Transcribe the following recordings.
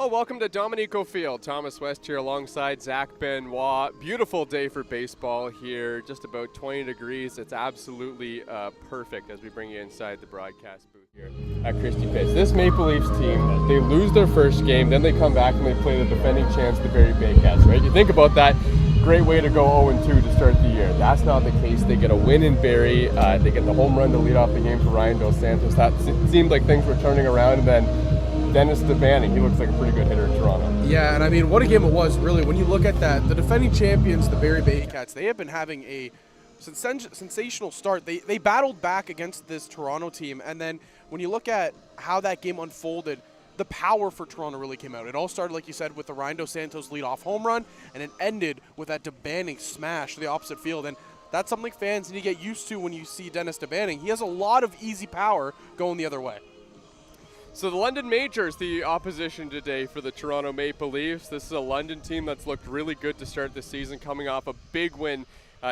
Oh, welcome to Dominico Field. Thomas West here alongside Zach Benoit. Beautiful day for baseball here, just about 20 degrees. It's absolutely perfect as we bring you inside the broadcast booth here at Christie Pitts. This Maple Leafs team, they lose their first game, then they come back and they play the defending champs, the Barrie Baycats, right? You think about that, great way to go 0-2 to start the year. That's not the case. They get a win in Barrie. They get the home run to lead off the game for Ryan Dos Santos. That seemed like things were turning around, and then Dennis DeBanning, he looks like a pretty good hitter in Toronto. Yeah, and I mean, what a game it was, really. When you look at that, the defending champions, the Barrie Baycats, they have been having a sensational start. They battled back against this Toronto team, and then when you look at how that game unfolded, the power for Toronto really came out. It all started, like you said, with the Ryan Dos Santos leadoff home run, and it ended with that DeBanning smash to the opposite field. And that's something fans need to get used to when you see Dennis DeBanning. He has a lot of easy power going the other way. So the London Majors, the opposition today for the Toronto Maple Leafs. This is a London team that's looked really good to start the season, coming off a big win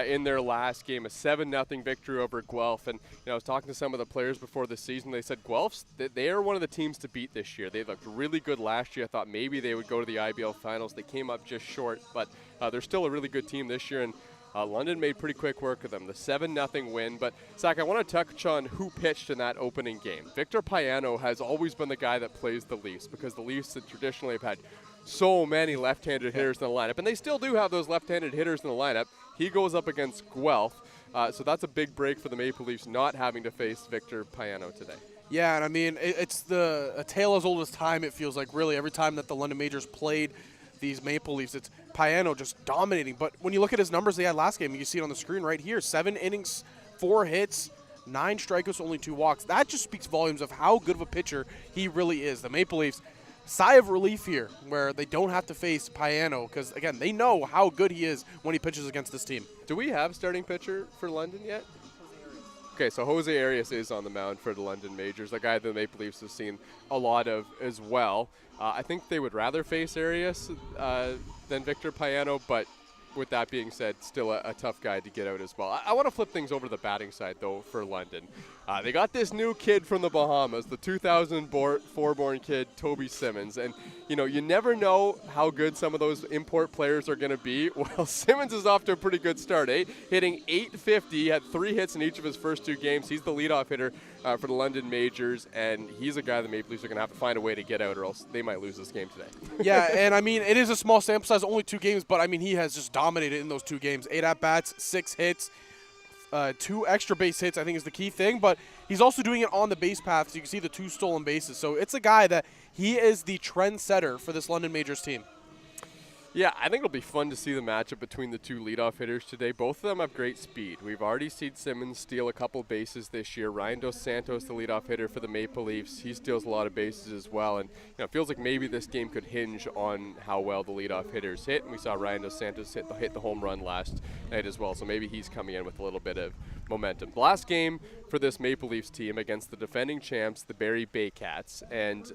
in their last game, a 7-0 victory over Guelph. And I was talking to some of the players before the season. They said Guelph's, they are one of the teams to beat this year. They looked really good last year. I thought maybe they would go to the IBL finals. They came up just short, but they're still a really good team this year. And London made pretty quick work of them, the 7-0 win. But, Zach, I want to touch on who pitched in that opening game. Victor Payano has always been the guy that plays the Leafs, because the Leafs traditionally have had so many left-handed hitters in the lineup. And they still do have those left-handed hitters in the lineup. He goes up against Guelph. So that's a big break for the Maple Leafs, not having to face Victor Payano today. Yeah, and I mean, it's a tale as old as time, it feels like, really. Every time that the London Majors played these Maple Leafs, it's Payano just dominating. But when you look at his numbers they had last game, you see it on the screen right here, 7 innings, 4 hits, 9 strikeouts, only 2 walks. That just speaks volumes of how good of a pitcher he really is. The Maple Leafs, sigh of relief here, where they don't have to face Payano, because, again, they know how good he is when he pitches against this team. Do we have starting pitcher for London yet? Okay, so Jose Arias is on the mound for the London Majors, a guy the Maple Leafs have seen a lot of as well. I think they would rather face Arias than Victor Payano, but with that being said, still a tough guy to get out as well. I want to flip things over to the batting side, though, for London. They got this new kid from the Bahamas, the 2004-born kid, Toby Simmons. And, you never know how good some of those import players are going to be. Well, Simmons is off to a pretty good start, hitting .850. He had 3 hits in each of his first 2 games. He's the leadoff hitter for the London Majors, and he's a guy the Maple Leafs are going to have to find a way to get out, or else they might lose this game today. Yeah, and I mean, it is a small sample size, only 2 games, but I mean, he has just dominated in those 2 games. 8 at-bats, 6 hits, 2 extra base hits, I think, is the key thing, but he's also doing it on the base path, so you can see the 2 stolen bases. So it's a guy that he is the trendsetter for this London Majors team. Yeah, I think it'll be fun to see the matchup between the 2 leadoff hitters today. Both of them have great speed. We've already seen Simmons steal a couple bases this year. Ryan Dos Santos, the leadoff hitter for the Maple Leafs, he steals a lot of bases as well. And it feels like maybe this game could hinge on how well the leadoff hitters hit. And we saw Ryan Dos Santos hit the home run last night as well. So maybe he's coming in with a little bit of momentum. The last game for this Maple Leafs team against the defending champs, the Barrie Baycats, and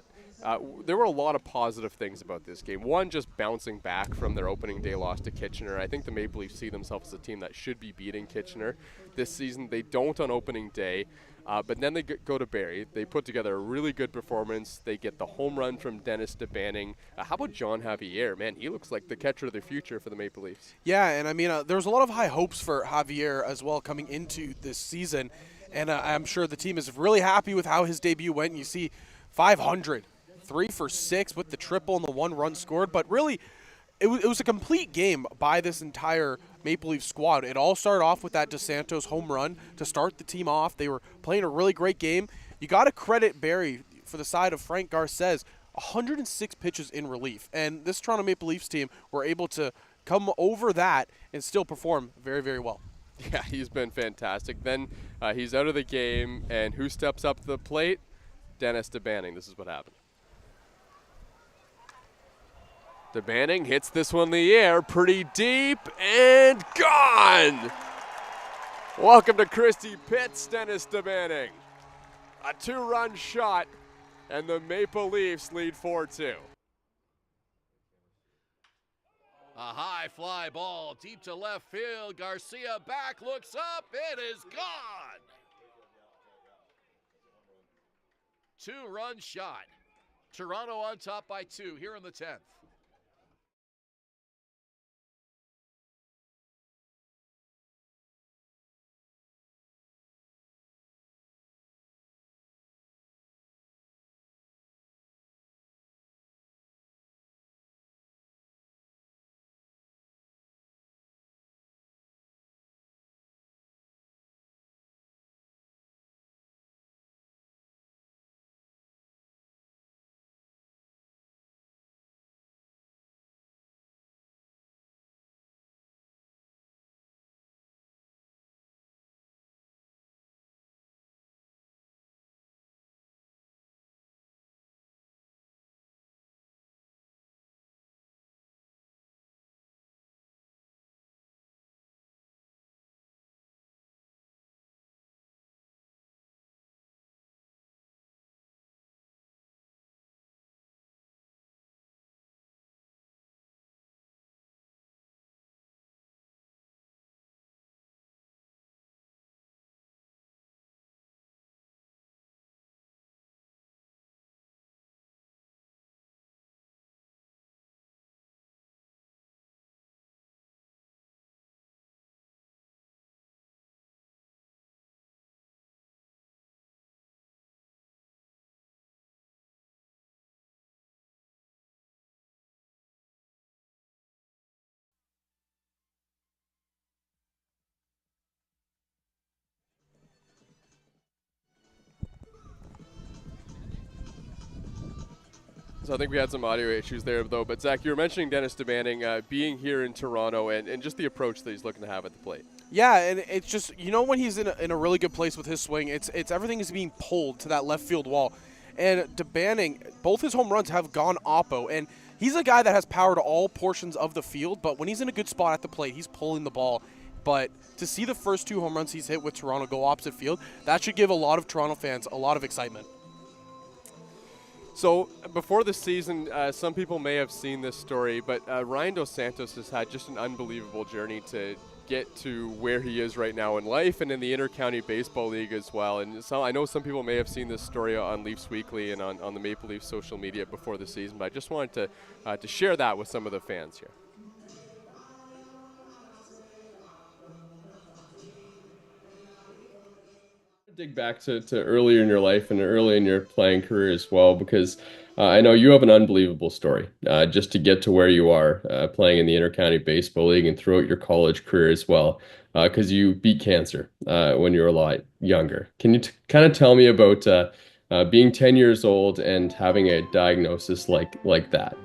there were a lot of positive things about this game. One, just bouncing back from their opening day loss to Kitchener. I think the Maple Leafs see themselves as a team that should be beating Kitchener this season. They don't on opening day, but then they go to Barrie. They put together a really good performance. They get the home run from Dennis DeBanning. How about John Javier? Man, he looks like the catcher of the future for the Maple Leafs. Yeah, and I mean, there was a lot of high hopes for Javier as well coming into this season, and I'm sure the team is really happy with how his debut went. You see 500. 3 for 6 with the triple and the 1 run scored. But really, it was a complete game by this entire Maple Leaf squad. It all started off with that Dos Santos home run to start the team off. They were playing a really great game. You got to credit Barrie for the side of Frank Garces, 106 pitches in relief. And this Toronto Maple Leafs team were able to come over that and still perform very, very well. Yeah, he's been fantastic. Then he's out of the game, and who steps up to the plate? Dennis DeBanning. This is what happened. DeBanning hits this one in the air pretty deep and gone. Welcome to Christie Pitts, Dennis DeBanning. A 2-run shot, and the Maple Leafs lead 4-2. A high fly ball deep to left field. Garcia back, looks up, it is gone. 2-run shot. Toronto on top by 2 here in the 10th. So I think we had some audio issues there, though. But Zach, you were mentioning Dennis DeBanning being here in Toronto and just the approach that he's looking to have at the plate. Yeah, and it's just, when he's in a really good place with his swing, it's everything is being pulled to that left field wall. And DeBanning, both his home runs have gone oppo, and he's a guy that has power to all portions of the field, but when he's in a good spot at the plate, he's pulling the ball. But to see the first 2 home runs he's hit with Toronto go opposite field, that should give a lot of Toronto fans a lot of excitement. So before the season, some people may have seen this story, but Ryan Dos Santos has had just an unbelievable journey to get to where he is right now in life and in the Inter-County Baseball League as well. And so I know some people may have seen this story on Leafs Weekly and on the Maple Leafs social media before the season, but I just wanted to share that with some of the fans here. Dig back to earlier in your life and early in your playing career as well, because I know you have an unbelievable story just to get to where you are playing in the Inter-County Baseball League and throughout your college career as well, because you beat cancer when you were a lot younger. Can you kind of tell me about being 10 years old and having a diagnosis like that?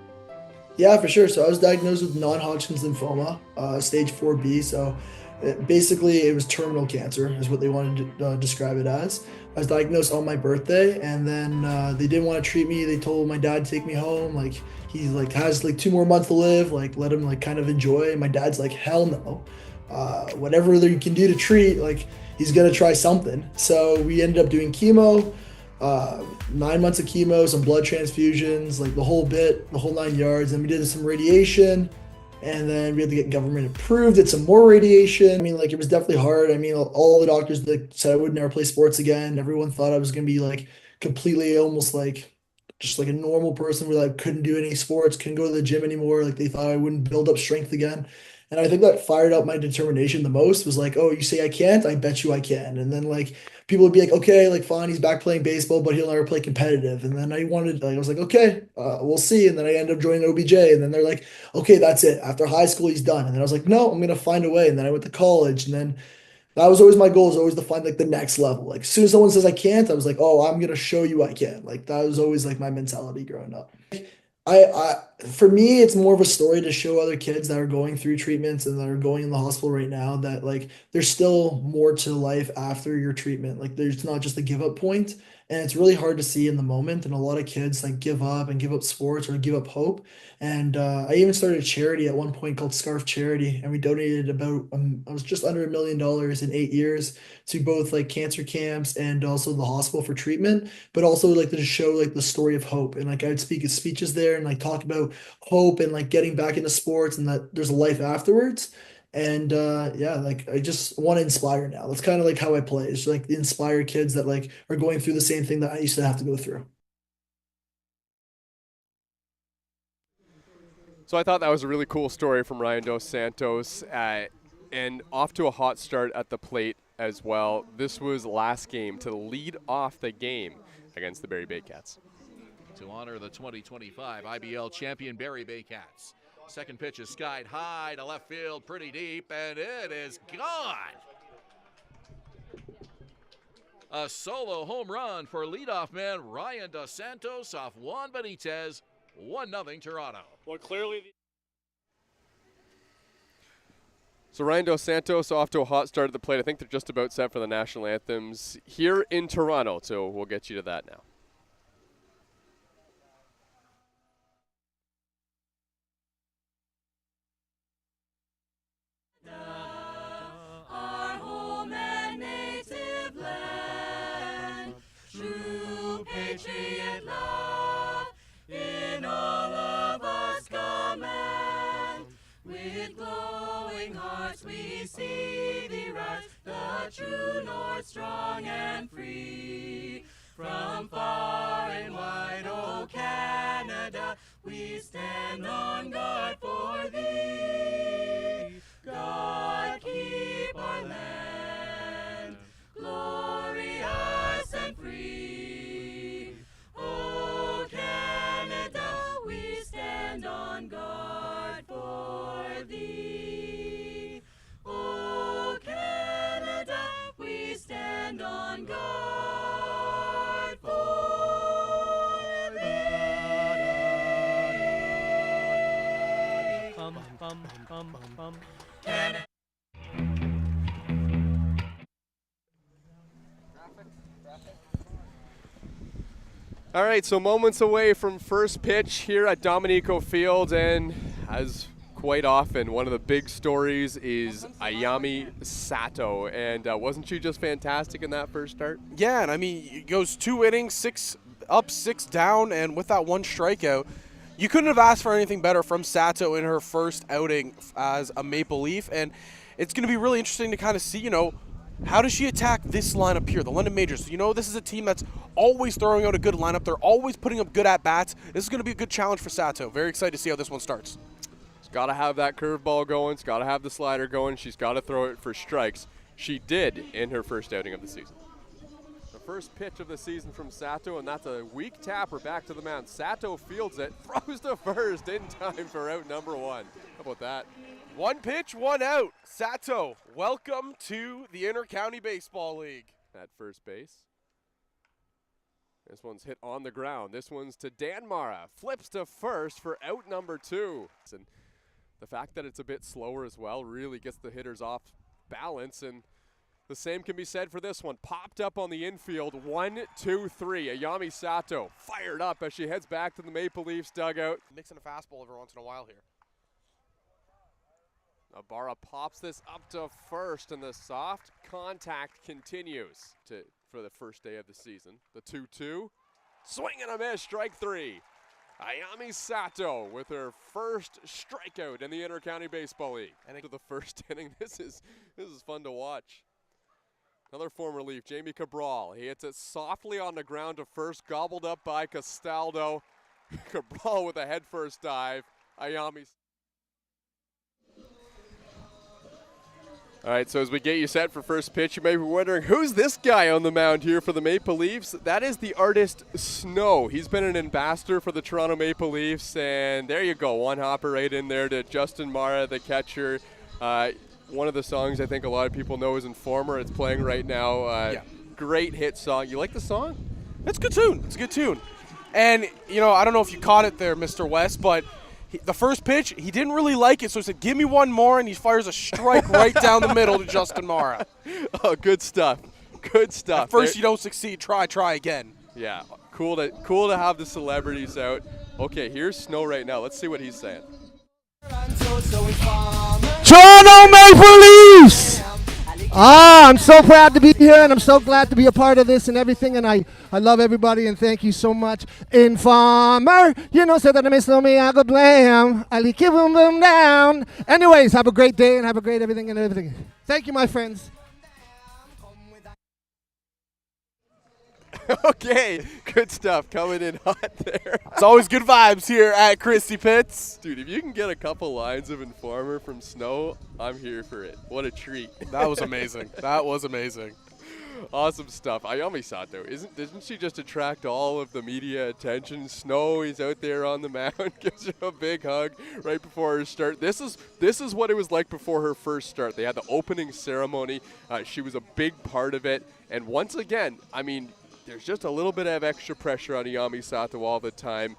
Yeah, for sure. So I was diagnosed with non-Hodgkin's lymphoma, stage 4B. So basically, it was terminal cancer, is what they wanted to describe it as. I was diagnosed on my birthday, and then they didn't want to treat me. They told my dad to take me home. Like, he has 2 more months to live. Like, let him kind of enjoy. And my dad's like, hell no. Whatever you can do to treat, he's gonna try something. So we ended up doing chemo. 9 months of chemo, some blood transfusions, the whole bit, the whole 9 yards. Then we did some radiation, and then we had to get government approved, did some more radiation. It was definitely hard. All the doctors said I would never play sports again. Everyone thought I was going to be completely almost just a normal person where couldn't do any sports, couldn't go to the gym anymore. They thought I wouldn't build up strength again. And I think that fired up my determination the most was oh, you say I can't, I bet you I can. And then people would be like, okay, fine, he's back playing baseball, but he'll never play competitive. And then I was like, okay, we'll see. And then I ended up joining OBJ. And then they're like, okay, that's it. After high school, he's done. And then I was like, no, I'm going to find a way. And then I went to college. And then that was always my goal, is always to find the next level. As soon as someone says I can't, I was like, oh, I'm going to show you I can. That was always my mentality growing up. For me, it's more of a story to show other kids that are going through treatments and that are going in the hospital right now that there's still more to life after your treatment. There's not just a give up point, and it's really hard to see in the moment. And a lot of kids give up and give up sports or give up hope. And I even started a charity at one point called Scarf Charity, and we donated about I was just under $1 million in 8 years to both cancer camps and also the hospital for treatment, but also to show the story of hope. And I'd speak at speeches there and talk about hope and getting back into sports and that there's a life afterwards. And yeah, I just want to inspire now. That's kind of how I play. It's inspire kids that are going through the same thing that I used to have to go through. So I thought that was a really cool story from Ryan Dos Santos, and off to a hot start at the plate as well. This was last game to lead off the game against the Barrie Bay Cats. To honor the 2025 IBL champion Barrie Bay Cats. Second pitch is skied high to left field, pretty deep, and it is gone. A solo home run for leadoff man Ryan Dos Santos off Juan Benitez. 1-0 Toronto. Well, clearly. So Ryan Dos Santos off to a hot start at the plate. I think they're just about set for the national anthems here in Toronto, so we'll get you to that now. Our home and native land, true patriot love, in all of us command. With glowing hearts we see thee rise, the true north strong and free. From far and wide, oh Canada, we stand on guard for thee. God keep our land glorious and free. Oh Canada, we stand on guard for thee. Oh Canada, we stand on guard for thee. Canada. All right, so moments away from first pitch here at Dominico Field, and as quite often, one of the big stories is Ayami Sato, and wasn't she just fantastic in that first start? Yeah, and I mean, it goes 2 innings, 6 up, 6 down, and with that 1 strikeout, you couldn't have asked for anything better from Sato in her first outing as a Maple Leaf, and it's going to be really interesting to kind of see, how does she attack this lineup here, the London Majors? This is a team that's always throwing out a good lineup. They're always putting up good at-bats. This is going to be a good challenge for Sato. Very excited to see how this one starts. She's got to have that curveball going. She's got to have the slider going. She's got to throw it for strikes. She did in her first outing of the season. The first pitch of the season from Sato, and that's a weak tapper back to the mound. Sato fields it, throws to first in time for out number 1. How about that? 1 pitch, 1 out. Sato, welcome to the Intercounty Baseball League. At first base. This one's hit on the ground. This one's to Dan Mara. Flips to first for out number 2. And the fact that it's a bit slower as well really gets the hitters off balance, and the same can be said for this one. Popped up on the infield. 1, 2, 3. Ayami Sato fired up as she heads back to the Maple Leafs dugout. Mixing a fastball every once in a while here. Ibarra pops this up to first, and the soft contact continues for the first day of the season. The 2-2. Swing and a miss, strike 3. Ayami Sato with her first strikeout in the Intercounty Baseball League. And into the first inning, this is fun to watch. Another former Leaf, Jamie Cabral. He hits it softly on the ground to first, gobbled up by Castaldo. Cabral with a head-first dive. Ayami. All right, so as we get you set for first pitch, you may be wondering, who's this guy on the mound here for the Maple Leafs? That is the artist Snow. He's been an ambassador for the Toronto Maple Leafs, and there you go, one hopper right in there to Justin Mara, the catcher. One of the songs I think a lot of people know is Informer. It's playing right now. Yeah. Great hit song. You like the song? It's a good tune. It's a good tune. And, I don't know if you caught it there, Mr. West, but the first pitch, he didn't really like it, so he said, give me one more, and he fires a strike right down the middle to Justin Mara. Oh, good stuff. Good stuff. At first you don't succeed, try again. Yeah, cool to have the celebrities out. Okay, here's Snow right now. Let's see what he's saying. Toronto Maple Leafs! I'm so proud to be here, and I'm so glad to be a part of this and everything, and I love everybody, and thank you so much. Informer, say that I miss me, I go blam. I keep them down. Anyways, have a great day and have a great everything and everything. Thank you, my friends. Okay, good stuff coming in hot there. It's always good vibes here at Christie Pitts. Dude, if you can get a couple lines of Informer from Snow, I'm here for it. What a treat. That was amazing. That was amazing. Awesome stuff. Ayami Sato, doesn't she just attract all of the media attention? Snow, he's out there on the mound, gives her a big hug right before her start. This is what it was like before her first start. They had the opening ceremony. She was a big part of it. And once again, I mean, there's just a little bit of extra pressure on Ayami Sato all the time.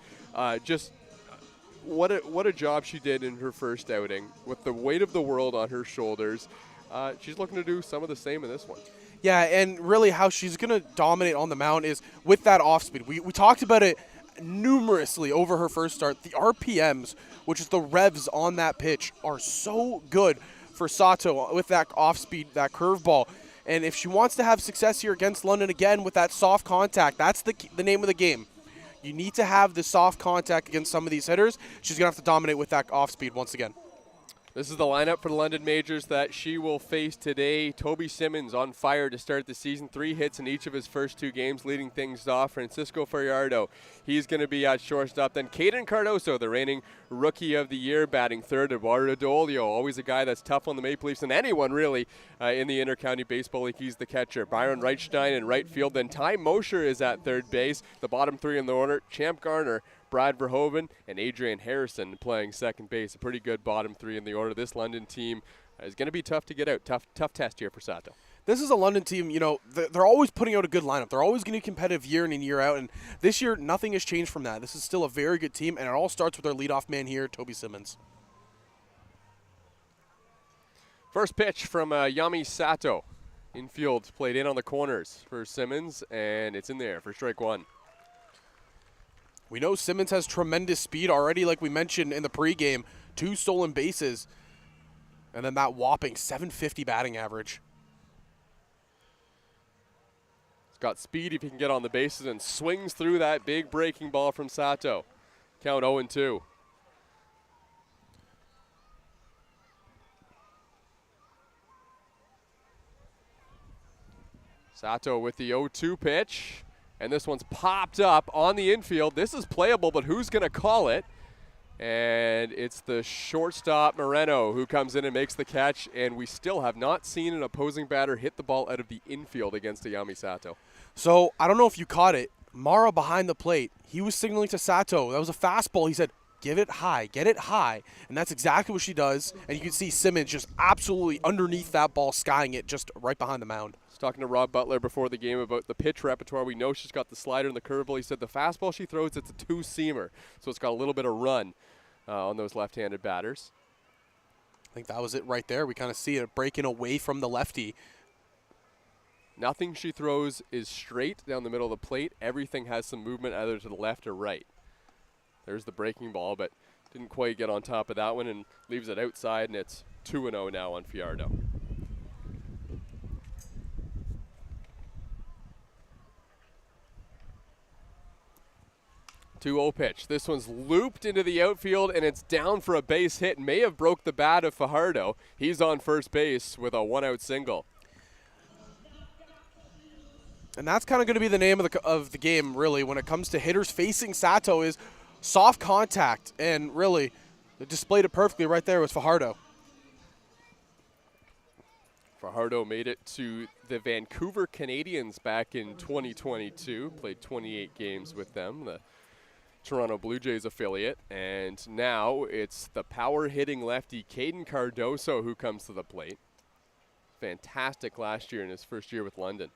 What a job she did in her first outing with the weight of the world on her shoulders. She's looking to do some of the same in this one. Yeah, and really how she's going to dominate on the mound is with that off speed. We talked about it numerously over her first start. The RPMs, which is the revs on that pitch, are so good for Sato with that off speed, that curveball. And if she wants to have success here against London again with that soft contact, that's the name of the game. You need to have the soft contact against some of these hitters. She's going to have to dominate with that off speed once again. This is the lineup for the London Majors that she will face today. Toby Simmons on fire to start the season. 3 hits in each of his first 2 games, leading things off. Francisco Fajardo, he's going to be at shortstop. Then Caden Cardoso, the reigning Rookie of the Year, batting third. Eduardo Dolio, always a guy that's tough on the Maple Leafs and anyone really in the Intercounty Baseball League. He's the catcher. Byron Reichstein in right field. Then Ty Mosher is at third base. The bottom 3 in the order, Champ Garner, Brad Verhoeven, and Adrian Harrison playing second base. A pretty good bottom 3 in the order. This London team is going to be tough to get out. Tough test here for Sato. This is a London team, you know, they're always putting out a good lineup. They're always going to be competitive year in and year out, and this year nothing has changed from that. This is still a very good team, and it all starts with their leadoff man here, Toby Simmons. First pitch from Yami Sato. Infield played in on the corners for Simmons, and it's in there for strike 1. We know Simmons has tremendous speed already, like we mentioned in the pregame. 2 stolen bases, and then that whopping 750 batting average. He's got speed if he can get on the bases and swings through that big breaking ball from Sato. Count 0-2. Sato with the 0-2 pitch. And this one's popped up on the infield. This is playable, but who's going to call it? And it's the shortstop, Moreno, who comes in and makes the catch. And we still have not seen an opposing batter hit the ball out of the infield against Ayami Sato. So, I don't know if you caught it. Mara behind the plate, he was signaling to Sato. That was a fastball. He said, give it high, get it high. And that's exactly what she does. And you can see Simmons just absolutely underneath that ball, skying it just right behind the mound. Talking to Rob Butler before the game about the pitch repertoire. We know she's got the slider and the curveball. He said the fastball she throws, it's a 2-seamer. So it's got a little bit of run on those left-handed batters. I think that was it right there. We kind of see it breaking away from the lefty. Nothing she throws is straight down the middle of the plate. Everything has some movement either to the left or right. There's the breaking ball, but didn't quite get on top of that one and leaves it outside, and it's 2-0 now on Fajardo. 2-0 pitch. This one's looped into the outfield, and it's down for a base hit. May have broke the bat of Fajardo. He's on first base with a 1-out single. And that's kind of going to be the name of the game, really, when it comes to hitters facing Sato is soft contact. And really, they displayed it perfectly right there with Fajardo. Fajardo made it to the Vancouver Canadians back in 2022. Played 28 games with them, the Toronto Blue Jays affiliate. And now it's the power-hitting lefty Caden Cardoso who comes to the plate. Fantastic last year in his first year with London.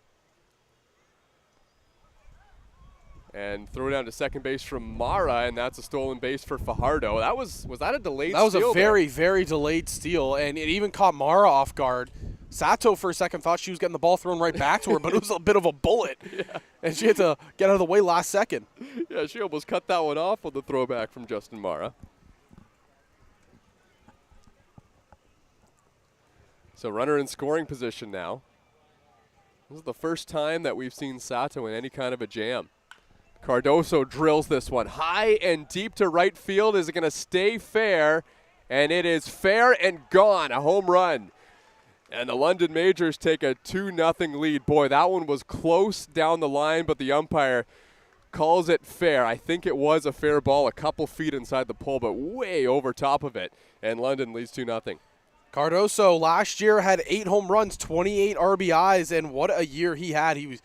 And throw down to second base from Mara, and that's a stolen base for Fajardo. That was that a delayed steal? That was a very, very delayed steal, and it even caught Mara off guard. Sato, for a second, thought she was getting the ball thrown right back to her, but it was a bit of a bullet. Yeah. And she had to get out of the way last second. Yeah, she almost cut that one off with the throwback from Justin Mara. So runner in scoring position now. This is the first time that we've seen Sato in any kind of a jam. Cardoso drills this one high and deep to right field. Is it going to stay fair? And it is fair and gone. A home run. And the London Majors take a 2-0 lead. Boy, that one was close down the line, but the umpire calls it fair. I think it was a fair ball, a couple feet inside the pole, but way over top of it. And London leads 2-0. Cardoso last year had 8 home runs, 28 RBIs, and what a year he had. He was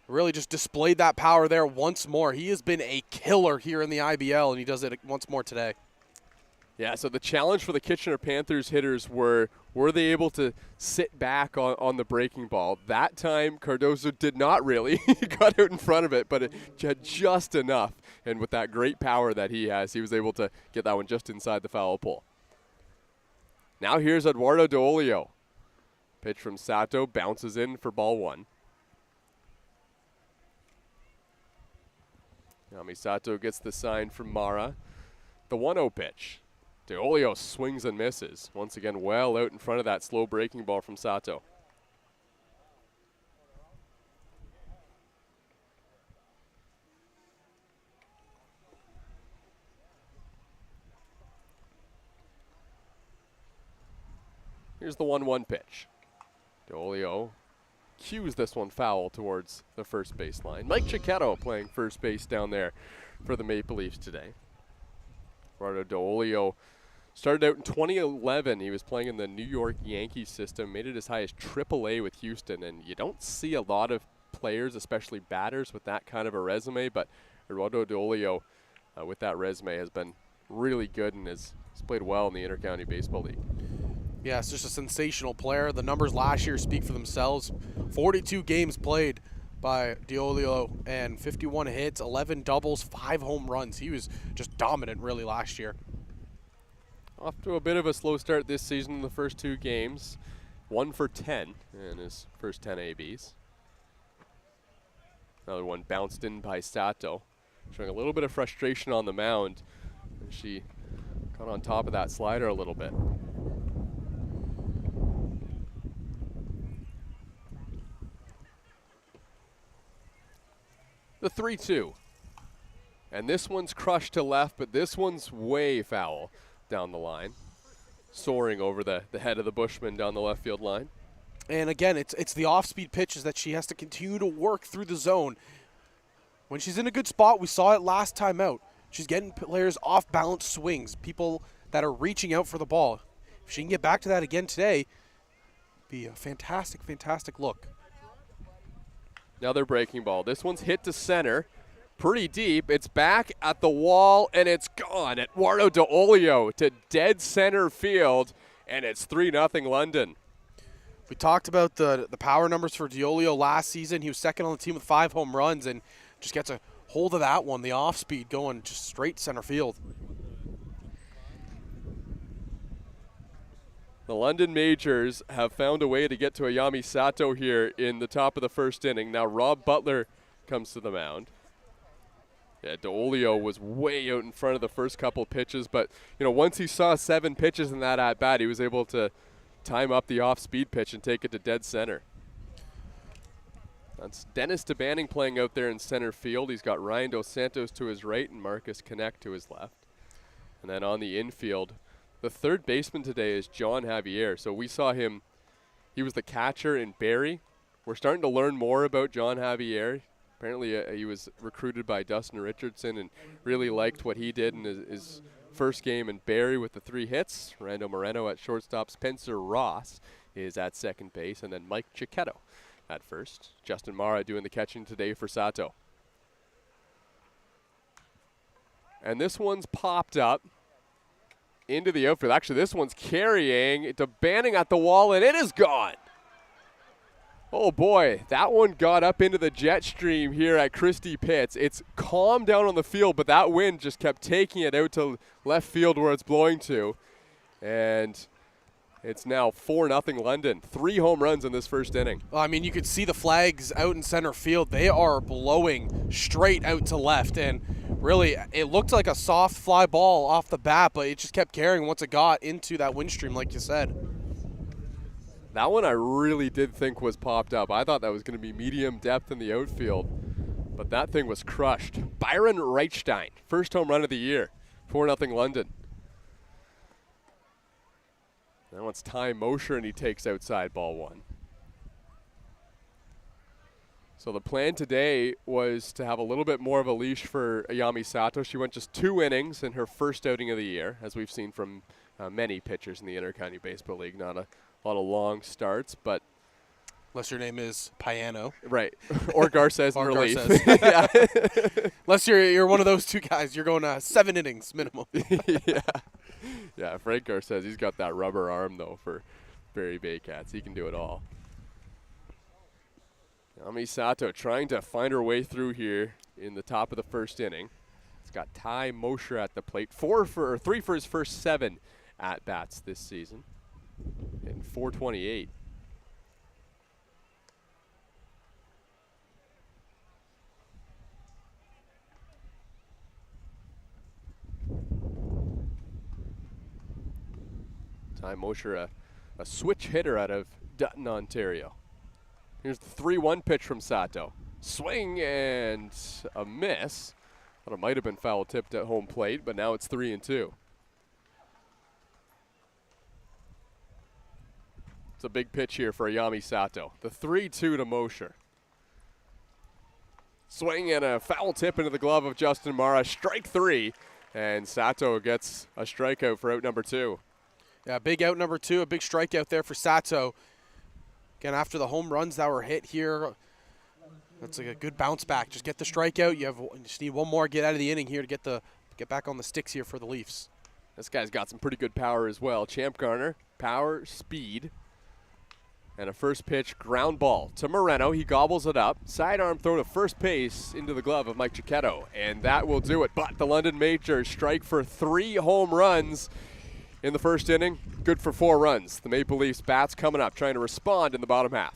really just displayed that power there once more. He has been a killer here in the IBL, and he does it once more today. Yeah, so the challenge for the Kitchener Panthers hitters were they able to sit back on the breaking ball? That time, Cardoso did not really. He got out in front of it, but it had just enough. And with that great power that he has, he was able to get that one just inside the foul pole. Now here's Eduardo D'Olio. Pitch from Sato, bounces in for ball 1. Yami Sato gets the sign from Mara. The 1-0 pitch. D'Olio swings and misses. Once again, well out in front of that slow breaking ball from Sato. Here's the 1-1 pitch. D'Olio cues this one foul towards the first baseline. Mike Cicchetto playing first base down there for the Maple Leafs today. Eduardo D'Olio started out in 2011. He was playing in the New York Yankees system, made it as high as AAA with Houston, and you don't see a lot of players, especially batters, with that kind of a resume, but Eduardo D'Olio with that resume has been really good and has played well in the Intercounty Baseball League. Yeah, it's just a sensational player. The numbers last year speak for themselves. 42 games played by D'Olio and 51 hits, 11 doubles, 5 home runs. He was just dominant really last year. Off to a bit of a slow start this season in the first 2 games. 1 for 10 in his first 10 ABs. Another one bounced in by Sato, showing a little bit of frustration on the mound. And she got on top of that slider a little bit. The 3-2. And this one's crushed to left, but this one's way foul down the line. Soaring over the head of the Bushman down the left field line. And again, it's the off-speed pitches that she has to continue to work through the zone. When she's in a good spot, we saw it last time out. She's getting players off-balance swings, people that are reaching out for the ball. If she can get back to that again today, it'd be a fantastic, fantastic look. Another breaking ball. This one's hit to center. Pretty deep. It's back at the wall, and it's gone. Eduardo D'Olio to dead center field, and it's 3-0 London. We talked about the power numbers for D'Olio last season. He was second on the team with 5 home runs, and just gets a hold of that one, the off-speed going just straight center field. The London Majors have found a way to get to Ayami Sato here in the top of the first inning. Now Rob Butler comes to the mound. Yeah, D'Olio was way out in front of the first couple pitches, but once he saw 7 pitches in that at-bat, he was able to time up the off-speed pitch and take it to dead center. That's Dennis DeBanning playing out there in center field. He's got Ryan Dos Santos to his right and Marcus Connect to his left. And then on the infield, the third baseman today is John Javier. So we saw him, he was the catcher in Barrie. We're starting to learn more about John Javier. Apparently he was recruited by Dustin Richardson and really liked what he did in his first game in Barrie with the 3 hits. Rando Moreno at shortstop. Spencer Ross is at second base. And then Mike Cicchetto at first. Justin Mara doing the catching today for Sato. And this one's popped up into the outfield. Actually, this one's carrying to Banning at the wall, and it is gone. Oh boy, that one got up into the jet stream here at Christie Pitts. It's calm down on the field, but that wind just kept taking it out to left field where it's blowing to. And it's now 4-0 London. 3 home runs in this first inning. Well, I mean, you could see the flags out in center field. They are blowing straight out to left, and really, it looked like a soft fly ball off the bat, but it just kept carrying once it got into that wind stream, like you said. That one I really did think was popped up. I thought that was going to be medium depth in the outfield, but that thing was crushed. Byron Reichstein, first home run of the year. 4-0 London. Now it's Ty Mosher, and he takes outside ball 1. So the plan today was to have a little bit more of a leash for Ayami Sato. She went just 2 innings in her first outing of the year, as we've seen from many pitchers in the Intercounty Baseball League. Not a lot of long starts, but Unless your name is Piano. right, or Garces in Or relief. Garces. Unless you're one of those two guys, you're going 7 innings minimum. Yeah, Frank Garces, he's got that rubber arm though for Barrie Baycats. He can do it all. Ayami Sato trying to find her way through here in the top of the first inning. It's got Ty Mosher at the plate. 3 for his first 7 at bats this season. And 428. Ty Mosher, a switch hitter out of Dutton, Ontario. Here's the 3-1 pitch from Sato. Swing and a miss. Thought it might have been foul tipped at home plate, but now it's 3-2. It's a big pitch here for Ayami Sato. The 3-2 to Mosher. Swing and a foul tip into the glove of Justin Mara. Strike 3, and Sato gets a strikeout for out number 2. Yeah, big out number 2, a big strikeout there for Sato. Again, after the home runs that were hit here, that's like a good bounce back. Just get the strikeout. You just need one more, get out of the inning here to get back on the sticks here for the Leafs. This guy's got some pretty good power as well. Champ Garner, power, speed, and a first pitch ground ball to Moreno. He gobbles it up. Sidearm throw to first base into the glove of Mike Cicchetto, and that will do it. But the London Majors strike for 3 home runs in the first inning. Good for 4 runs. The Maple Leafs bats coming up, trying to respond in the bottom half.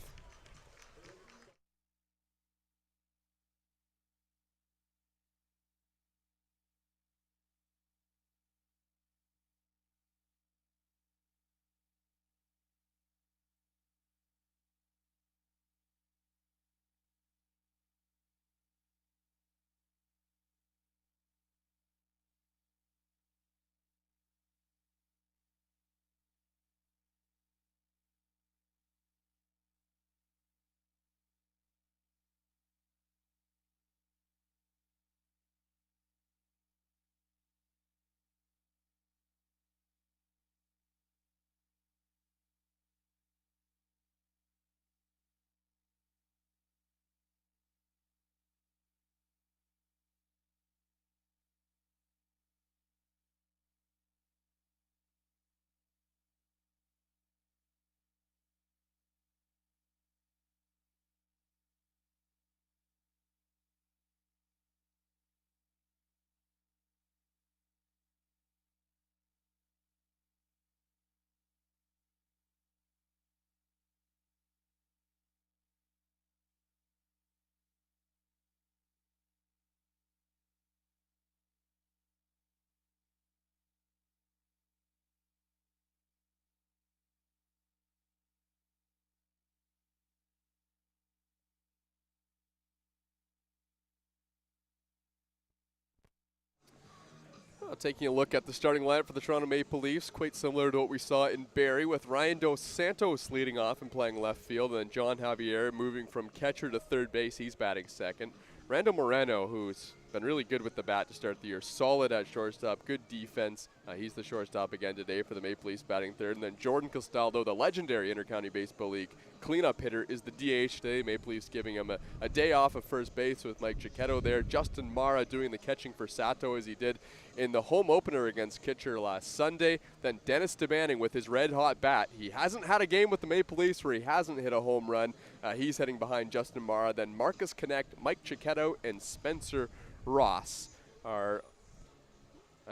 Taking a look at the starting lineup for the Toronto Maple Leafs, quite similar to what we saw in Barrie, with Ryan Dos Santos leading off and playing left field, and then John Javier moving from catcher to third base. He's batting second. Rando Moreno, who's been really good with the bat to start the year, solid at shortstop, good defense. He's the shortstop again today for the Maple Leafs, batting third. And then Jordan Castaldo, the legendary Intercounty Baseball League cleanup hitter, is the DH today. Maple Leafs giving him a day off of first base with Mike Cicchetto there. Justin Mara doing the catching for Sato as he did in the home opener against Kitchener last Sunday. Then Dennis DeBanning with his red-hot bat. He hasn't had a game with the Maple Leafs where he hasn't hit a home run. He's heading behind Justin Mara. Then Marcus Connect, Mike Cicchetto, and Spencer Ross are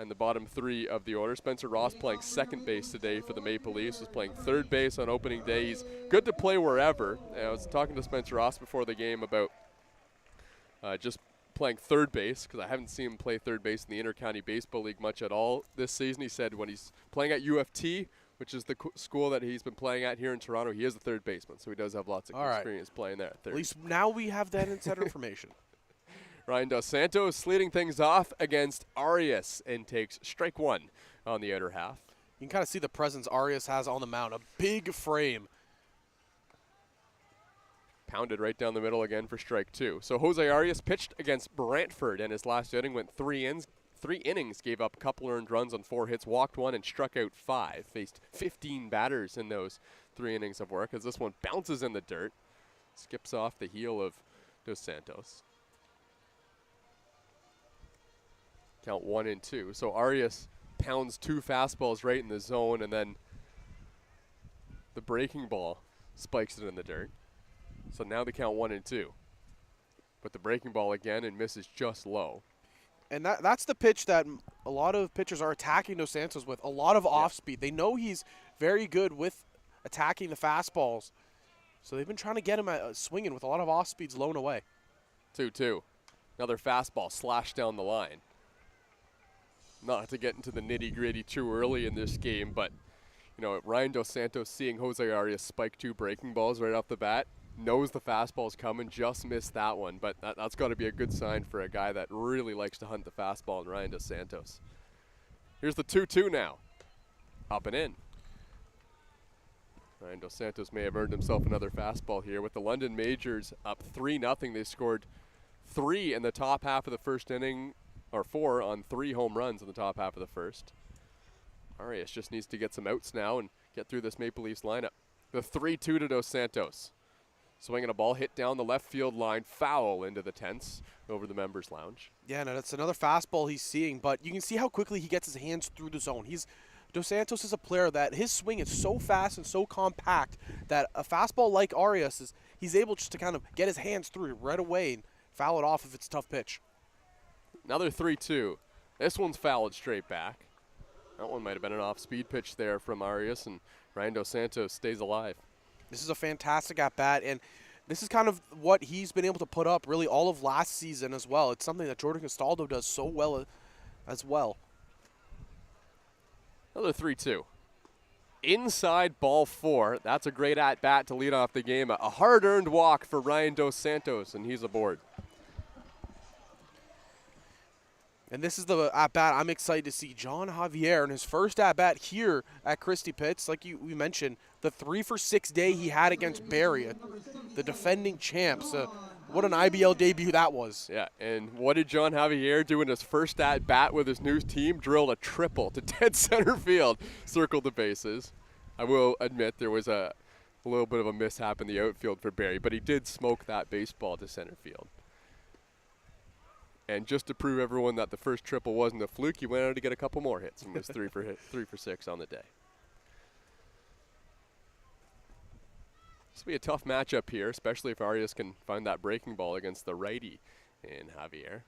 in the bottom 3 of the order. Spencer Ross playing second base today for the Maple Leafs, was playing third base on opening day. He's good to play wherever. I was talking to Spencer Ross before the game about just playing third base, because I haven't seen him play third base in the Intercounty Baseball League much at all this season. He said when he's playing at UFT, which is the school that he's been playing at here in Toronto, he is a third baseman, so he does have lots of experience playing there at third. At least now we have that insider information. Ryan Dos Santos leading things off against Arias and takes strike 1 on the outer half. You can kind of see the presence Arias has on the mound. A big frame. Pounded right down the middle again for strike 2. So Jose Arias pitched against Brantford, and his last inning went 3 innings, gave up a couple earned runs on 4 hits, walked 1, and struck out 5. Faced 15 batters in those 3 innings of work, as this one bounces in the dirt. Skips off the heel of Dos Santos. Count 1-2. So Arias pounds 2 fastballs right in the zone, and then the breaking ball spikes it in the dirt. So now the count 1-2. But the breaking ball again and misses just low. And that's the pitch that a lot of pitchers are attacking Dos Santos with. A lot of off speed. They know he's very good with attacking the fastballs. So they've been trying to get him swinging with a lot of off speeds low and away. 2-2. Another fastball slashed down the line. Not to get into the nitty-gritty too early in this game, but you know, Ryan Dos Santos seeing Jose Arias spike 2 breaking balls right off the bat, knows the fastball's coming, just missed that one, but that's got to be a good sign for a guy that really likes to hunt the fastball in Ryan Dos Santos. Here's the 2-2 now. Up and in. Ryan Dos Santos may have earned himself another fastball here. With the London Majors up 3-0, they scored 3 in the top half of the first inning, or 4 on 3 home runs in the top half of the first. Arias just needs to get some outs now and get through this Maple Leafs lineup. The 3-2 to Dos Santos. Swinging a ball hit down the left field line, foul into the tents over the members' lounge. Yeah, no, that's another fastball he's seeing, but you can see how quickly he gets his hands through the zone. Dos Santos is a player that his swing is so fast and so compact that a fastball like Arias he's able just to kind of get his hands through it right away and foul it off if it's a tough pitch. Another 3-2. This one's fouled straight back. That one might have been an off-speed pitch there from Arias, and Ryan Dos Santos stays alive. This is a fantastic at-bat, and this is kind of what he's been able to put up really all of last season as well. It's something that Jordan Castaldo does so well as well. Another 3-2. Inside ball 4. That's a great at-bat to lead off the game. A hard-earned walk for Ryan Dos Santos, and he's aboard. And this is the at-bat I'm excited to see. John Javier in his first at-bat here at Christie Pitts, like we mentioned, the 3-for-6 day he had against Barrie, the defending champs. What an IBL debut that was. Yeah, and what did John Javier do in his first at-bat with his new team? Drilled a triple to dead center field, circled the bases. I will admit there was a little bit of a mishap in the outfield for Barrie, but he did smoke that baseball to center field. And just to prove everyone that the first triple wasn't a fluke, he went out to get a couple more hits and was 3 for 6 on the day. This will be a tough matchup here, especially if Arias can find that breaking ball against the righty in Javier.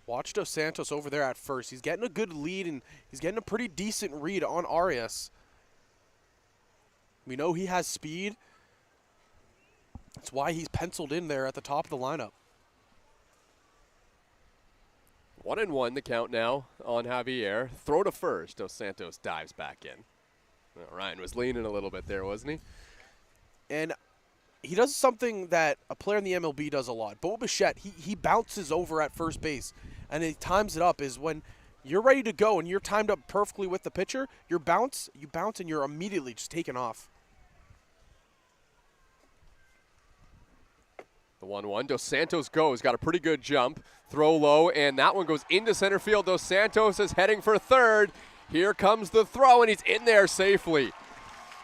Watch Dos Santos over there at first. He's getting a good lead, and he's getting a pretty decent read on Arias. We know he has speed. That's why he's penciled in there at the top of the lineup. 1-1 the count now on Javier. Throw to first. Dos Santos dives back in. Well, Ryan was leaning a little bit there, wasn't he? And he does something that a player in the MLB does a lot. Bo Bichette, he bounces over at first base, and he times it up. Is when you're ready to go and you're timed up perfectly with the pitcher, you bounce and you're immediately just taken off. The 1-1. Dos Santos goes. Got a pretty good jump. Throw low, and that one goes into center field. Dos Santos is heading for third. Here comes the throw, and he's in there safely.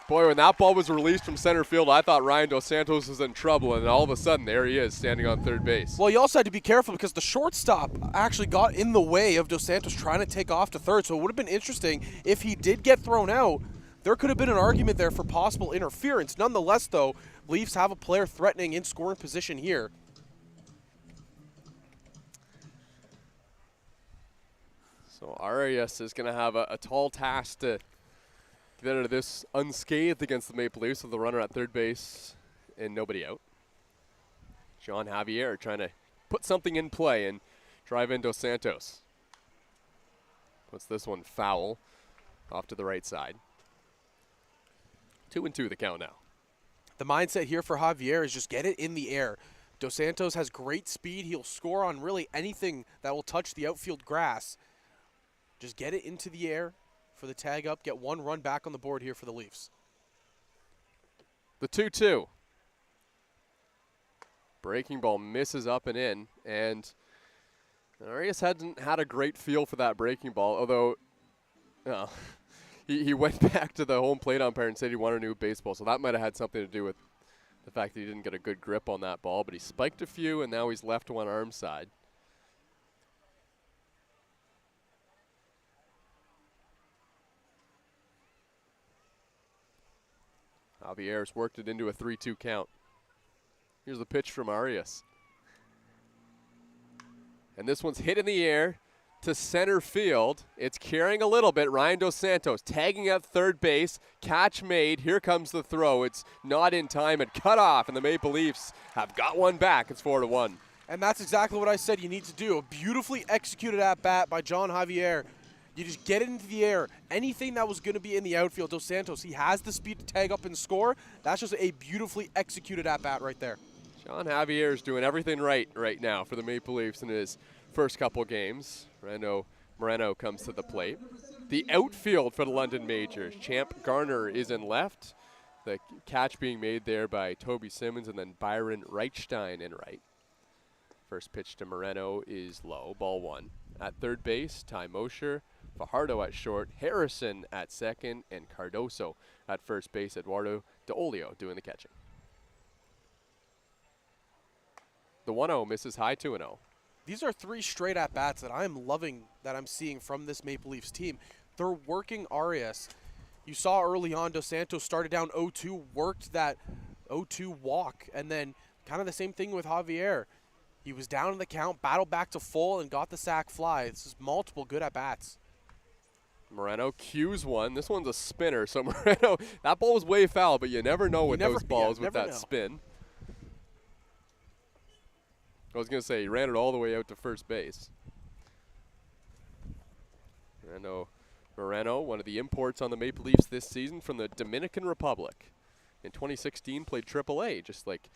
Boy, when that ball was released from center field, I thought Ryan Dos Santos was in trouble, and all of a sudden, there he is standing on third base. Well, you also had to be careful because the shortstop actually got in the way of Dos Santos trying to take off to third, so it would have been interesting if he did get thrown out. There could have been an argument there for possible interference. Nonetheless, though, Leafs have a player threatening in scoring position here. So Arias is going to have a tall task to get out of this unscathed against the Maple Leafs with the runner at third base and nobody out. John Javier trying to put something in play and drive in Dos Santos. Puts this one foul off to the right side. 2-2 the count now. The mindset here for Javier is just get it in the air. Dos Santos has great speed. He'll score on really anything that will touch the outfield grass. Just get it into the air for the tag up, get 1 run back on the board here for the Leafs. The 2-2. Breaking ball misses up and in, and Arias hadn't had a great feel for that breaking ball, although he went back to the home plate umpire and said he wanted a new baseball, so that might have had something to do with the fact that he didn't get a good grip on that ball, but he spiked a few, and now he's left one arm side. Javier's worked it into a 3-2 count. Here's the pitch from Arias. And this one's hit in the air to center field. It's carrying a little bit. Ryan Dos Santos tagging at third base. Catch made. Here comes the throw. It's not in time and cut off, and the Maple Leafs have got one back. It's 4-1. And that's exactly what I said you need to do. A beautifully executed at-bat by John Javier. You just get it into the air. Anything that was going to be in the outfield, Dos Santos, he has the speed to tag up and score. That's just a beautifully executed at-bat right there. John Javier is doing everything right now for the Maple Leafs in his first couple games. Moreno comes to the plate. The outfield for the London Majors. Champ Garner is in left. The catch being made there by Toby Simmons, and then Byron Reichstein in right. First pitch to Moreno is low, ball 1. At third base, Ty Mosher, Fajardo at short, Harrison at second, and Cardoso at first base. Eduardo DeOlio doing the catching. The 1-0 misses high, 2-0. These are 3 straight at-bats that I'm loving that I'm seeing from this Maple Leafs team. They're working Arias. You saw early on Dos Santos started down 0-2, worked that 0-2 walk, and then kind of the same thing with Javier. He was down in the count, battled back to full, and got the sac fly. This is multiple good at-bats. Moreno cues one. This one's a spinner, so Moreno, that ball was way foul, but you never know with those balls with that spin. I was going to say, he ran it all the way out to first base. Moreno, one of the imports on the Maple Leafs this season from the Dominican Republic. In 2016, played AAA, just like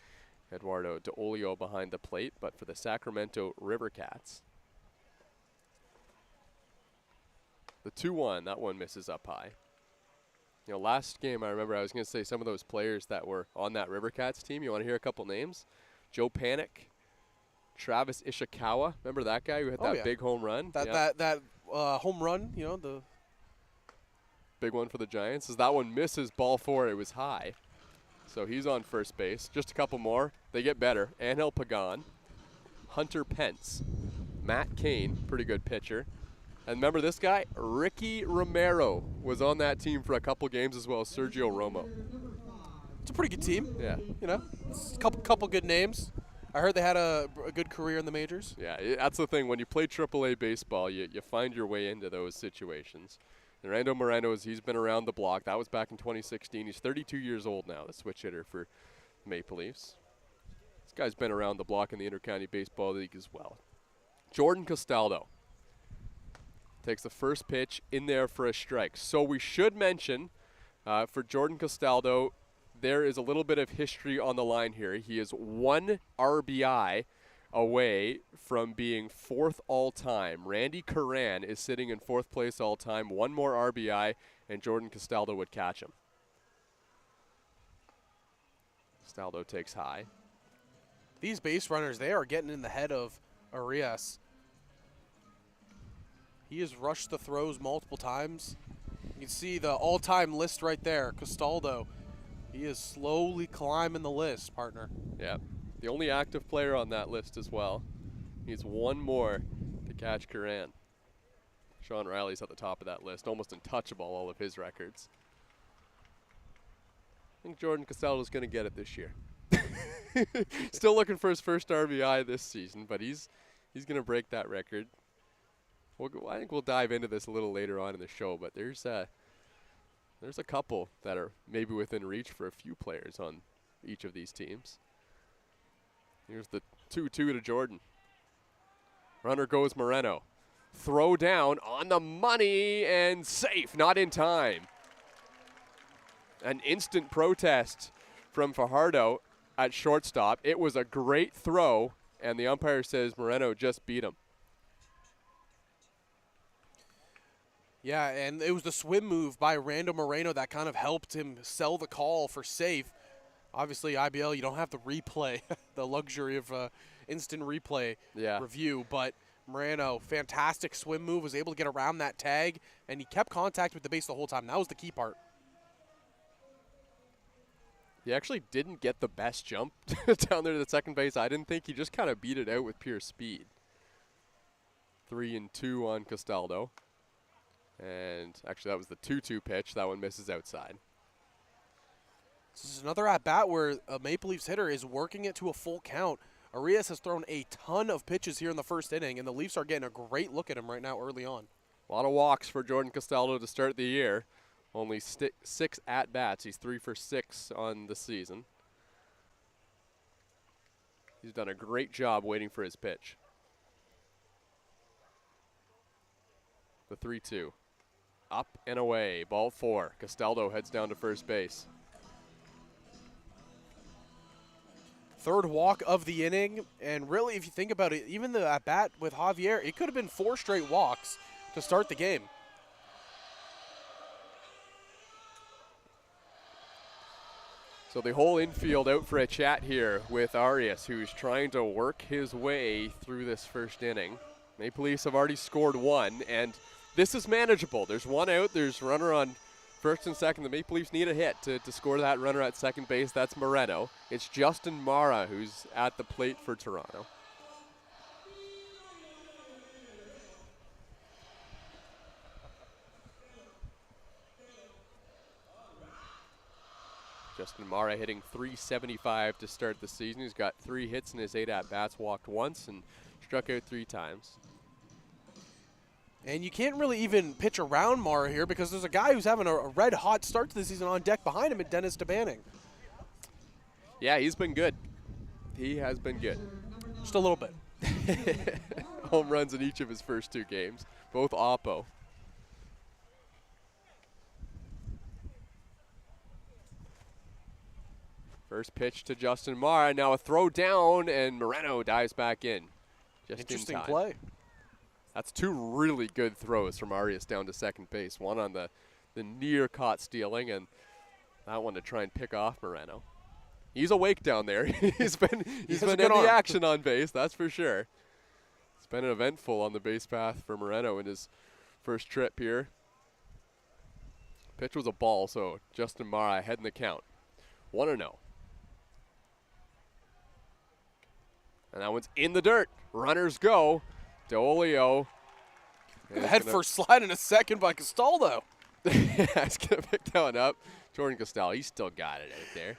Eduardo DeOlio behind the plate, but for the Sacramento River Cats. The 2-1, that one misses up high. You know, last game I remember I was going to say some of those players that were on that River Cats team. You want to hear a couple names? Joe Panik, Travis Ishikawa. Remember that guy who had that big home run? That home run, you know, the big one for the Giants. As that one misses ball 4, it was high. So he's on first base. Just a couple more. They get better. Angel Pagan, Hunter Pence, Matt Cain, pretty good pitcher. And remember this guy? Ricky Romero was on that team for a couple games as well as Sergio Romo. It's a pretty good team. Yeah. You know, it's a couple good names. I heard they had a good career in the majors. Yeah, that's the thing. When you play AAA baseball, you find your way into those situations. And Rando Moreno, he's been around the block. That was back in 2016. He's 32 years old now, the switch hitter for Maple Leafs. This guy's been around the block in the Intercounty Baseball League as well. Jordan Castaldo takes the first pitch in there for a strike. So we should mention for Jordan Castaldo, there is a little bit of history on the line here. He is 1 RBI away from being 4th all-time. Randy Curran is sitting in 4th place all-time. 1 more RBI, and Jordan Castaldo would catch him. Castaldo takes high. These base runners, they are getting in the head of Arias. He has rushed the throws multiple times. You can see the all-time list right there. Castaldo, he is slowly climbing the list, partner. Yeah, the only active player on that list as well. He's 1 more to catch Curran. Sean Riley's at the top of that list, almost untouchable, all of his records. I think Jordan Castaldo's going to get it this year. Still looking for his first RBI this season, but he's going to break that record. I think we'll dive into this a little later on in the show, but there's a couple that are maybe within reach for a few players on each of these teams. Here's the 2-2 to Jordan. Runner goes Moreno. Throw down on the money and safe, not in time. An instant protest from Fajardo at shortstop. It was a great throw, and the umpire says Moreno just beat him. Yeah, and it was the swim move by Rando Moreno that kind of helped him sell the call for safe. Obviously, IBL, you don't have to replay, the luxury of instant replay review, but Moreno, fantastic swim move, was able to get around that tag, and he kept contact with the base the whole time. That was the key part. He actually didn't get the best jump down there to the second base. I didn't think. He just kind of beat it out with pure speed. 3-2 on Castaldo. And actually, that was the 2-2 pitch. That one misses outside. This is another at-bat where a Maple Leafs hitter is working it to a full count. Arias has thrown a ton of pitches here in the first inning, and the Leafs are getting a great look at him right now early on. A lot of walks for Jordan Castaldo to start the year. Only 6 at-bats. He's 3 for 6 on the season. He's done a great job waiting for his pitch. The 3-2. Up and away. Ball 4. Castaldo heads down to first base. Third walk of the inning, and really, if you think about it, even the at-bat with Javier, it could have been 4 straight walks to start the game. So the whole infield out for a chat here with Arias, who's trying to work his way through this first inning. Maple Leafs have already scored 1, and this is manageable. There's 1 out. There's runner on first and second. The Maple Leafs need a hit to score that runner at second base. That's Moreno. It's Justin Mara who's at the plate for Toronto. Justin Mara hitting .375 to start the season. He's got 3 hits in his 8 at-bats, walked once, and struck out 3 times. And you can't really even pitch around Mara here because there's a guy who's having a red-hot start to the season on deck behind him at Dennis DeBanning. Yeah, he's been good. He has been good. Just a little bit. Home runs in each of his first 2 games, both oppo. First pitch to Justin Mara. Now a throw down, and Moreno dives back in. Just Interesting in time. play. That's 2 really good throws from Arias down to second base. One on the near caught stealing, and that one to try and pick off Moreno. He's awake down there. he's been in the action on base, that's for sure. It's been eventful on the base path for Moreno in his first trip here. Pitch was a ball, so Justin Mara ahead in the count. 1-0. And that one's in the dirt. Runners go. Deolio. Head first slide in a second by Castaldo. Yeah, he's going to pick that one up. Jordan Castaldo, he's still got it out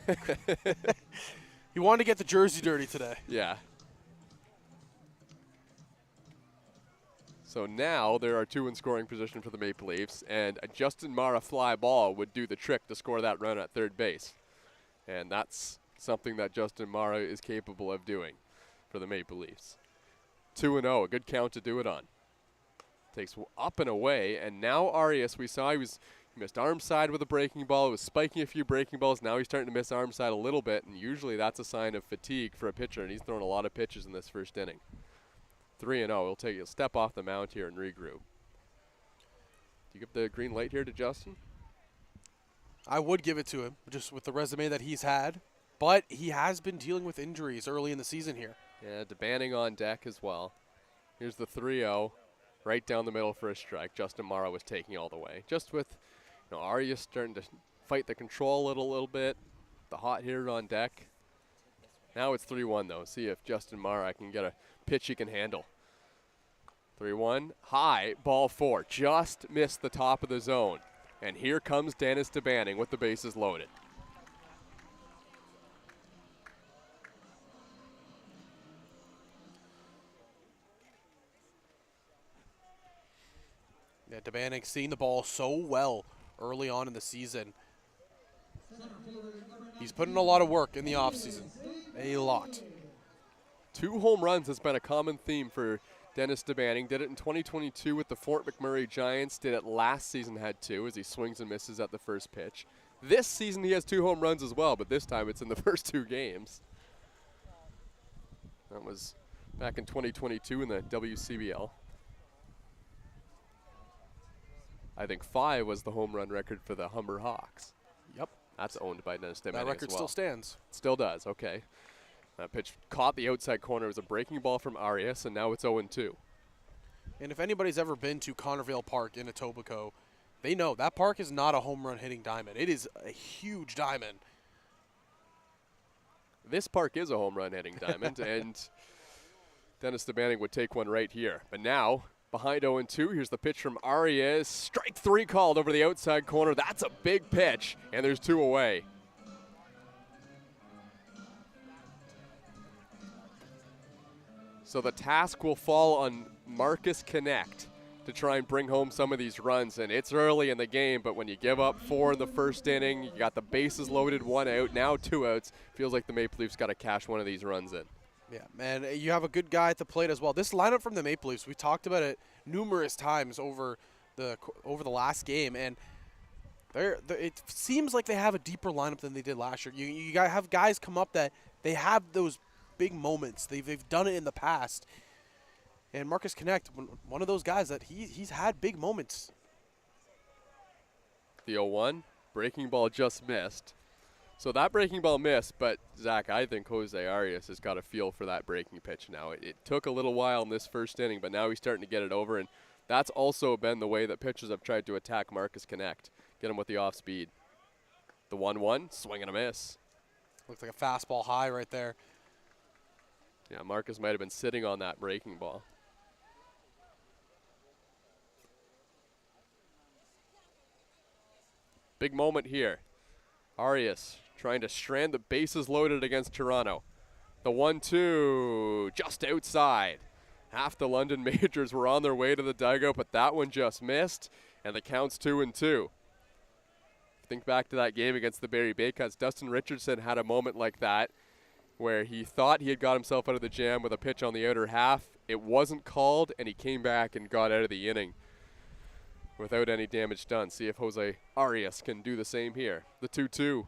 there. He wanted to get the jersey dirty today. Yeah. So now there are 2 in scoring position for the Maple Leafs, and a Justin Mara fly ball would do the trick to score that run at third base. And that's something that Justin Mara is capable of doing for the Maple Leafs. 2-0, a good count to do it on. Takes up and away, and now Arias, we saw he missed arm side with a breaking ball. He was spiking a few breaking balls. Now he's starting to miss arm side a little bit, and usually that's a sign of fatigue for a pitcher, and he's thrown a lot of pitches in this first inning. 3-0, he'll step off the mound here and regroup. Do you give the green light here to Justin? I would give it to him, just with the resume that he's had. But he has been dealing with injuries early in the season here. Yeah, DeBanning on deck as well. Here's the 3-0, right down the middle for a strike. Justin Mara was taking all the way. Just with Arias starting to fight the control a little bit. The hot hitter on deck. Now it's 3-1 though. See if Justin Mara can get a pitch he can handle. 3-1, high, ball 4. Just missed the top of the zone. And here comes Dennis DeBanning with the bases loaded. Yeah, DeBanning seeing the ball so well early on in the season. He's put in a lot of work in the offseason. A lot. 2 home runs has been a common theme for Dennis DeBanning. Did it in 2022 with the Fort McMurray Giants. Did it last season, had 2 as he swings and misses at the first pitch. This season he has 2 home runs as well, but this time it's in the first 2 games. That was back in 2022 in the WCBL. I think 5 was the home run record for the Humber Hawks. Yep. That's owned by Dennis Deming That as record well. still stands. Still does, okay. That pitch caught the outside corner. It was a breaking ball from Arias, and now it's 0-2. And if anybody's ever been to Connervale Park in Etobicoke, they know that park is not a home run hitting diamond. It is a huge diamond. This park is a home run hitting diamond, and Dennis Deming would take one right here. But now, behind 0-2, here's the pitch from Arias. Strike 3 called over the outside corner. That's a big pitch, and there's 2 away. So the task will fall on Marcus Connect to try and bring home some of these runs. And it's early in the game, but when you give up 4 in the first inning, you got the bases loaded, 1 out, now 2 outs. Feels like the Maple Leafs got to cash one of these runs in. Yeah, man, you have a good guy at the plate as well. This lineup from the Maple Leafs, we talked about it numerous times over the last game, and it seems like they have a deeper lineup than they did last year. You got to have guys come up that they have those big moments. They've done it in the past. And Marcus Connect, one of those guys that he's had big moments. The 0-1, breaking ball just missed. So that breaking ball missed, but Zach, I think Jose Arias has got a feel for that breaking pitch now. It took a little while in this first inning, but now he's starting to get it over, and that's also been the way that pitchers have tried to attack Marcus Connect, get him with the off speed. The 1-1, swing and a miss. Looks like a fastball high right there. Yeah, Marcus might have been sitting on that breaking ball. Big moment here. Arias trying to strand the bases loaded against Toronto. The 1-2 just outside. Half the London Majors were on their way to the dugout, but that one just missed, and the count's 2-2. Think back to that game against the Barrie Baycats. Dustin Richardson had a moment like that where he thought he had got himself out of the jam with a pitch on the outer half. It wasn't called, and he came back and got out of the inning without any damage done. See if Jose Arias can do the same here. The 2-2.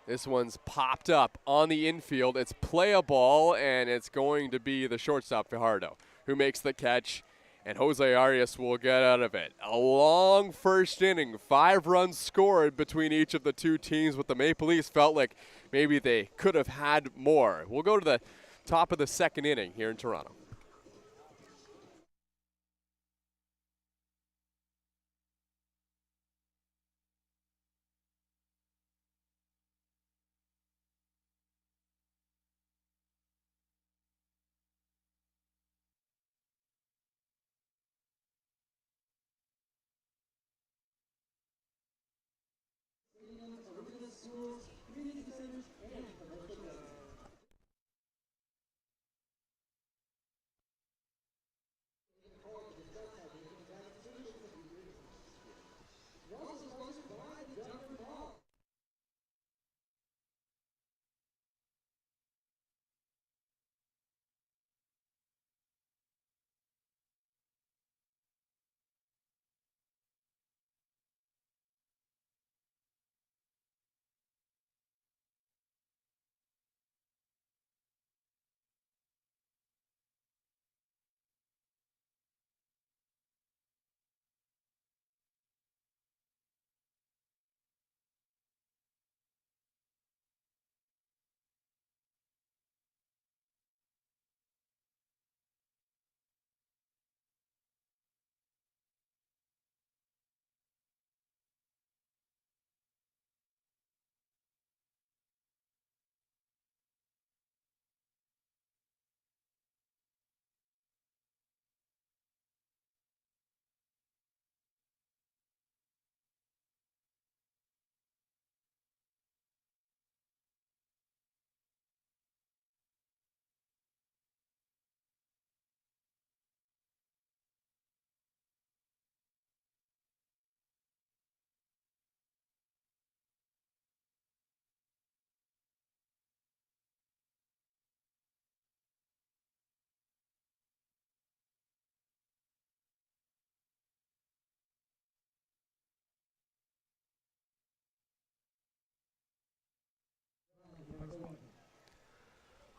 This one's popped up on the infield. It's playable, and it's going to be the shortstop, Fajardo, who makes the catch, and Jose Arias will get out of it. A long first inning, 5 runs scored between each of the two teams, but the Maple Leafs felt like maybe they could have had more. We'll go to the top of the second inning here in Toronto.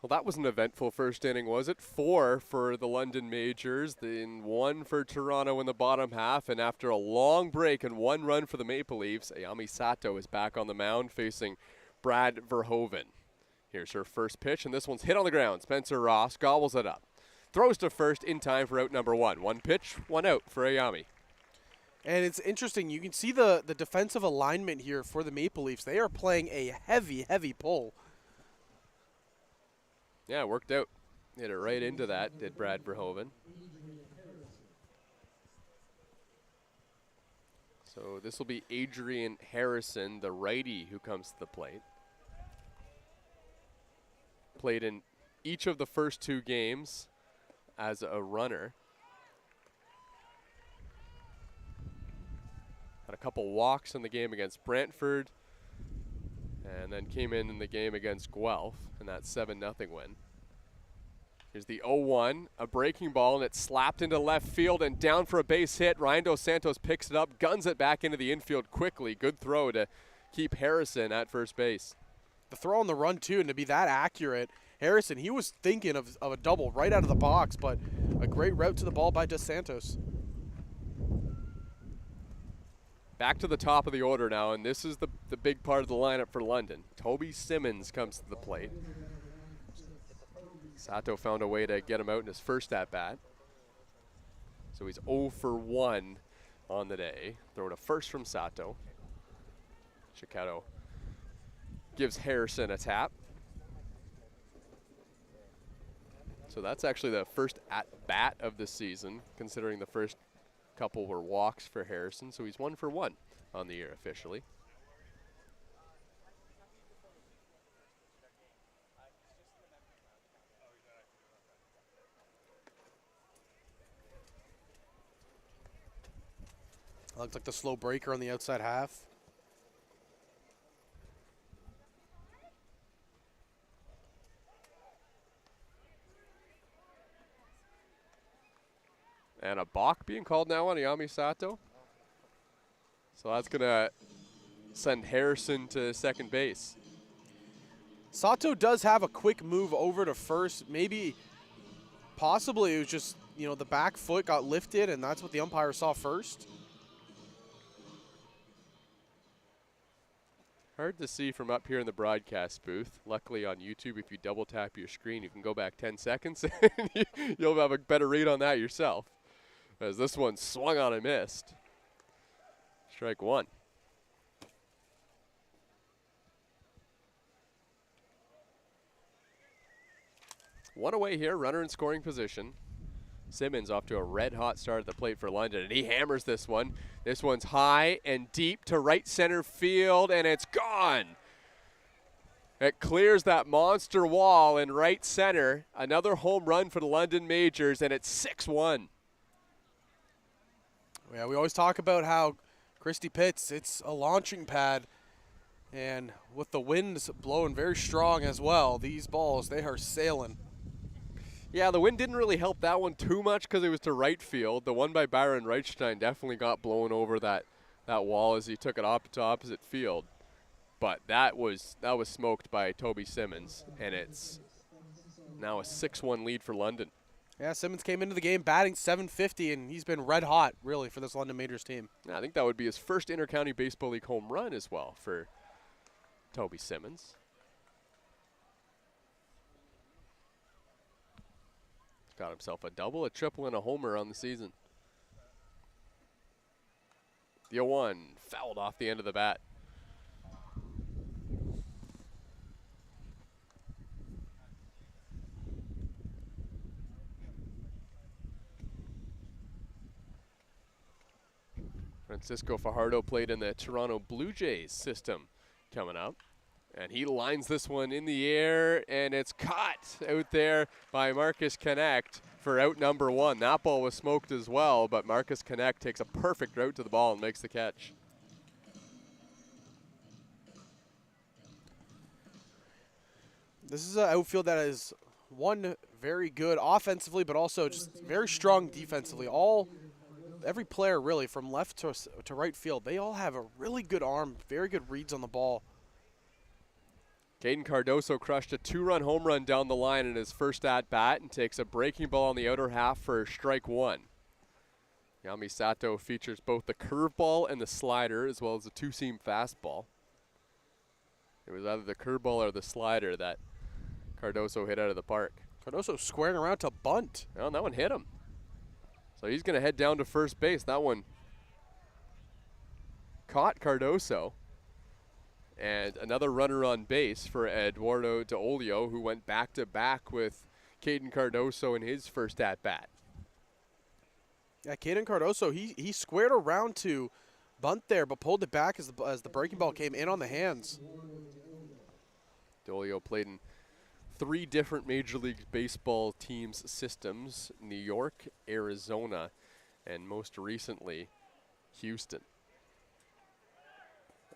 Well, that was an eventful first inning, was it? 4 for the London Majors, then 1 for Toronto in the bottom half, and after a long break and 1 run for the Maple Leafs, Ayami Sato is back on the mound facing Brad Verhoeven. Here's her first pitch, and this one's hit on the ground. Spencer Ross gobbles it up. Throws to first in time for out number 1. 1 pitch, 1 out for Ayami. And it's interesting. You can see the defensive alignment here for the Maple Leafs. They are playing a heavy, heavy pull. Yeah, it worked out. Hit it right into that, did Brad Verhoeven. So this will be Adrian Harrison, the righty, who comes to the plate. Played in each of the first 2 games as a runner. Had a couple walks in the game against Brantford, and then came in the game against Guelph in that 7-0 win. Here's the 0-1, a breaking ball, and it's slapped into left field and down for a base hit. Ryan Dos Santos picks it up, guns it back into the infield quickly. Good throw to keep Harrison at first base. The throw on the run, too, and to be that accurate, Harrison, he was thinking of a double right out of the box, but a great route to the ball by Dos Santos. Back to the top of the order now, and this is the big part of the lineup for London. Toby Simmons comes to the plate. Sato found a way to get him out in his first at-bat. So he's 0 for 1 on the day. Throw to first from Sato. Chicago gives Harrison a tap. So that's actually the first at-bat of the season, considering the first couple were walks for Harrison. So he's 1 for 1 on the year officially. Looks like the slow breaker on the outside half. And a balk being called now on Ayami Sato. So that's going to send Harrison to second base. Sato does have a quick move over to first. Maybe, possibly it was just, you know, the back foot got lifted and that's what the umpire saw first. Hard to see from up here in the broadcast booth. Luckily on YouTube, if you double tap your screen, you can go back 10 seconds and you'll have a better read on that yourself. As this one swung on and missed. Strike 1. One away here, runner in scoring position. Simmons off to a red-hot start at the plate for London, and he hammers this one. This one's high and deep to right center field, and it's gone. It clears that monster wall in right center. Another home run for the London Majors, and it's 6-1. Yeah, we always talk about how Christie Pitts, it's a launching pad, and with the winds blowing very strong as well, these balls, they are sailing. Yeah, the wind didn't really help that one too much because it was to right field. The one by Byron Reichstein definitely got blown over that wall as he took it up to opposite field. But that was smoked by Toby Simmons, and it's now a 6-1 lead for London. Yeah, Simmons came into the game batting .750, and he's been red hot, really, for this London Majors team. Yeah, I think that would be his first Inter-County Baseball League home run as well for Toby Simmons. Got himself a double, a triple, and a homer on the season. The 0-1 fouled off the end of the bat. Francisco Fajardo played in the Toronto Blue Jays system coming up. And he lines this one in the air, and it's caught out there by Marcus Connect for out number 1. That ball was smoked as well, but Marcus Connect takes a perfect route to the ball and makes the catch. This is an outfield that is, one, very good offensively, but also just very strong defensively. Every player, really, from left to right field, they all have a really good arm, very good reads on the ball. Caden Cardoso crushed a 2-run home run down the line in his first at-bat and takes a breaking ball on the outer half for strike one. Yami Sato features both the curveball and the slider, as well as the two-seam fastball. It was either the curveball or the slider that Cardoso hit out of the park. Cardoso squaring around to bunt. Well, that one hit him. So he's going to head down to first base. That one caught Cardoso. And another runner on base for Eduardo De Olio, who went back-to-back with Caden Cardoso in his first at-bat. Yeah, Caden Cardoso, he squared around to bunt there, but pulled it back as the breaking ball came in on the hands. De Olio played in 3 different Major League Baseball teams' systems: New York, Arizona, and most recently, Houston.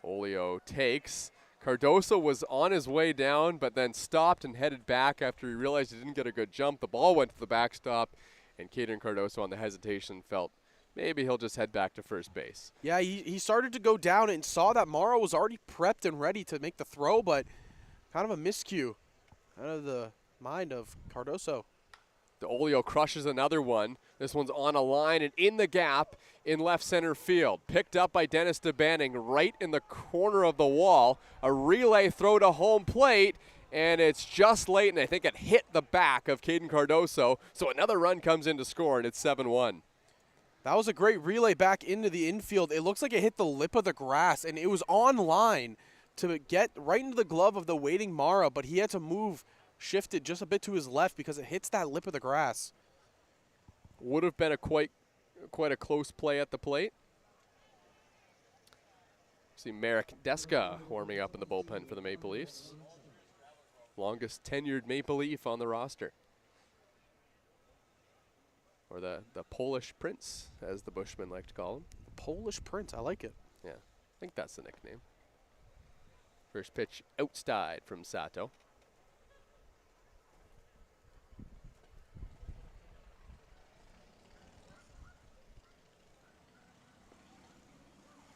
Olio takes. Cardoso was on his way down, but then stopped and headed back after he realized he didn't get a good jump. The ball went to the backstop, and Caden Cardoso on the hesitation felt maybe he'll just head back to first base. Yeah, he started to go down and saw that Morrow was already prepped and ready to make the throw, but kind of a miscue out of the mind of Cardoso. De Olio crushes another one. This one's on a line and in the gap in left center field. Picked up by Dennis DeBanning right in the corner of the wall. A relay throw to home plate, and it's just late, and I think it hit the back of Caden Cardoso. So another run comes in to score, and it's 7-1. That was a great relay back into the infield. It looks like it hit the lip of the grass, and it was on line to get right into the glove of the waiting Mara, but he had to move, shifted just a bit to his left because it hits that lip of the grass. Would have been a quite a close play at the plate. See Merrick Deska warming up in the bullpen for the Maple Leafs. Longest tenured Maple Leaf on the roster. Or the Polish Prince, as the Bushmen like to call him. Polish Prince, I like it. Yeah, I think that's the nickname. First pitch outside from Sato.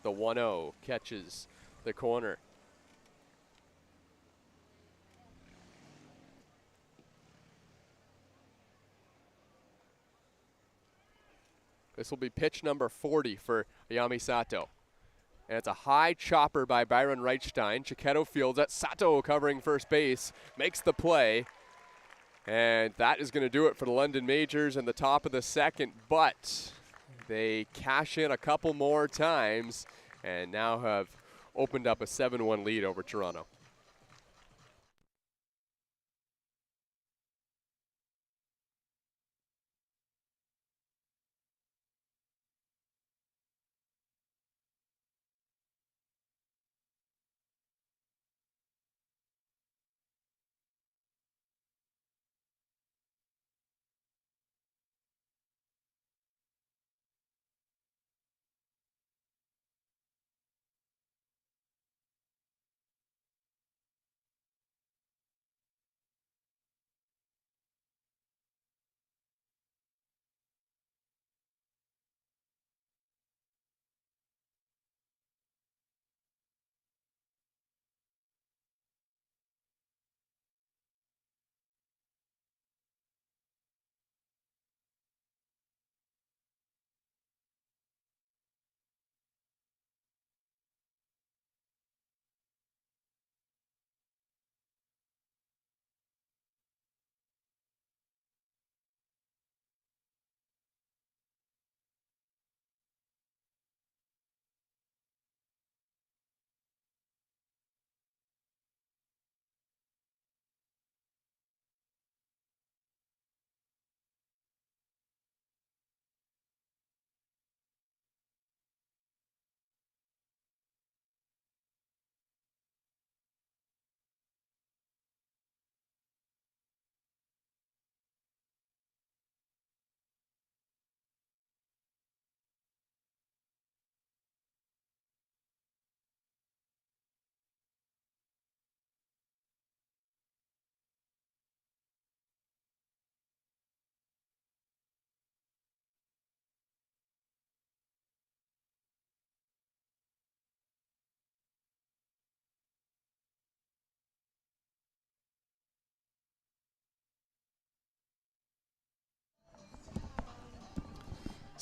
The 1-0 catches the corner. This will be pitch number 40 for Ayami Sato. And it's a high chopper by Byron Reichstein. Chiquetto fields it. Sato covering first base, makes the play. And that is going to do it for the London Majors in the top of the second. But they cash in a couple more times and now have opened up a 7-1 lead over Toronto.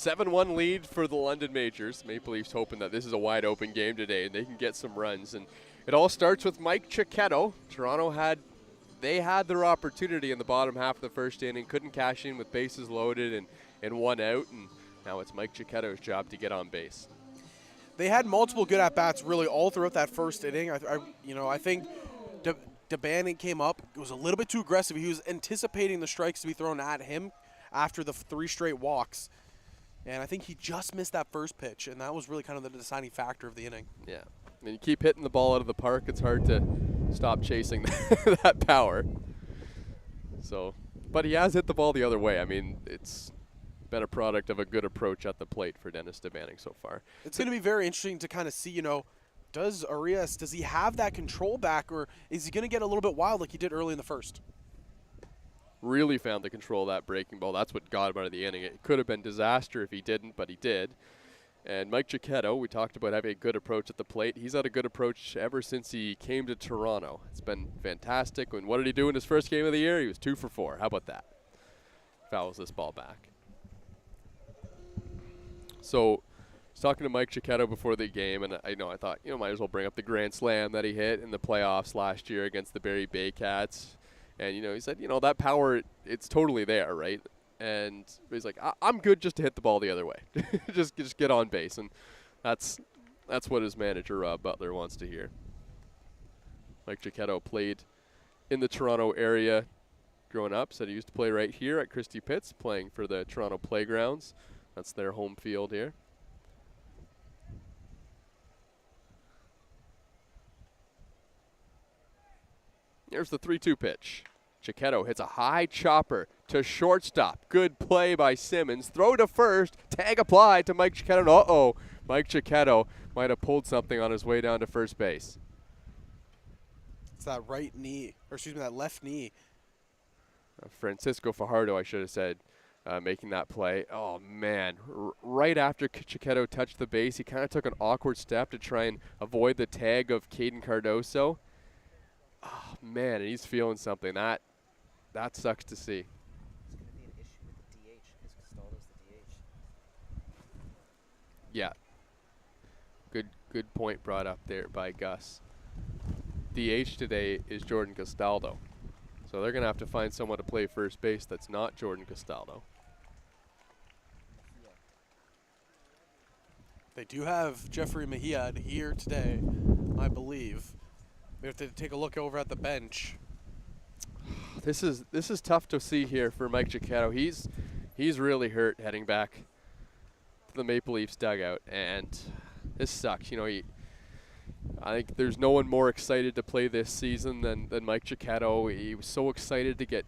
7-1 lead for the London Majors. Maple Leafs hoping that this is a wide open game today and they can get some runs. And it all starts with Mike Cicchetto. Toronto had their opportunity in the bottom half of the first inning, couldn't cash in with bases loaded and one out, and now it's Mike Cicchetto's job to get on base. They had multiple good at-bats really all throughout that first inning. I think DeBannon came up. It was a little bit too aggressive. He was anticipating the strikes to be thrown at him after the 3 straight walks. And I think he just missed that first pitch, and that was really kind of the deciding factor of the inning. Yeah. When you keep hitting the ball out of the park, it's hard to stop chasing that power. So, but he has hit the ball the other way. I mean, it's been a product of a good approach at the plate for Dennis DeBannon so far. It's going to be very interesting to kind of see, does Arias, does he have that control back, or is he going to get a little bit wild like he did early in the first? Really found the control of that breaking ball. That's what got him out of the inning. It could have been disaster if he didn't, but he did. And Mike Cicchetto, we talked about having a good approach at the plate. He's had a good approach ever since he came to Toronto. It's been fantastic. And what did he do in his first game of the year? He was 2 for 4. How about that? Fouls this ball back. So, I was talking to Mike Cicchetto before the game, and I thought, might as well bring up the grand slam that he hit in the playoffs last year against the Barrie Baycats. And, he said, that power, it's totally there, right? And he's like, I'm good just to hit the ball the other way. just get on base. And that's what his manager, Rob Butler, wants to hear. Mike Cicchetto played in the Toronto area growing up. Said he used to play right here at Christie Pitts, playing for the Toronto Playgrounds. That's their home field here. Here's the 3-2 pitch. Cicchetto hits a high chopper to shortstop. Good play by Simmons. Throw to first. Tag applied to Mike Cicchetto. Uh-oh. Mike Cicchetto might have pulled something on his way down to first base. It's that that left knee. Francisco Fajardo, I should have said, making that play. Oh, man. Right after Cicchetto touched the base, he kind of took an awkward step to try and avoid the tag of Caden Cardoso. Oh, man, and he's feeling something. That sucks to see. It's going to be an issue with the DH because Castaldo's the DH. Yeah. Good point brought up there by Gus. DH today is Jordan Castaldo. So they're going to have to find someone to play first base that's not Jordan Castaldo. Yeah. They do have Jeffrey Mejia here today, I believe. We have to take a look over at the bench. This is tough to see here for Mike Cicchetto. He's really hurt heading back to the Maple Leafs dugout, and this sucks. I think there's no one more excited to play this season than Mike Cicchetto. He was so excited to get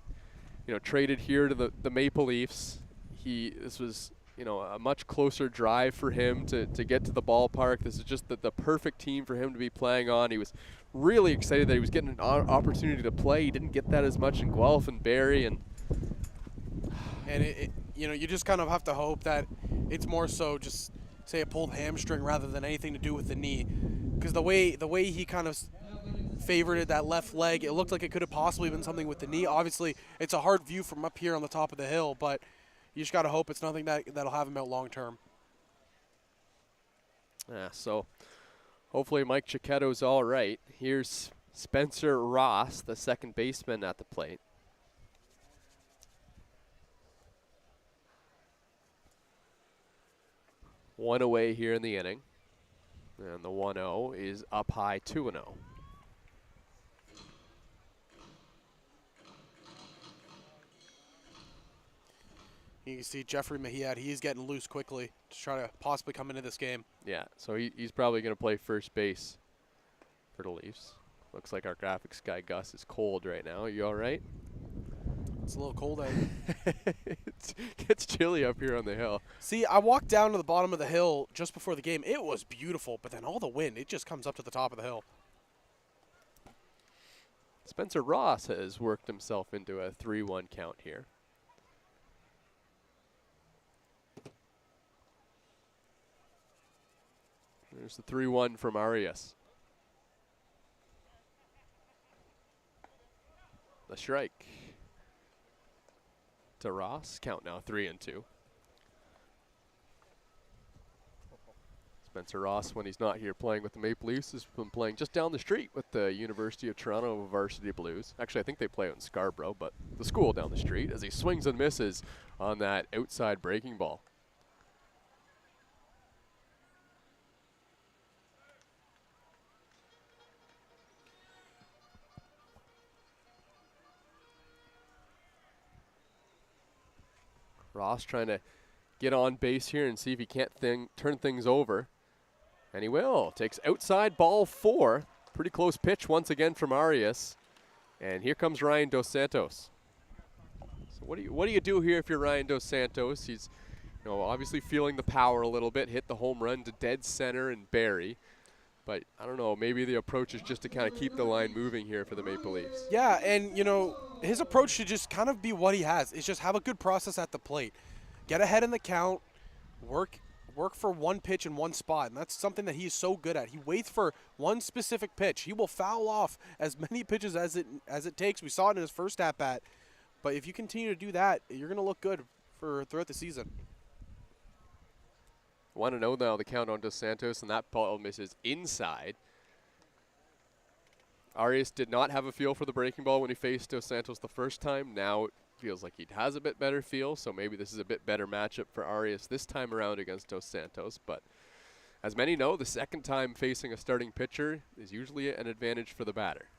traded here to the Maple Leafs. This was a much closer drive for him to get to the ballpark. This is just the perfect team for him to be playing on. He was really excited that he was getting an opportunity to play. He didn't get that as much in Guelph and Barrie. And you just kind of have to hope that it's more so just say a pulled hamstring rather than anything to do with the knee. Because the way he kind of favorited that left leg, it looked like it could have possibly been something with the knee. Obviously, it's a hard view from up here on the top of the hill, but you just got to hope it's nothing that'll have him out long term. Yeah, so hopefully Mike Cicchetto's all right. Here's Spencer Ross, the second baseman at the plate. One away here in the inning. And the 1-0 is up high 2-0. You can see Jeffrey Mejia, he's getting loose quickly to try to possibly come into this game. Yeah, so he's probably going to play first base for the Leafs. Looks like our graphics guy Gus is cold right now. Are you all right? It's a little cold out. It gets chilly up here on the hill. See, I walked down to the bottom of the hill just before the game. It was beautiful, but then all the wind, it just comes up to the top of the hill. Spencer Ross has worked himself into a 3-1 count here. There's the 3-1 from Arias. The strike to Ross. Count now 3-2. Spencer Ross, when he's not here playing with the Maple Leafs, has been playing just down the street with the University of Toronto Varsity Blues. Actually, I think they play out in Scarborough, but the school down the street as he swings and misses on that outside breaking ball. Ross trying to get on base here and see if he can't turn things over. And he will. Takes outside ball 4. Pretty close pitch once again from Arias. And here comes Ryan Dos Santos. So what do you do here if you're Ryan Dos Santos? He's obviously feeling the power a little bit. Hit the home run to dead center and Barry. But I don't know, maybe the approach is just to kind of keep the line moving here for the Maple Leafs. Yeah, and his approach should just kind of be what he has. Is just have a good process at the plate. Get ahead in the count, work for one pitch in one spot, and that's something that he's so good at. He waits for one specific pitch. He will foul off as many pitches as it takes. We saw it in his first at-bat. But if you continue to do that, you're going to look good throughout the season. 1-0 now, the count on Dos Santos, and that ball misses inside. Arias did not have a feel for the breaking ball when he faced Dos Santos the first time. Now it feels like he has a bit better feel, so maybe this is a bit better matchup for Arias this time around against Dos Santos. But as many know, the second time facing a starting pitcher is usually an advantage for the batter.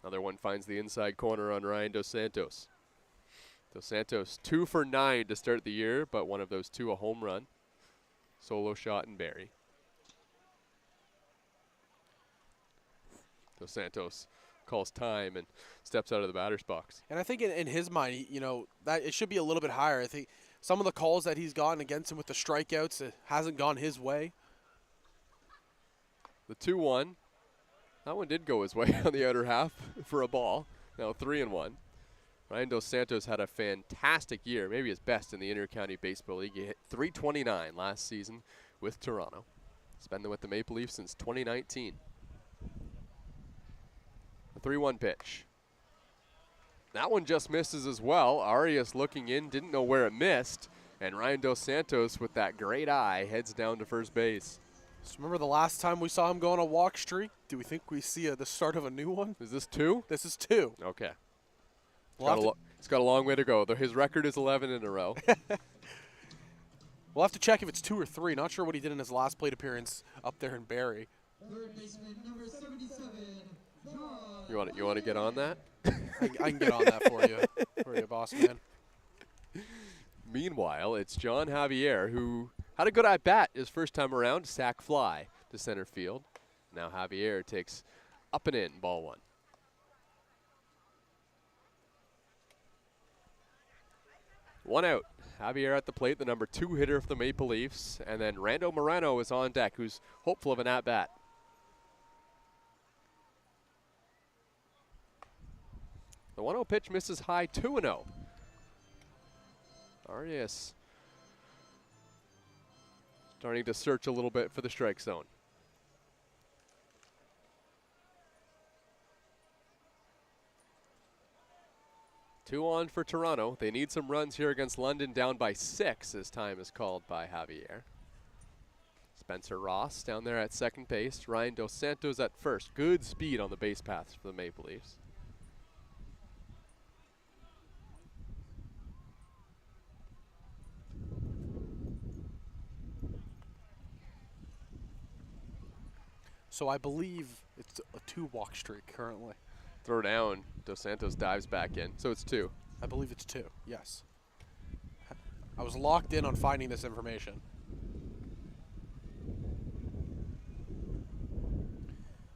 Another one finds the inside corner on Ryan Dos Santos. Dos Santos 2 for 9 to start the year, but one of those 2 a home run. Solo shot and Barry. Dos Santos calls time and steps out of the batter's box. And I think in his mind, that it should be a little bit higher. I think some of the calls that he's gotten against him with the strikeouts, it hasn't gone his way. The 2-1, that one did go his way on the outer half for a ball. Now 3-1. Ryan Dos Santos had a fantastic year, maybe his best in the Inter-County Baseball League. He hit .329 last season with Toronto. He's been with the Maple Leafs since 2019. A 3-1 pitch. That one just misses as well. Arias looking in, didn't know where it missed. And Ryan Dos Santos, with that great eye, heads down to first base. So remember the last time we saw him go on a walk streak? Do we think we see the start of a new one? Is this 2? This is 2. Okay. He's got a long way to go. His record is 11 in a row. We'll have to check if it's 2 or 3. Not sure what he did in his last plate appearance up there in Barrie. Third baseman number 77, John. You want to get on that? I can get on that for you, boss man. Meanwhile, it's John Javier, who had a good at-bat his first time around, sac fly to center field. Now Javier takes up and in, ball 1. One out. Javier at the plate, the number 2 hitter for the Maple Leafs. And then Rando Moreno is on deck, who's hopeful of an at-bat. The 1-0 pitch misses high, 2-0. Arias starting to search a little bit for the strike zone. Two on for Toronto. They need some runs here against London, down by 6 as time is called by Javier. Spencer Ross down there at second base. Ryan Dos Santos at first. Good speed on the base paths for the Maple Leafs. So I believe it's a 2 walk streak currently. Throw down. Dos Santos dives back in. So it's 2. I believe it's 2, yes. I was locked in on finding this information.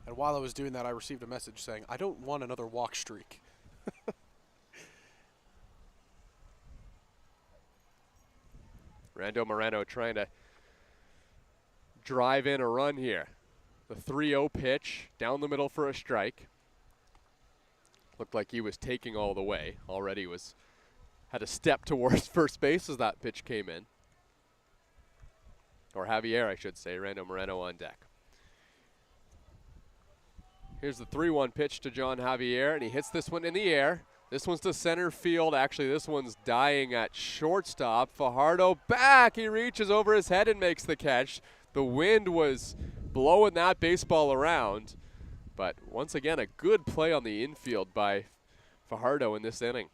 And while I was doing that, I received a message saying, I don't want another walk streak. Rando Moreno trying to drive in a run here. The 3-0 pitch down the middle for a strike. Looked like he was taking all the way. Already had a step towards first base as that pitch came in. Or Javier, I should say. Rando Moreno on deck. Here's the 3-1 pitch to John Javier, and he hits this one in the air. This one's to center field. Actually, this one's dying at shortstop. Fajardo back. He reaches over his head and makes the catch. The wind was blowing that baseball around. But once again, a good play on the infield by Fajardo in this inning.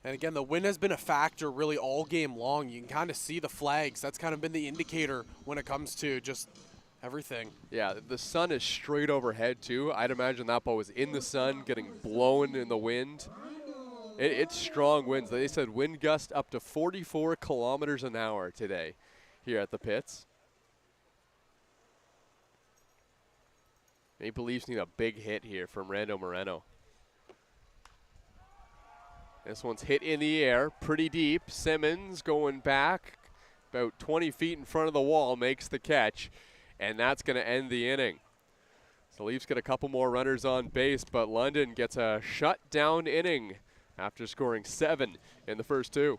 And again, the wind has been a factor really all game long. You can kind of see the flags. That's kind of been the indicator when it comes to just everything. Yeah, the sun is straight overhead too. I'd imagine that ball was in the sun, getting blown in the wind. It's strong winds. They said wind gust up to 44 kilometers an hour today here at the pits. Maple Leafs need a big hit here from Rando Moreno. This one's hit in the air, pretty deep. Simmons going back about 20 feet in front of the wall, makes the catch, and that's going to end the inning. So Leafs get a couple more runners on base, but London gets a shutdown inning after scoring 7 in the first 2.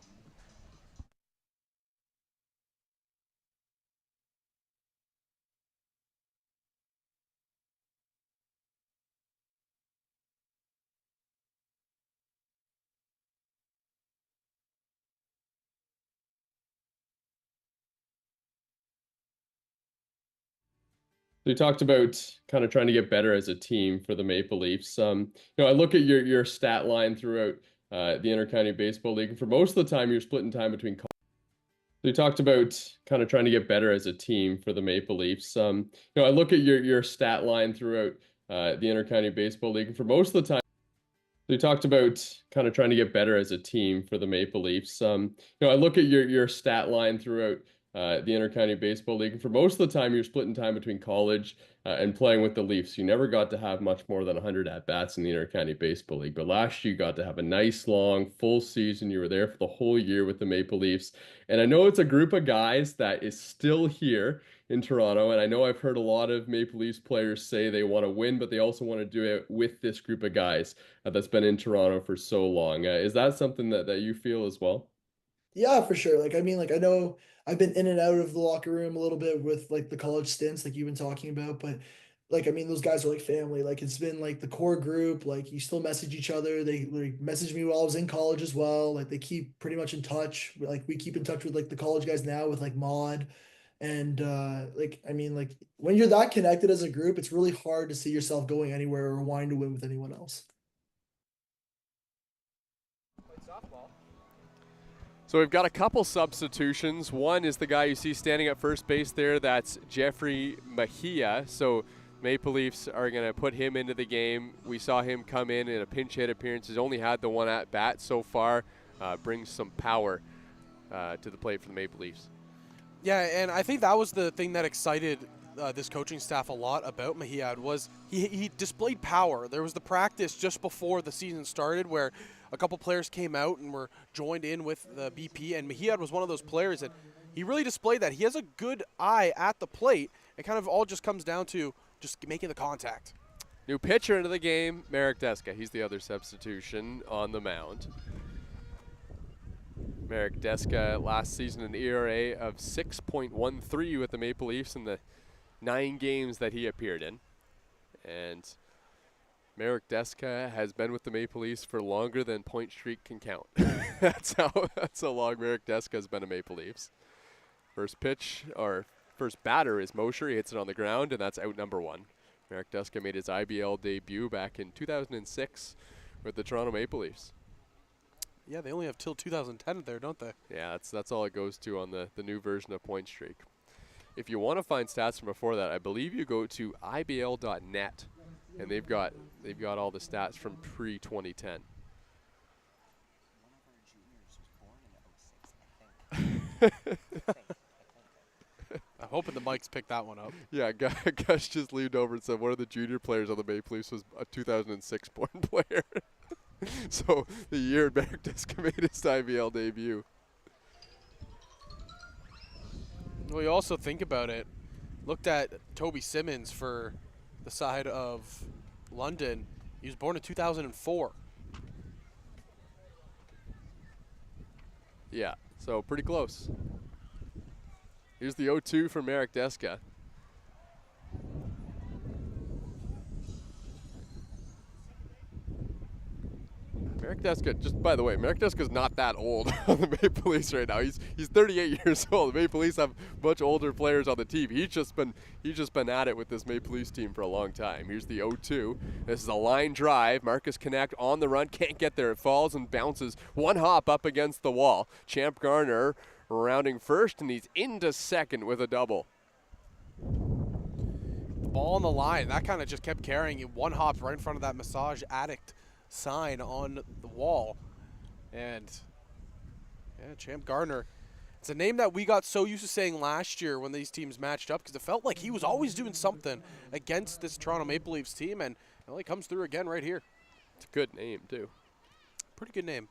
We talked about kind of trying to get better as a team for the Maple Leafs. I look at your stat line throughout the Intercounty Baseball League, and for most of the time, you're splitting time between. We talked about kind of trying to get better as a team for the Maple Leafs. I look at your stat line throughout the Intercounty Baseball League, and for most of the time. We talked about kind of trying to get better as a team for the Maple Leafs. I look at your stat line throughout the Intercounty Baseball League. And for most of the time, you're splitting time between college and playing with the Leafs. You never got to have much more than 100 at-bats in the Intercounty Baseball League. But last year, you got to have a nice, long, full season. You were there for the whole year with the Maple Leafs. And I know it's a group of guys that is still here in Toronto. And I know I've heard a lot of Maple Leafs players say they want to win, but they also want to do it with this group of guys that's been in Toronto for so long. Is that something that you feel as well? Yeah, for sure. I know I've been in and out of the locker room a little bit with the college stints like you've been talking about, but those guys are like family. It's been the core group. You still message each other. They messaged me while I was in college as well. They keep pretty much in touch. We keep in touch with the college guys now with Mod. And when you're that connected as a group, it's really hard to see yourself going anywhere or wanting to win with anyone else. So we've got a couple substitutions. One is the guy you see standing at first base there. That's Jeffrey Mejia. So Maple Leafs are going to put him into the game. We saw him come in a pinch hit appearance. He's only had the one at bat so far. Brings some power to the plate for the Maple Leafs. Yeah, and I think that was the thing that excited this coaching staff a lot about Mejia was he displayed power. There was the practice just before the season started where a couple players came out and were joined in with the BP, and Mejia was one of those players that he really displayed that. He has a good eye at the plate. It kind of all just comes down to just making the contact. New pitcher into the game, Marek Deska. He's the other substitution on the mound. Marek Deska last season an ERA of 6.13 with the Maple Leafs in the 9 games that he appeared in. And Marek Deska has been with the Maple Leafs for longer than point streak can count. that's how long Marek Deska has been a Maple Leafs. First pitch, or first batter is Mosher. He hits it on the ground, and that's out number 1. Marek Deska made his IBL debut back in 2006 with the Toronto Maple Leafs. Yeah, they only have till 2010 there, don't they? Yeah, that's all it goes to on the new version of Point Streak. If you want to find stats from before that, I believe you go to IBL.net, and they've got all the stats from pre-2010. I'm hoping the mics pick that one up. Yeah, Gus just leaned over and said one of the junior players on the Maple Leafs was a 2006 born player. So the year Marek Deska made his IBL debut. Well, you also think about it. Looked at Toby Simmons for the side of London. He was born in 2004. Yeah, so pretty close. Here's the 0-2 from Marek Deska. Merrick Deska, just by the way, Merrick Deska's not that old on the Maple Leafs right now. He's 38 years old. The Maple Leafs have much older players on the team. He's just been at it with this Maple Leafs team for a long time. Here's the 0-2. This is a line drive. Marcus Connect on the run, can't get there. It falls and bounces one hop up against the wall. Champ Garner rounding first, and he's into second with a double. The ball on the line, that kind of just kept carrying it. One hop right in front of that massage addict sign on the wall. And yeah, Champ Gardner, it's a name that we got so used to saying last year when these teams matched up, because it felt like he was always doing something against this Toronto Maple Leafs team, and he comes through again right here. It's a good name too. Pretty good name.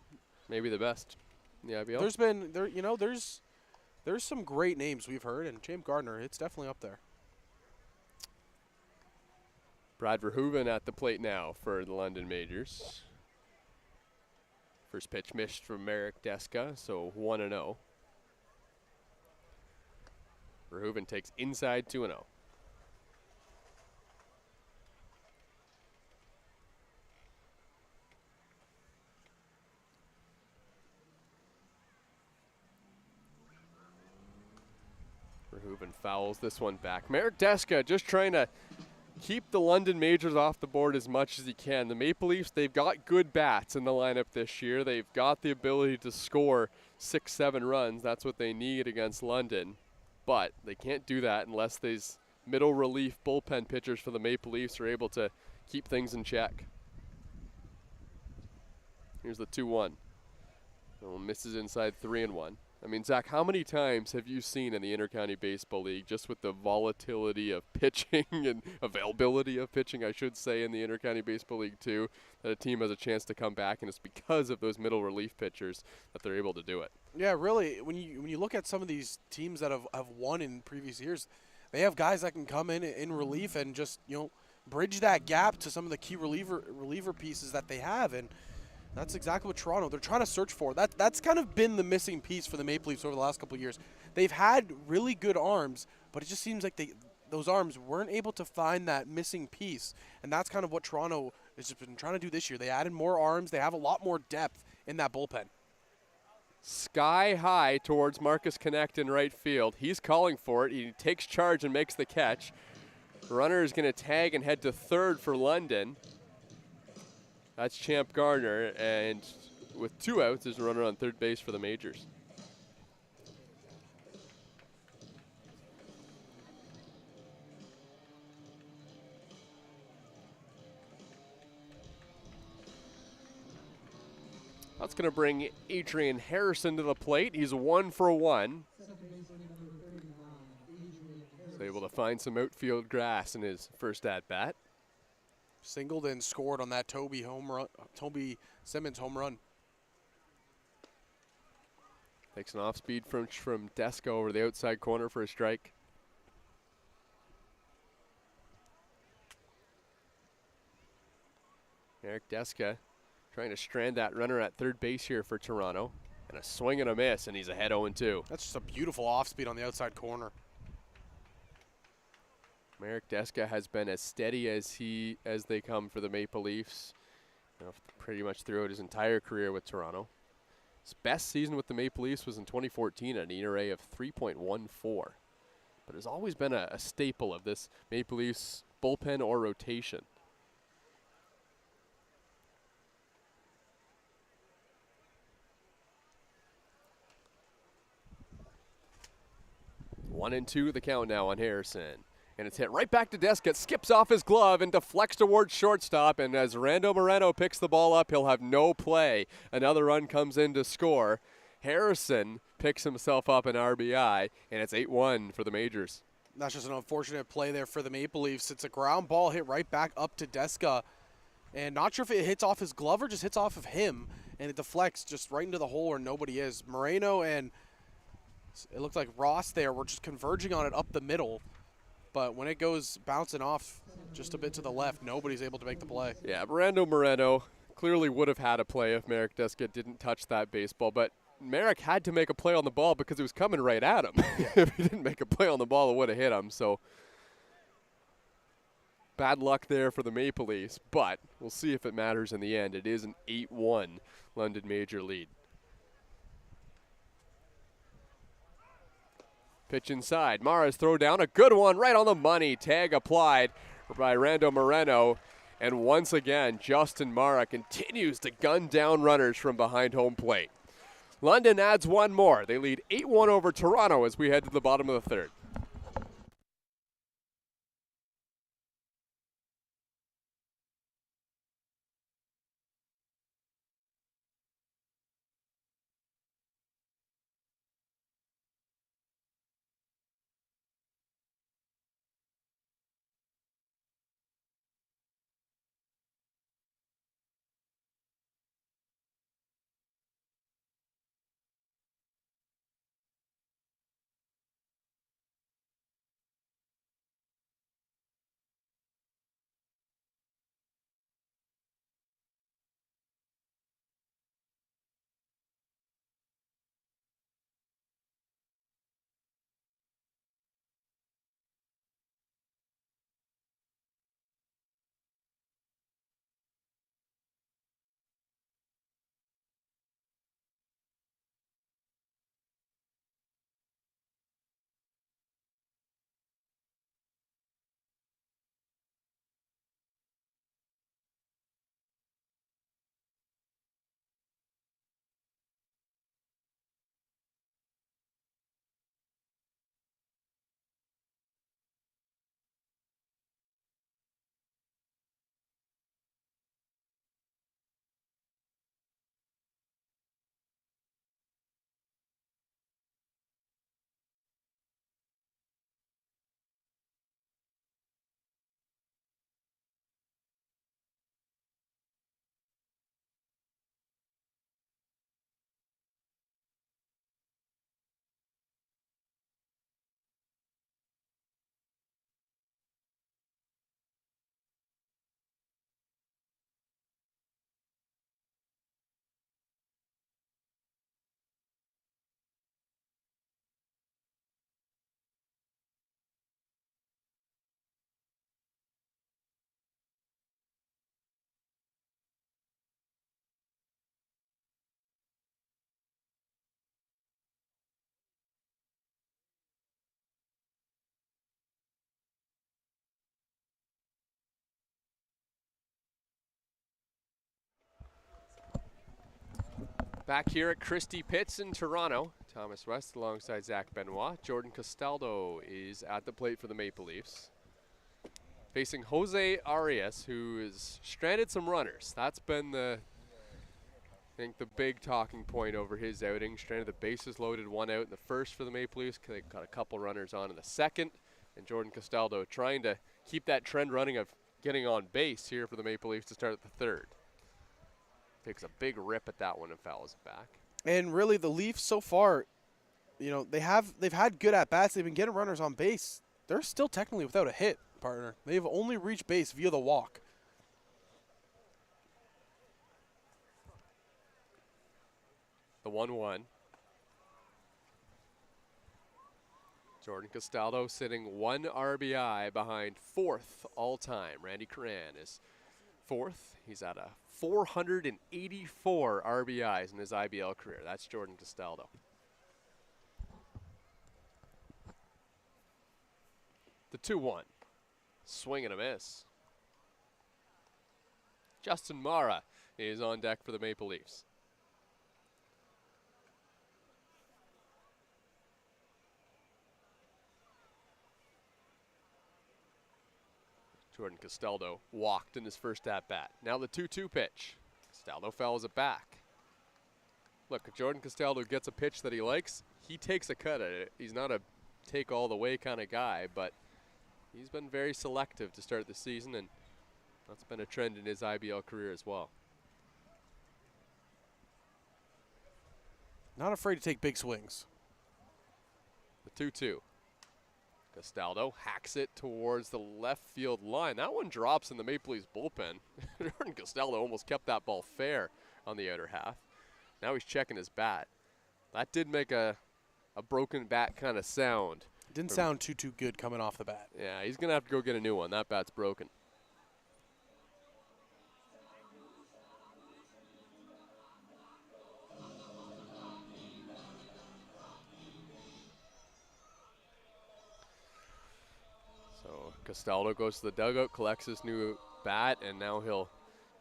Maybe the best in the IBL. There's some great names we've heard, and Champ Gardner, it's definitely up there. Brad Verhoeven at the plate now for the London Majors. First pitch missed from Merrick Deska, so 1-0. Verhoeven takes inside 2-0. Verhoeven fouls this one back. Merrick Deska just trying to keep the London Majors off the board as much as he can. The Maple Leafs, they've got good bats in the lineup this year. They've got the ability to score 6-7 runs. That's what they need against London. But they can't do that unless these middle relief bullpen pitchers for the Maple Leafs are able to keep things in check. Here's the 2-1. Oh, misses inside 3-1. I mean, Zach, how many times have you seen in the Intercounty Baseball League, just with the volatility of pitching and availability of pitching, I should say, in the Intercounty Baseball League too, that a team has a chance to come back, and it's because of those middle relief pitchers that they're able to do it. Yeah, really, when you look at some of these teams that have won in previous years, they have guys that can come in relief and just, bridge that gap to some of the key reliever pieces that they have, and that's exactly what Toronto, they're trying to search for. That's kind of been the missing piece for the Maple Leafs over the last couple of years. They've had really good arms, but it just seems like those arms weren't able to find that missing piece. And that's kind of what Toronto has just been trying to do this year. They added more arms. They have a lot more depth in that bullpen. Sky high towards Marcus Connect in right field. He's calling for it. He takes charge and makes the catch. Runner is going to tag and head to third for London. That's Champ Gardner, and with 2 outs, there's a runner on third base for the Majors. That's going to bring Adrian Harrison to the plate. He's 1 for 1. He's able to find some outfield grass in his first at-bat. Singled and scored on that Toby Simmons home run. Takes an off-speed from Deska over the outside corner for a strike. Eric Deska trying to strand that runner at third base here for Toronto. And a swing and a miss, and he's ahead 0-2. That's just a beautiful off-speed on the outside corner. Merrick Deska has been as steady as they come for the Maple Leafs, pretty much throughout his entire career with Toronto. His best season with the Maple Leafs was in 2014 at an ERA of 3.14. But has always been a staple of this Maple Leafs bullpen or rotation. One and two, the count now on Harrison. And it's hit right back to Deska. It skips off his glove and deflects towards shortstop. And as Rando Moreno picks the ball up, he'll have no play. Another run comes in to score. Harrison picks himself up an RBI, and it's 8-1 for the Majors. That's just an unfortunate play there for the Maple Leafs. It's a ground ball hit right back up to Deska. And not sure if it hits off his glove or just hits off of him. And it deflects just right into the hole where nobody is. Moreno and it looked like Ross there were just converging on it up the middle. But when it goes bouncing off just a bit to the left, nobody's able to make the play. Yeah, Rando Moreno clearly would have had a play if Merrick Deska didn't touch that baseball. But Merrick had to make a play on the ball because it was coming right at him. If he didn't make a play on the ball, it would have hit him. So bad luck there for the Maple Leafs, but we'll see if it matters in the end. It is an 8-1 London Major lead. Pitch inside. Mara's throw down. A good one right on the money. Tag applied by Rando Moreno. And once again, Justin Mara continues to gun down runners from behind home plate. London adds one more. They lead 8-1 over Toronto as we head to the bottom of the third. Back here at Christie Pitts in Toronto, Thomas West alongside Zach Benoit. Jordan Castaldo is at the plate for the Maple Leafs, facing Jose Arias, who has stranded some runners. That's been the big talking point over his outing. Stranded the bases loaded, one out in the first for the Maple Leafs. They got a couple runners on in the second, and Jordan Castaldo trying to keep that trend running of getting on base here for the Maple Leafs to start the third. Takes a big rip at that one and fouls it back. And really, the Leafs so far, you know, they've had good at bats. They've been getting runners on base. They're still technically without a hit, partner. They've only reached base via the walk. The 1-1. Jordan Castaldo sitting one RBI behind fourth all-time. Randy Curran is fourth. He's at a 484 RBIs in his IBL career. That's Jordan Castaldo. The 2-1. Swing and a miss. Justin Mara is on deck for the Maple Leafs. Jordan Castaldo walked in his first at-bat. Now the 2-2 pitch. Castaldo fouls it back. Look, if Jordan Castaldo gets a pitch that he likes, he takes a cut at it. He's not a take-all-the-way kind of guy, but he's been very selective to start the season, and that's been a trend in his IBL career as well. Not afraid to take big swings. The 2-2. Castaldo hacks it towards the left field line. That one drops in the Maple Leafs bullpen. Jordan Castaldo almost kept that ball fair on the outer half. Now he's checking his bat. That did make a broken bat kind of sound. Didn't sound too good coming off the bat. Yeah, he's going to have to go get a new one. That bat's broken. Castaldo goes to the dugout, collects his new bat, and now he'll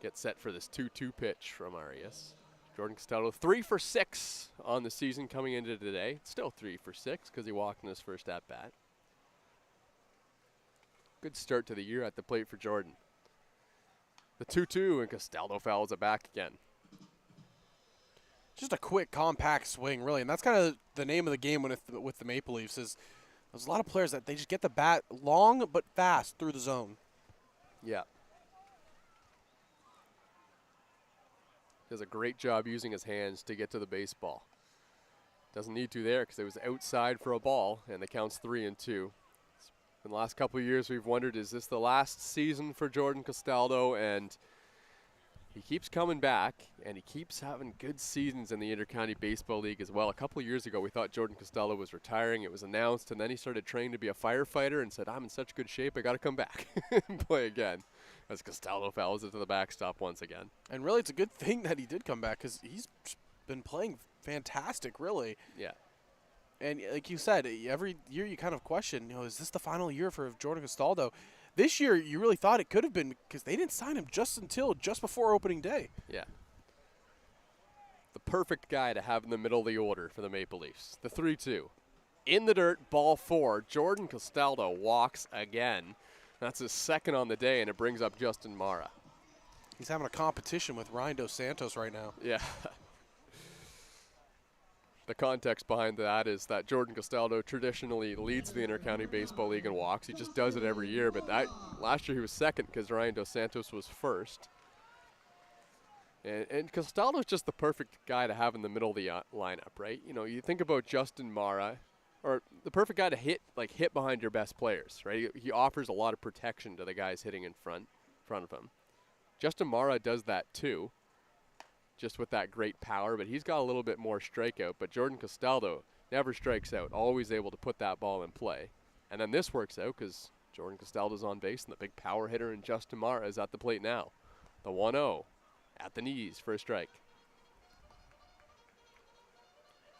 get set for this 2-2 pitch from Arias. Jordan Castaldo 3 for 6 on the season coming into today. Still 3 for 6 because he walked in his first at bat. Good start to the year at the plate for Jordan. The 2-2 and Castaldo fouls it back again. Just a quick, compact swing, really, and that's kind of the name of the game with the Maple Leafs. Is there's a lot of players that they just get the bat long but fast through the zone. Yeah. Does a great job using his hands to get to the baseball. Doesn't need to there because it was outside for a ball, and the count's 3-2. In the last couple of years, we've wondered, is this the last season for Jordan Castaldo? And he keeps coming back, and he keeps having good seasons in the Intercounty Baseball League as well. A couple of years ago, we thought Jordan Castaldo was retiring. It was announced, and then he started training to be a firefighter and said, I'm in such good shape, I got to come back and play again. As Castaldo fouls it to the backstop once again. And really, it's a good thing that he did come back because he's been playing fantastic, really. Yeah. And like you said, every year you kind of question, is this the final year for Jordan Castaldo? This year, you really thought it could have been because they didn't sign him just before opening day. Yeah. The perfect guy to have in the middle of the order for the Maple Leafs. The 3-2. In the dirt, ball 4. Jordan Castaldo walks again. That's his second on the day, and it brings up Justin Mara. He's having a competition with Ryan Dos Santos right now. Yeah. The context behind that is that Jordan Castaldo traditionally leads the Intercounty Baseball League in walks. He just does it every year, but last year he was second because Ryan Dos Santos was first. And Castaldo's just the perfect guy to have in the middle of the lineup, right? You know, you think about Justin Mara, or the perfect guy to hit behind your best players, right? He offers a lot of protection to the guys hitting in front of him. Justin Mara does that too, just with that great power, but he's got a little bit more strikeout. But Jordan Castaldo never strikes out, always able to put that ball in play. And then this works out because Jordan Castaldo's on base, and the big power hitter in Justin Mara is at the plate now. The 1-0 at the knees for a strike.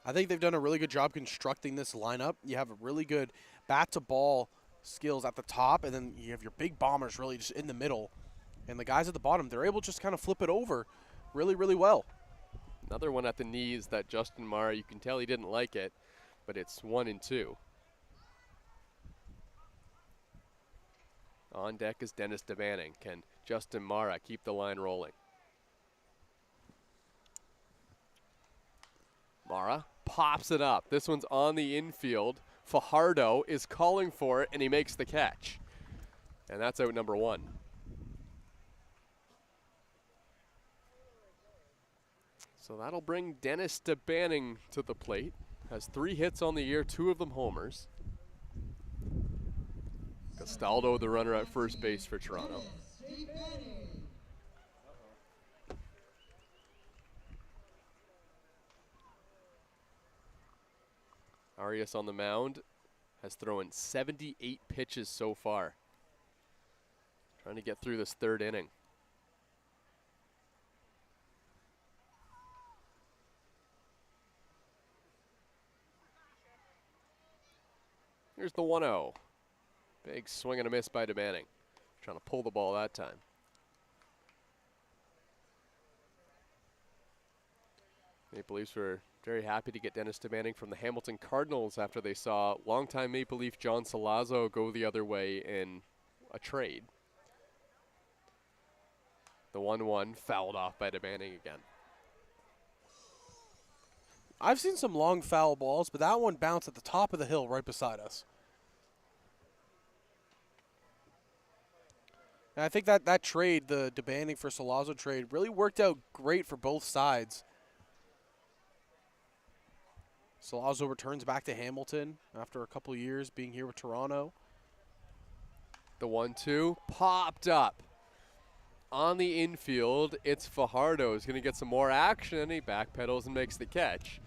I think they've done a really good job constructing this lineup. You have a really good bat-to-ball skills at the top, and then you have your big bombers really just in the middle. And the guys at the bottom, they're able to just kind of flip it over really, really well. Another one at the knees that Justin Mara, you can tell he didn't like it, but it's 1-2. On deck is Dennis DeBanning. Can Justin Mara keep the line rolling? Mara pops it up. This one's on the infield. Fajardo is calling for it, and he makes the catch. And that's out number 1. So that'll bring Dennis DeBanning to the plate. Has 3 hits on the year, 2 of them homers. Castaldo, the runner at first base for Toronto. Arias on the mound has thrown 78 pitches so far. Trying to get through this 3rd inning. Here's the 1-0. Big swing and a miss by DeBanning. Trying to pull the ball that time. Maple Leafs were very happy to get Dennis DeBanning from the Hamilton Cardinals after they saw longtime Maple Leaf John Salazzo go the other way in a trade. The 1-1 fouled off by DeBanning again. I've seen some long foul balls, but that one bounced at the top of the hill right beside us. And I think that trade, the DeBanning for Salazzo trade, really worked out great for both sides. Salazzo returns back to Hamilton after a couple years being here with Toronto. The 1-2 popped up. On the infield, it's Fajardo. He's going to get some more action. He backpedals and makes the catch.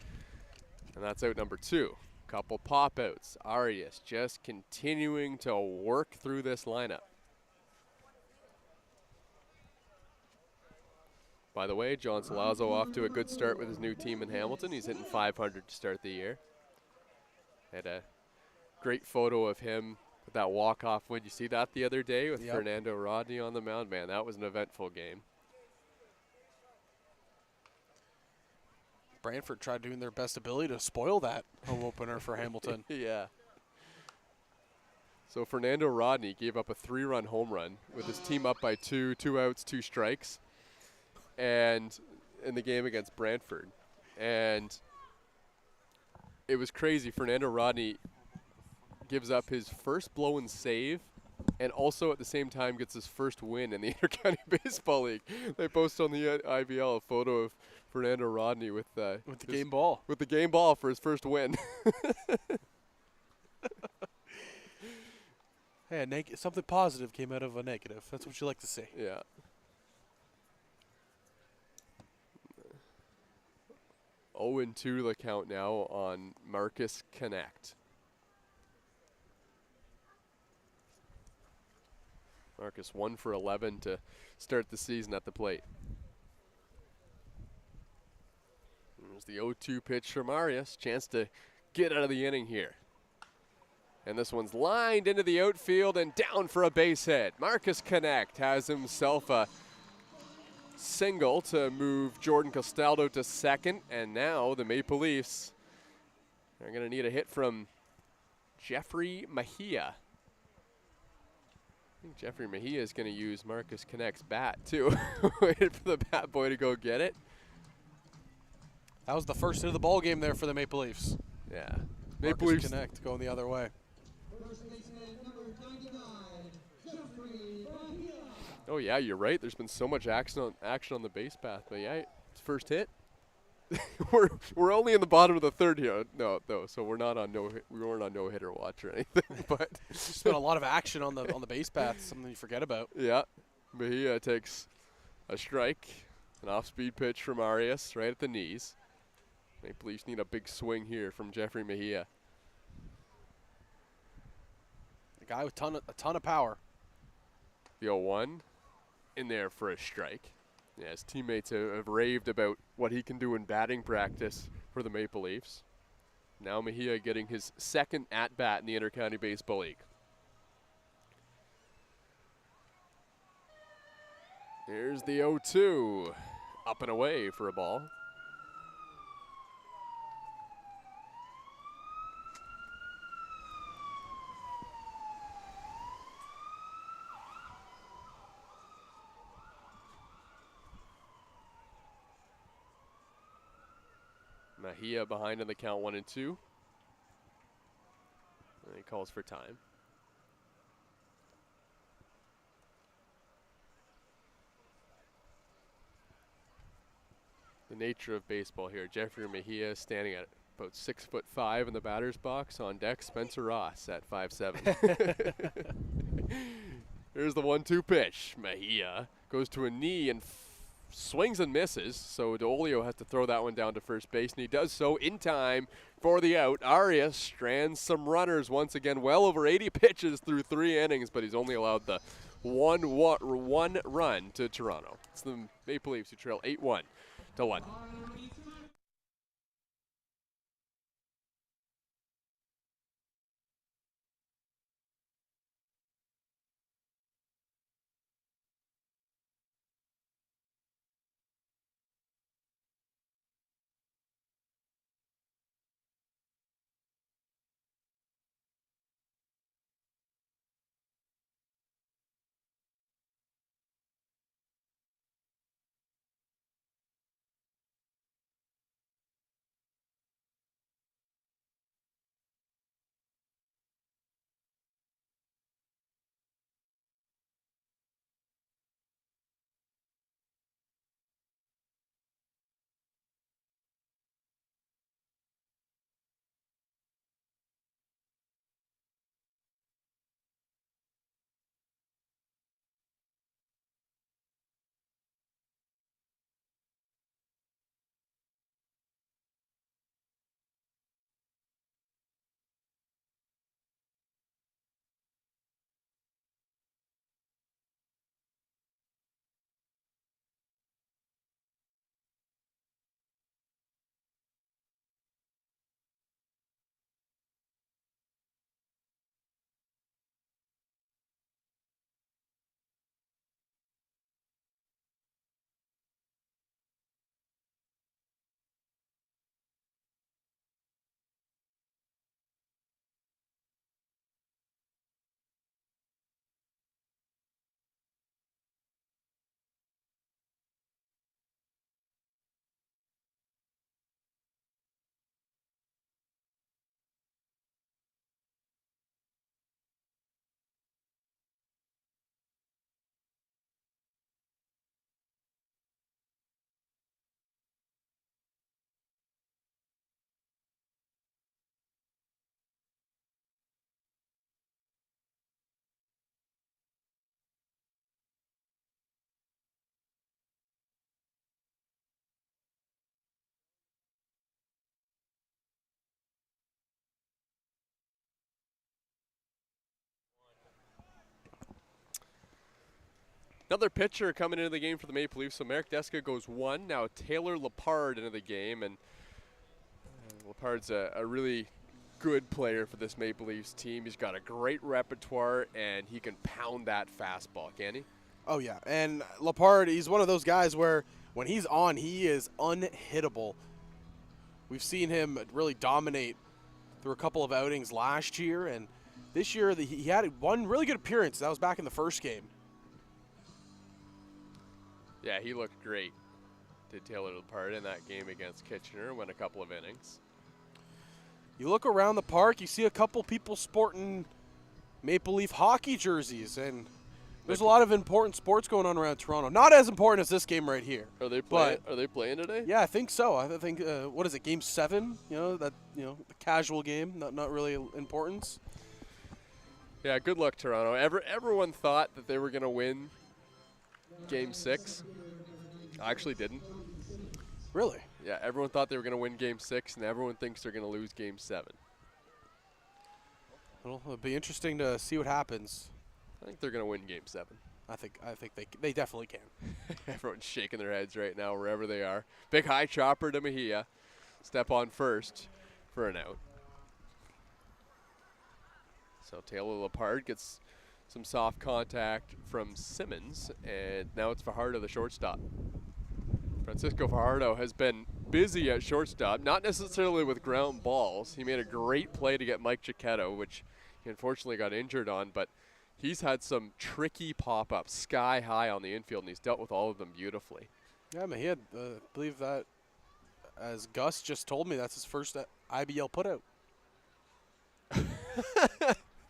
And that's out number 2. Couple pop-outs. Arias just continuing to work through this lineup. By the way, John Salazzo off to a good start with his new team in Hamilton. He's hitting .500 to start the year. Had a great photo of him with that walk-off win. You see that the other day with Yep. Fernando Rodney on the mound? Man, that was an eventful game. Brantford tried doing their best ability to spoil that home opener for Hamilton. Yeah. So Fernando Rodney gave up a 3-run home run with his team up by 2 outs, 2 strikes, and in the game against Brantford. And it was crazy. Fernando Rodney gives up his first blown save and also at the same time gets his first win in the Intercounty Baseball League. They post on the IBL a photo of Fernando Rodney with the game ball. With the game ball for his first win. Hey, something positive came out of a negative. That's what you like to see. Yeah. Oh, and 2 the count now on Marcus Connect. Marcus 1 for 11 to start the season at the plate. There's the 0-2 pitch from Arias. Chance to get out of the inning here. And this one's lined into the outfield and down for a base hit. Marcus Connect has himself a single to move Jordan Castaldo to second. And now the Maple Leafs are going to need a hit from Jeffrey Mejia. I think Jeffrey Mejia is going to use Marcus Connect's bat, too. Waited for the bat boy to go get it. That was the first hit of the ball game there for the Maple Leafs. Yeah. Maple Leafs Connect going the other way. First baseman number 99, Jeffrey Mejia. Oh, yeah, you're right. There's been so much action on the base path. But, yeah, it's first hit. we're only in the bottom of the third here. No, so we're not on we weren't on no-hitter watch or anything. But there's been a lot of action on the base path, something you forget about. Yeah. Mejia takes a strike. An off-speed pitch from Arias right at the knees. Maple Leafs need a big swing here from Jeffrey Mejia. The guy with a ton of power. The 0-1 in there for a strike. Yeah, his teammates have raved about what he can do in batting practice for the Maple Leafs. Now Mejia getting his second at-bat in the Intercounty Baseball League. Here's the 0-2. Up and away for a ball. Mejia behind in the count 1-2. And he calls for time. The nature of baseball here. Jeffrey Mejia standing at about 6'5" in the batter's box. On deck, Spencer Ross at 5'7". Here's the 1-2 pitch. Mejia goes to a knee and swings and misses, so D'Olio has to throw that one down to first base, and he does so in time for the out. Arias strands some runners once again, well over 80 pitches through 3 innings, but he's only allowed the one run to Toronto. It's the Maple Leafs who trail 8-1 to London. Another pitcher coming into the game for the Maple Leafs. So Marek Deska goes 1. Now Taylor Lepard into the game, and Lepard's a really good player for this Maple Leafs team. He's got a great repertoire, and he can pound that fastball, can he? Oh, yeah. And Lepard, he's one of those guys where when he's on, he is unhittable. We've seen him really dominate through a couple of outings last year, and this year he had one really good appearance. That was back in the first game. Yeah, he looked great. Did Taylor Lepard in that game against Kitchener, went a couple of innings. You look around the park, you see a couple people sporting Maple Leaf hockey jerseys, and there's a lot of important sports going on around Toronto. Not as important as this game right here. Are they playing? Are they playing today? Yeah, I think so. I think what is it? Game 7. The casual game, not really importance. Yeah, good luck, Toronto. Everyone thought that they were going to win Game 6. I actually didn't. Really? Yeah, everyone thought they were going to win Game 6, and everyone thinks they're going to lose Game 7. Well, it'll be interesting to see what happens. I think they're going to win Game 7. I think they definitely can. Everyone's shaking their heads right now wherever they are. Big high chopper to Mejia. Step on first for an out. So Taylor Lepard gets some soft contact from Simmons, and now it's Fajardo, the shortstop. Francisco Fajardo has been busy at shortstop, not necessarily with ground balls. He made a great play to get Mike Giacchetto, which he unfortunately got injured on, but he's had some tricky pop-ups sky high on the infield, and he's dealt with all of them beautifully. Yeah, man, he had, I believe that, as Gus just told me, that's his first IBL putout.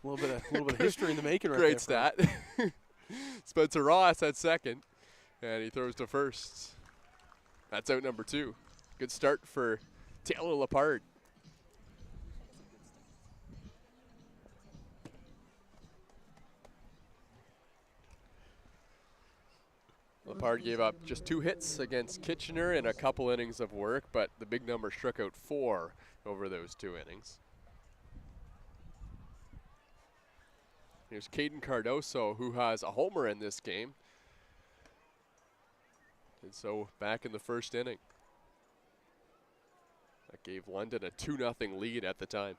A little bit of history in the making right there. Great stat. Spencer Ross at second, and he throws to first. That's out number 2. Good start for Taylor Lepard. Lepard gave up just 2 hits against Kitchener in a couple innings of work, but the big number struck out 4 over those 2 innings. Here's Caden Cardoso, who has a homer in this game. And so back in the first inning. That gave London a 2-0 lead at the time.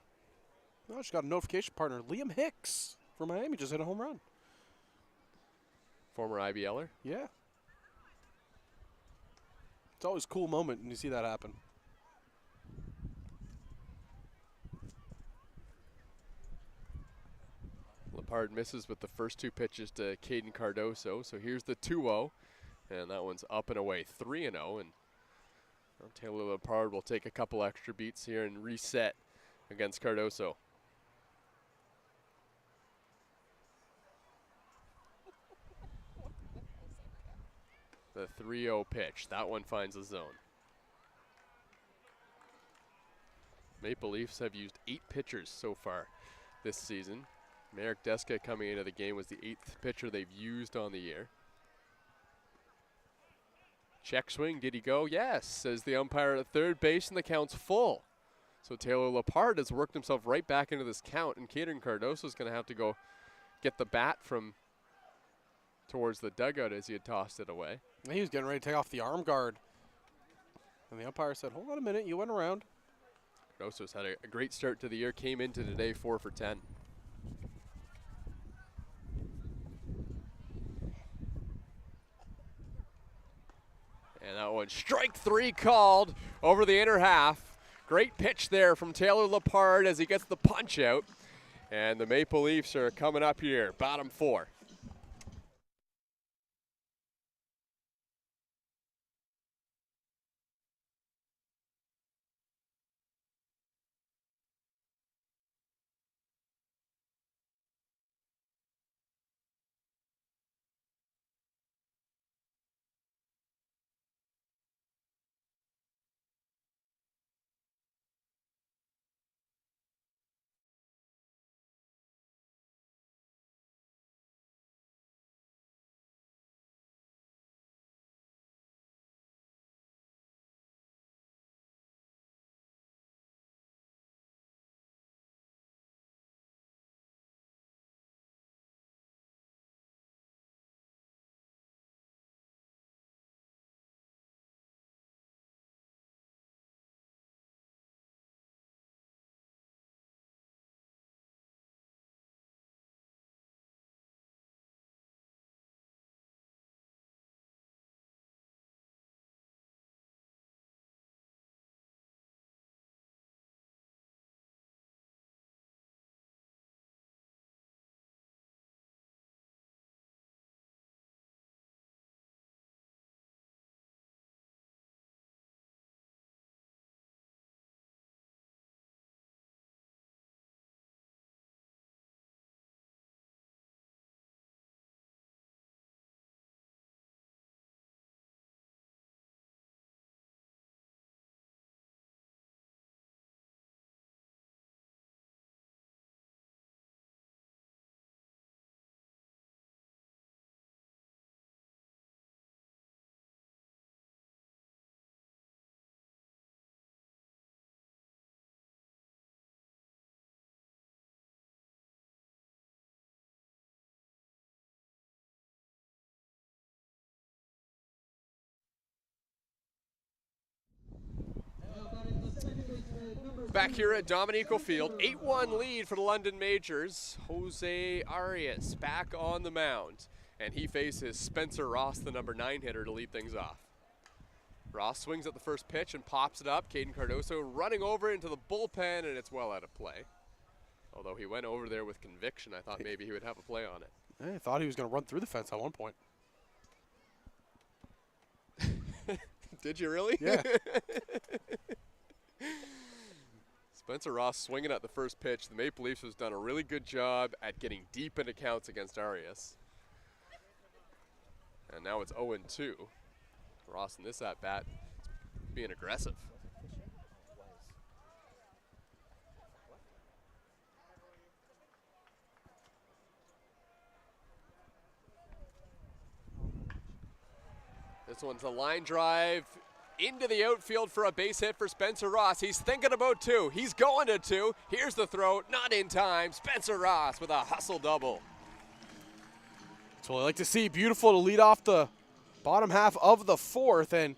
Oh, just got a notification partner. Liam Hicks from Miami just hit a home run. Former IBLer? Yeah. It's always a cool moment when you see that happen. Lepard misses with the first 2 pitches to Caden Cardoso. So here's the 2-0, and that one's up and away, 3-0. And Taylor Lepard will take a couple extra beats here and reset against Cardoso. The 3-0 pitch, that one finds the zone. Maple Leafs have used 8 pitchers so far this season. Marek Deska coming into the game was the 8th pitcher they've used on the year. Check swing, did he go? Yes, says the umpire at third base, and the count's full. So Taylor Lepard has worked himself right back into this count, and Caden Cardoso is going to have to go get the bat from towards the dugout as he had tossed it away. He was getting ready to take off the arm guard. And the umpire said, hold on a minute, you went around. Cardoso's had a great start to the year, came into today 4 for 10. And that one, strike 3 called over the inner half. Great pitch there from Taylor Lepard as he gets the punch out. And the Maple Leafs are coming up here, bottom 4. Back here at Dominico Field, 8-1 lead for the London Majors. Jose Arias back on the mound, and he faces Spencer Ross, the number 9 hitter, to lead things off. Ross swings at the first pitch and pops it up. Caden Cardoso running over into the bullpen, and it's well out of play. Although he went over there with conviction, I thought maybe he would have a play on it. I thought he was going to run through the fence at one point. Did you really? Yeah. Spencer Ross swinging at the first pitch. The Maple Leafs has done a really good job at getting deep into counts against Arias. And now it's 0-2. Ross in this at-bat being aggressive. This one's a line drive into the outfield for a base hit for Spencer Ross. He's thinking about 2. He's going to 2. Here's the throw, not in time. Spencer Ross with a hustle double. That's what I like to see. Beautiful to lead off the bottom half of the 4th, and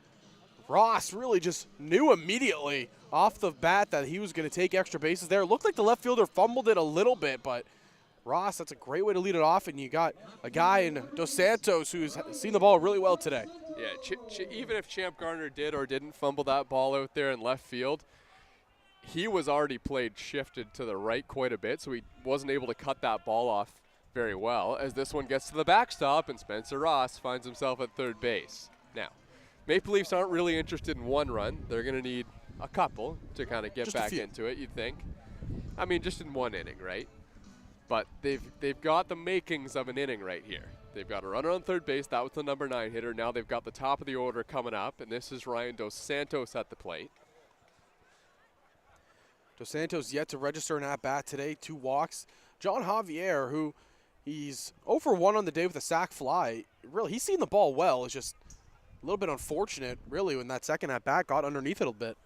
Ross really just knew immediately off the bat that he was going to take extra bases there. It looked like the left fielder fumbled it a little bit, but Ross, that's a great way to lead it off, and you got a guy in Dos Santos who's seen the ball really well today. Yeah, even if Champ Garner did or didn't fumble that ball out there in left field, he was already shifted to the right quite a bit, so he wasn't able to cut that ball off very well, as this one gets to the backstop and Spencer Ross finds himself at third base. Now, Maple Leafs aren't really interested in 1 run. They're going to need a couple to kind of get back into it, you'd think. I mean, just in 1 inning, right? But they've got the makings of an inning right here. They've got a runner on third base. That was the number 9 hitter. Now they've got the top of the order coming up, and this is Ryan Dos Santos at the plate. Dos Santos yet to register an at-bat today, 2 walks. John Javier, who he's 0 for 1 on the day with a sac fly. Really, he's seen the ball well. It's just a little bit unfortunate, really, when that second at-bat got underneath it a bit.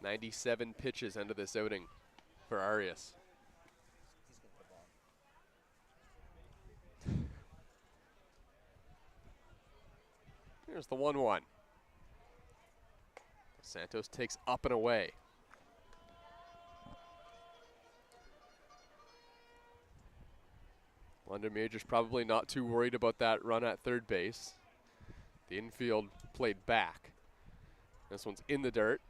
97 pitches into this outing for Arias. Here's the 1-1. Santos takes up and away. London Majors probably not too worried about that run at third base. The infield played back. This one's in the dirt.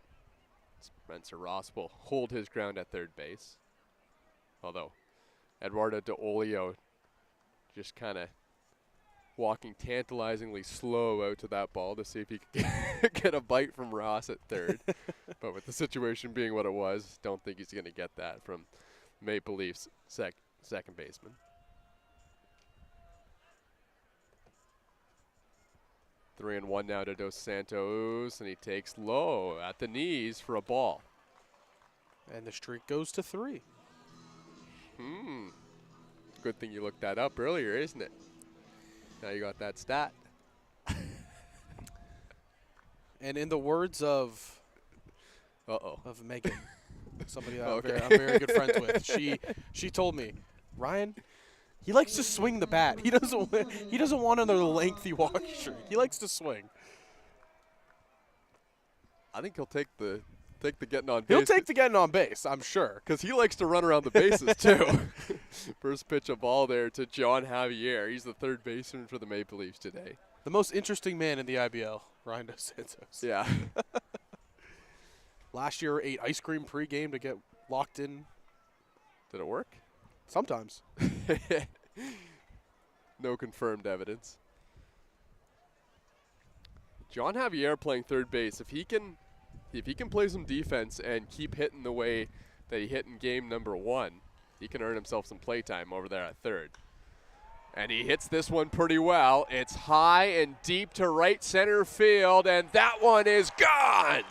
Spencer Ross will hold his ground at third base. Although Eduardo De Olio just kind of walking tantalizingly slow out to that ball to see if he could get a bite from Ross at third. But with the situation being what it was, don't think he's going to get that from Maple Leafs second baseman. Three and one now to Dos Santos, and he takes low at the knees for a ball. And the streak goes to 3. Good thing you looked that up earlier, isn't it? Now you got that stat. And in the words of Megan, somebody that I'm very good friends with, she told me, Ryan, he likes to swing the bat. He doesn't want another lengthy walk streak. He likes to swing. I think he'll take the getting on base. He'll take the getting on base, I'm sure. Because he likes to run around the bases, too. First pitch of ball there to John Javier. He's the third baseman for the Maple Leafs today. The most interesting man in the IBL, Ryan Dos Santos. Yeah. Last year, ate ice cream pregame to get locked in. Did it work? Sometimes. No confirmed evidence. John Javier playing third base. If he can play some defense and keep hitting the way that he hit in game number 1, he can earn himself some playtime over there at third. And he hits this one pretty well. It's high and deep to right center field, and that one is gone.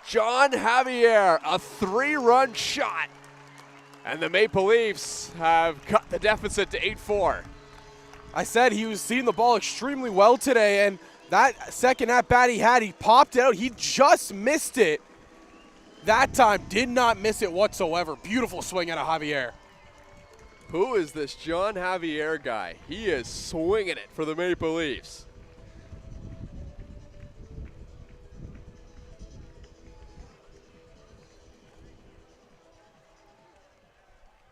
John Javier, a 3-run shot. And the Maple Leafs have cut the deficit to 8-4. I said he was seeing the ball extremely well today, and that second at-bat he popped it out. He just missed it. That time, did not miss it whatsoever. Beautiful swing out of Javier. Who is this John Javier guy? He is swinging it for the Maple Leafs.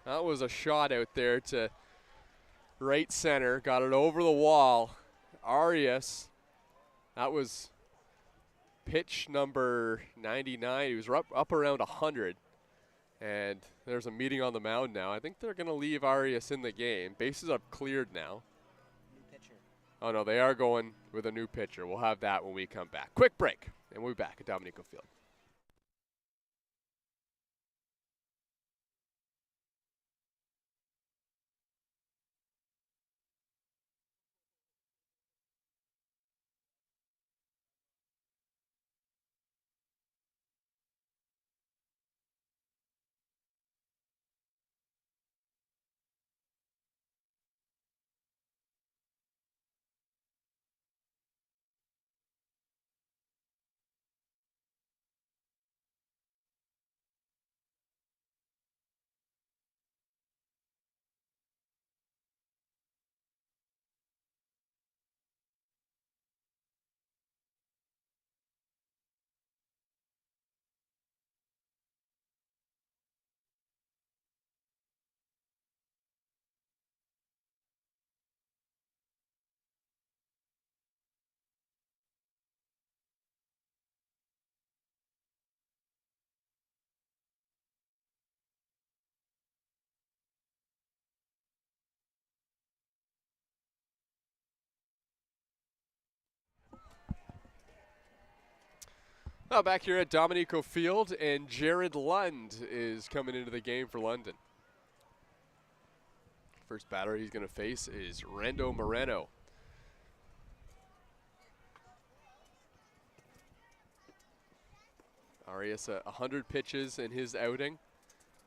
That was a shot out there to right center. Got it over the wall. Arias, that was pitch number 99. He was up around 100. And there's a meeting on the mound now. I think they're going to leave Arias in the game. Bases are cleared now. New pitcher. Oh, no, they are going with a new pitcher. We'll have that when we come back. Quick break, and we'll be back at Dominico Field. Now back here at Dominico Field, and Jared Lund is coming into the game for London. First batter he's going to face is Rando Moreno. Arias 100 pitches in his outing.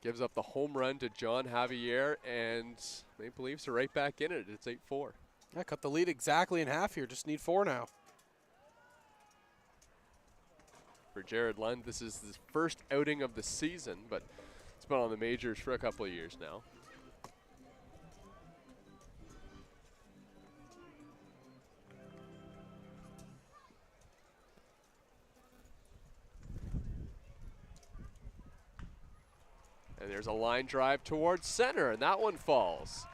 Gives up the home run to John Javier, and Maple Leafs are right back in it. It's 8-4. Yeah, cut the lead exactly in half here. Just need 4 now. For Jared Lund, this is his first outing of the season, but it's been on the majors for a couple of years now. And there's a line drive towards center, and that one falls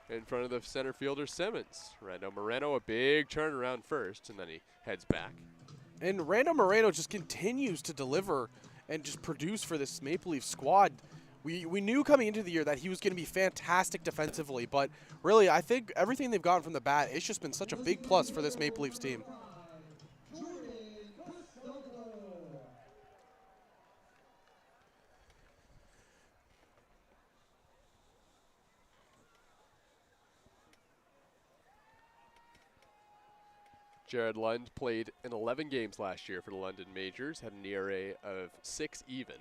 in front of the center fielder Simmons. Rando Moreno, a big turnaround first, and then he heads back. And Rando Moreno just continues to deliver and just produce for this Maple Leaf squad. We knew coming into the year that he was going to be fantastic defensively, but really I think everything they've gotten from the bat, it's just been such a big plus for this Maple Leafs team. Jared Lund played in 11 games last year for the London Majors, had an ERA of 6 even.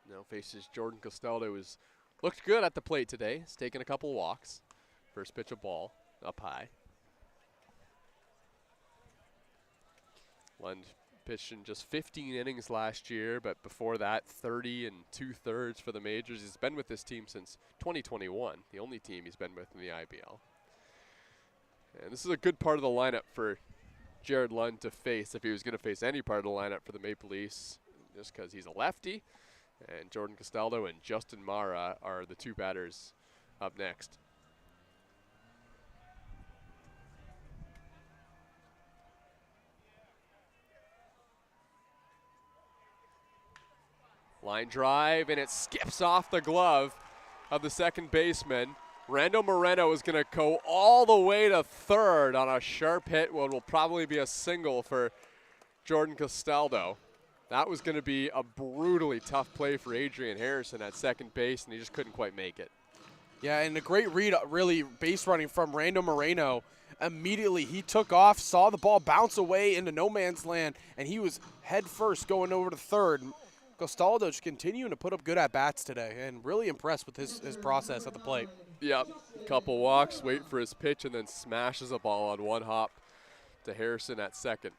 Now faces Jordan Castaldo, who's looked good at the plate today. He's taken a couple walks. First pitch of ball up high. Lund pitched in just 15 innings last year, but before that 30 and 2/3 for the Majors. He's been with this team since 2021, the only team he's been with in the IBL. And this is a good part of the lineup for Jared Lund to face if he was going to face any part of the lineup for the Maple Leafs, just because he's a lefty. And Jordan Castaldo and Justin Mara are the two batters up next. Line drive, and it skips off the glove of the second baseman. Rando Moreno is going to go all the way to third on a sharp hit, what will probably be a single for Jordan Castaldo. That was going to be a brutally tough play for Adrian Harrison at second base, and he just couldn't quite make it. Yeah, and a great read, really, base running from Rando Moreno. Immediately, he took off, saw the ball bounce away into no man's land, and he was head first going over to third. Castaldo just continuing to put up good at-bats today, and really impressed with his process at the plate. Yep, couple walks, wait for his pitch, and then smashes a ball on one hop to Harrison at second.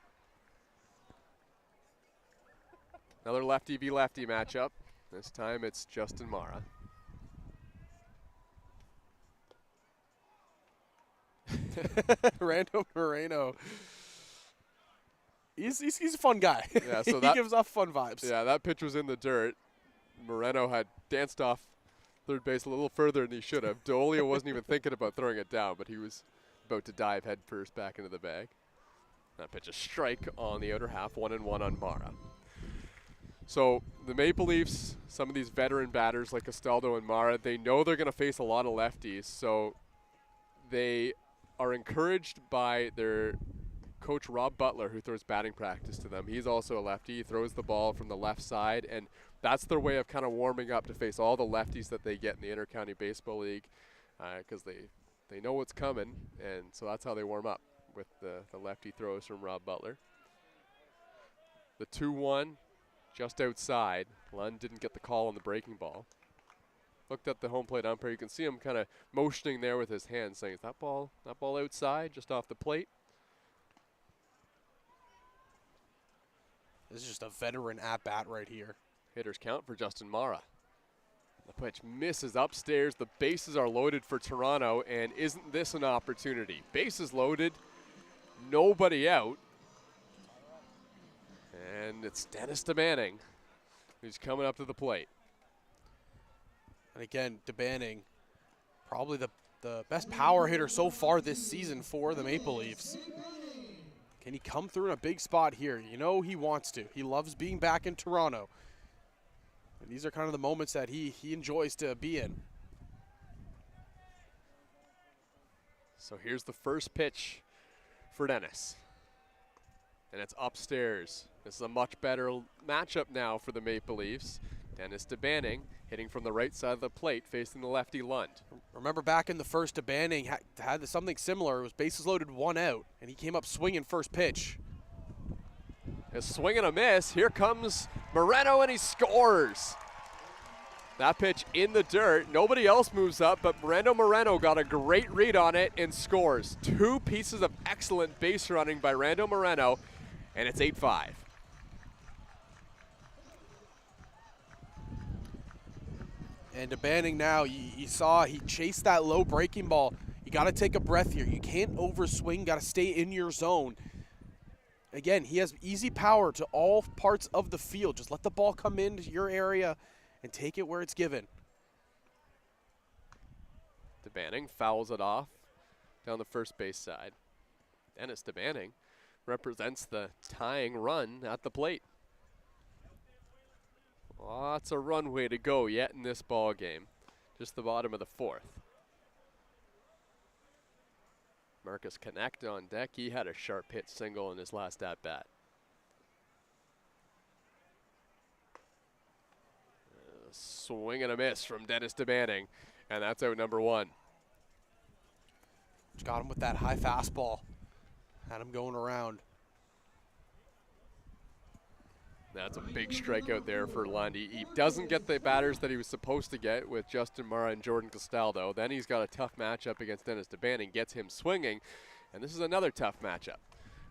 Another lefty v lefty matchup. This time it's Justin Mara. Rando Moreno. He's a fun guy. Yeah, so he gives off fun vibes. Yeah, that pitch was in the dirt. Moreno had danced off third base a little further than he should have. D'Olio wasn't even thinking about throwing it down, but he was about to dive head first back into the bag. That pitch a strike on the outer half, 1-1 on Mara. So the Maple Leafs, some of these veteran batters like Castaldo and Mara, they know they're going to face a lot of lefties, so they are encouraged by their coach Rob Butler, who throws batting practice to them. He's also a lefty. He throws the ball from the left side, and that's their way of kind of warming up to face all the lefties that they get in the Intercounty Baseball League, because they know what's coming, and so that's how they warm up, with the lefty throws from Rob Butler. The 2-1 just outside. Lund didn't get the call on the breaking ball. Looked at the home plate umpire. You can see him kind of motioning there with his hand, saying, is that ball outside, just off the plate? This is just a veteran at-bat right here. Hitters count for Justin Mara. The pitch misses upstairs. The bases are loaded for Toronto, and isn't this an opportunity? Bases loaded, nobody out. And it's Dennis DeBanning who's coming up to the plate. And again, DeBanning, probably the best power hitter so far this season for the Maple Leafs. Can he come through in a big spot here? You know he wants to. He loves being back in Toronto. And these are kind of the moments that he enjoys to be in. So here's the first pitch for Dennis. And it's upstairs. This is a much better matchup now for the Maple Leafs. Dennis DeBanning hitting from the right side of the plate, facing the lefty Lund. Remember back in the first, DeBanning had something similar. It was bases loaded, 1 out, and he came up swinging first pitch. A swing and a miss. Here comes Moreno, and he scores. That pitch in the dirt. Nobody else moves up, but Moreno got a great read on it and scores. 2 pieces of excellent base running by Rando Moreno, and it's 8-5. And DeBanning now, you saw he chased that low breaking ball. You got to take a breath here. You can't overswing, got to stay in your zone. Again, he has easy power to all parts of the field. Just let the ball come into your area and take it where it's given. DeBanning fouls it off down the first base side. Dennis DeBanning represents the tying run at the plate. Lots of runway to go yet in this ball game. Just the bottom of the 4th. Marcus Connect on deck. He had a sharp hit single in his last at-bat. Swing and a miss from Dennis DeBanning, and that's out number 1. Just got him with that high fastball. Had him going around. That's a big strikeout there for Lund. He doesn't get the batters that he was supposed to get with Justin Mara and Jordan Castaldo. Then he's got a tough matchup against Dennis DeBanning, gets him swinging, and this is another tough matchup.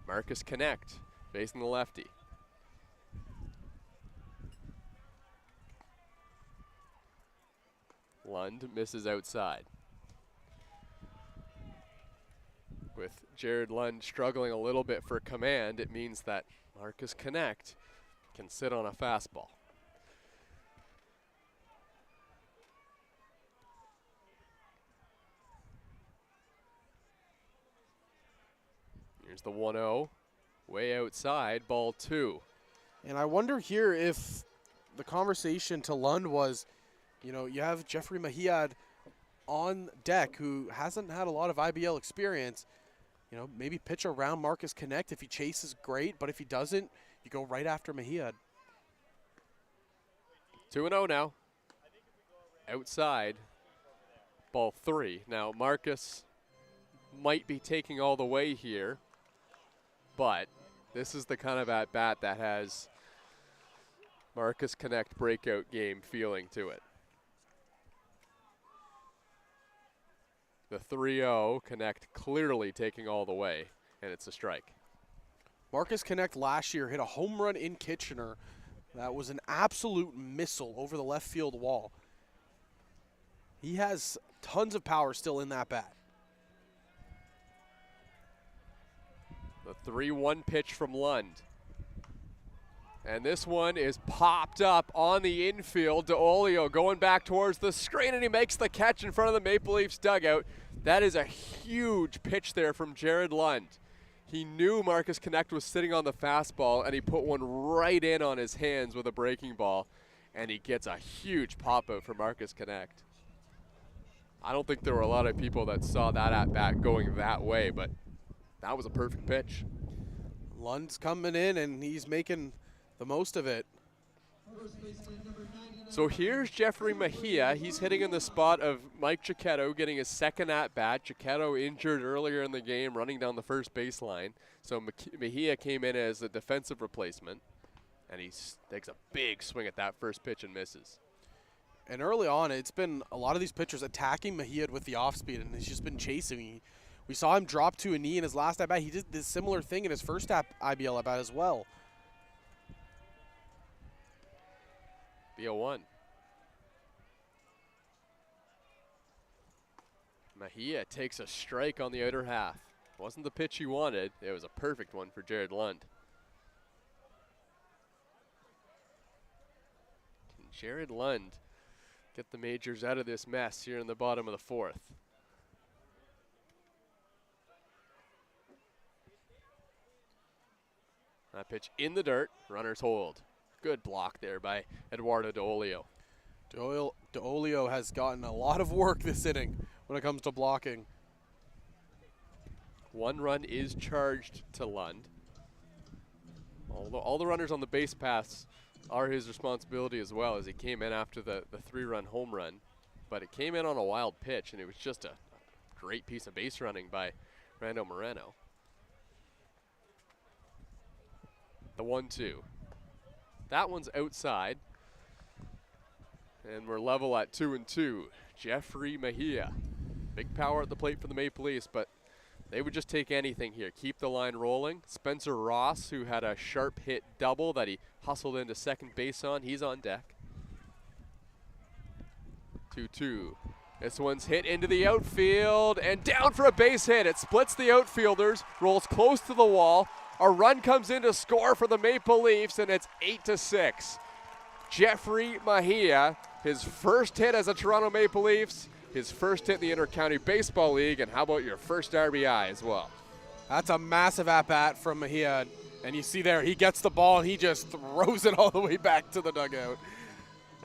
Marcus Connect facing the lefty. Lund misses outside. With Jared Lund struggling a little bit for command, it means that Marcus Connect can sit on a fastball. Here's the 1-0, way outside, ball 2. And I wonder here if the conversation to Lund was, you know, you have Jeffrey Mahiad on deck who hasn't had a lot of IBL experience. You know, maybe pitch around Marcus Connect. If he chases, great, but if he doesn't, you go right after Mahiad. 2-0 now. Outside, ball 3. Now, Marcus might be taking all the way here, but this is the kind of at-bat that has Marcus Connect breakout game feeling to it. The 3-0, Connect clearly taking all the way, and it's a strike. Marcus Connect last year hit a home run in Kitchener. That was an absolute missile over the left field wall. He has tons of power still in that bat. The 3-1 pitch from Lund. And this one is popped up on the infield. DeOlio going back towards the screen, and he makes the catch in front of the Maple Leafs dugout. That is a huge pitch there from Jared Lund. He knew Marcus Connect was sitting on the fastball, and he put one right in on his hands with a breaking ball, and he gets a huge pop-out for Marcus Connect. I don't think there were a lot of people that saw that at-bat going that way, but that was a perfect pitch. Lund's coming in, and he's making the most of it. So here's Jeffrey Mejia. He's hitting in the spot of Mike Giacchetto, getting his second at-bat. Giacchetto injured earlier in the game, running down the first baseline. So Mejia came in as a defensive replacement, and he takes a big swing at that first pitch and misses. And early on, it's been a lot of these pitchers attacking Mejia with the off-speed, and he's just been chasing. We saw him drop to a knee in his last at-bat. He did this similar thing in his first IBL at-bat as well. The 0-1. Mejia takes a strike on the outer half. Wasn't the pitch he wanted. It was a perfect one for Jared Lund. Can Jared Lund get the Majors out of this mess here in the bottom of the fourth? That pitch in the dirt. Runners hold. Good block there by Eduardo DeOlio. DeOlio has gotten a lot of work this inning when it comes to blocking. One run is charged to Lund. All the runners on the base paths are his responsibility as well, as he came in after the 3-run home run. But it came in on a wild pitch, and it was just a great piece of base running by Rando Moreno. The 1-2. That one's outside. And we're level at 2-2. Jeffrey Mejia. Big power at the plate for the Maple Leafs, but they would just take anything here. Keep the line rolling. Spencer Ross, who had a sharp hit double that he hustled into second base on, he's on deck. 2-2. This one's hit into the outfield and down for a base hit. It splits the outfielders, rolls close to the wall. A run comes in to score for the Maple Leafs, and it's 8-6. Jeffrey Mejia, his first hit as a Toronto Maple Leafs, his first hit in the Inter-County Baseball League, and how about your first RBI as well? That's a massive at-bat from Mejia, and you see there, he gets the ball, and he just throws it all the way back to the dugout.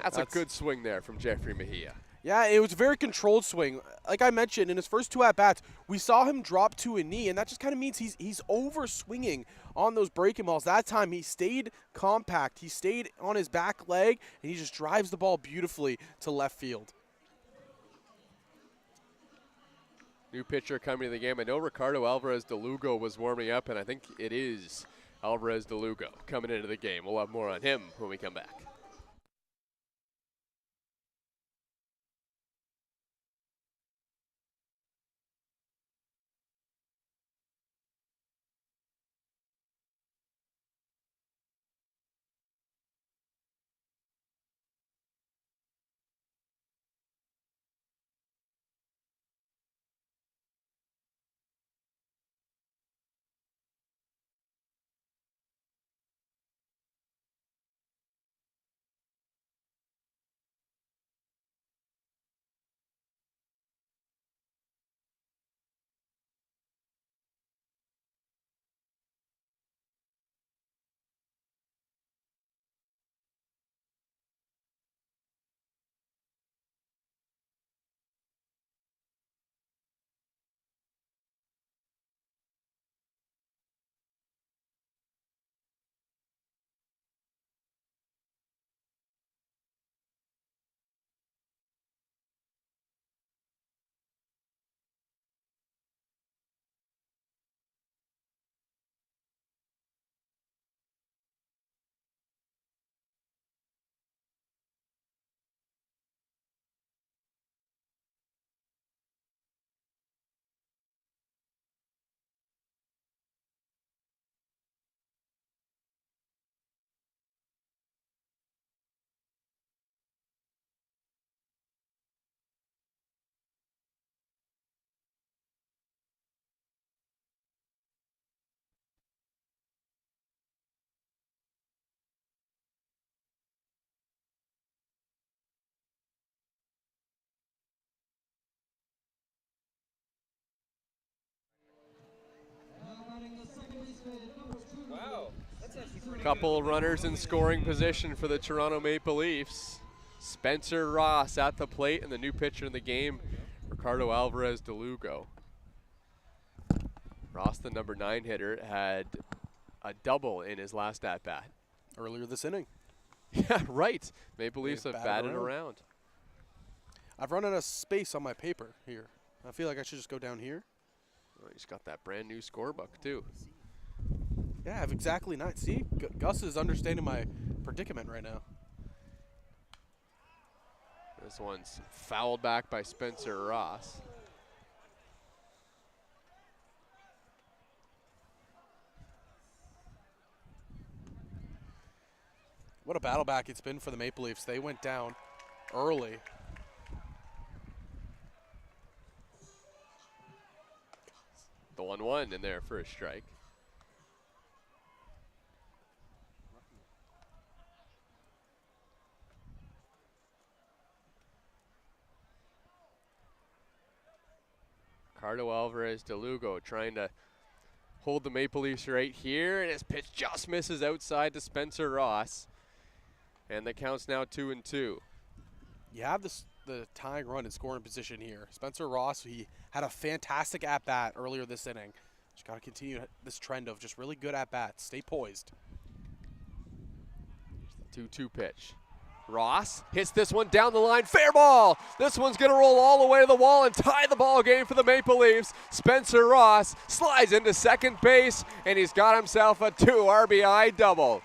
That's a good swing there from Jeffrey Mejia. Yeah, it was a very controlled swing. Like I mentioned, in his first two at-bats, we saw him drop to a knee, and that just kind of means he's over-swinging on those breaking balls. That time, he stayed compact. He stayed on his back leg, and he just drives the ball beautifully to left field. New pitcher coming to the game. I know Ricardo Alvarez de Lugo was warming up, and I think it is Alvarez de Lugo coming into the game. We'll have more on him when we come back. Couple runners in scoring position for the Toronto Maple Leafs. Spencer Ross at the plate, and the new pitcher in the game, Ricardo Alvarez de Lugo. Ross, the number 9 hitter, had a double in his last at-bat. Earlier this inning. Yeah, right. Maple Leafs have batted batted around. around. I've run out of space on my paper here. I feel like I should just go down here. Well, he's got that brand new scorebook, too. Yeah, I have exactly 9. See, Gus is understanding my predicament right now. This one's fouled back by Spencer Ross. What a battle back it's been for the Maple Leafs. They went down early. The 1-1 in there for a strike. Ricardo Alvarez de Lugo trying to hold the Maple Leafs right here, and his pitch just misses outside to Spencer Ross. And the count's now 2-2. You have the tying run in scoring position here. Spencer Ross, he had a fantastic at-bat earlier this inning. Just got to continue this trend of just really good at-bats. Stay poised. 2-2 pitch. Ross hits this one down the line. Fair ball. This one's going to roll all the way to the wall and tie the ball game for the Maple Leafs. Spencer Ross slides into second base, and he's got himself a 2 RBI double.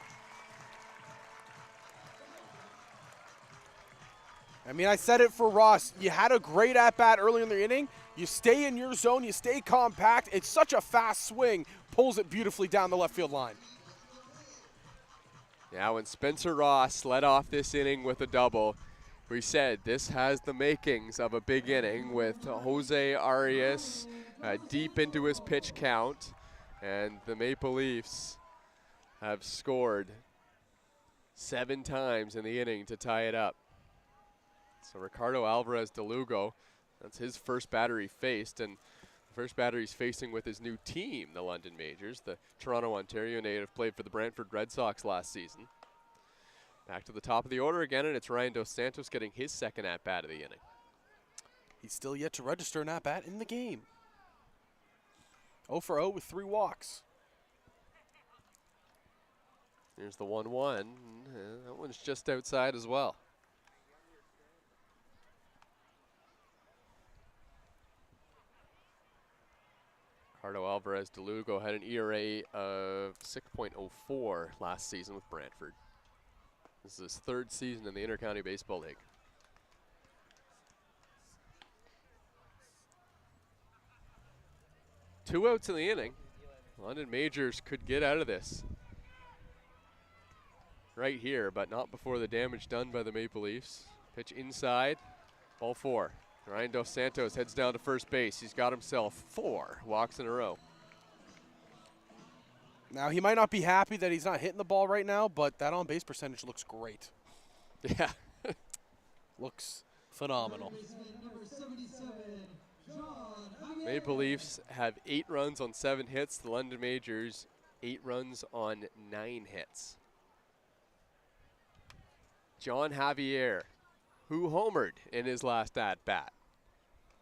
I mean, I said it for Ross. You had a great at-bat early in the inning. You stay in your zone. You stay compact. It's such a fast swing. Pulls it beautifully down the left field line. Yeah, when Spencer Ross led off this inning with a double, we said this has the makings of a big inning with Jose Arias deep into his pitch count, and the Maple Leafs have scored 7 times in the inning to tie it up. So Ricardo Alvarez de Lugo, that's his first batter he faced, and the first batter he's facing with his new team, the London Majors. The Toronto, Ontario native played for the Brantford Red Sox last season. Back to the top of the order again, and it's Ryan Dos Santos getting his second at-bat of the inning. He's still yet to register an at-bat in the game. 0 for 0 with 3 walks. Here's the 1-1. That one's just outside as well. Ricardo Alvarez de Lugo had an ERA of 6.04 last season with Brantford. This is his 3rd season in the Intercounty Baseball League. Two outs in the inning. London Majors could get out of this right here, but not before the damage done by the Maple Leafs. Pitch inside, ball 4. Ryan Dos Santos heads down to first base. He's got himself 4 walks in a row. Now, he might not be happy that he's not hitting the ball right now, but that on-base percentage looks great. Yeah. Looks phenomenal. Maple Leafs have 8 runs on 7 hits. The London Majors, 8 runs on 9 hits. John Javier, who homered in his last at-bat.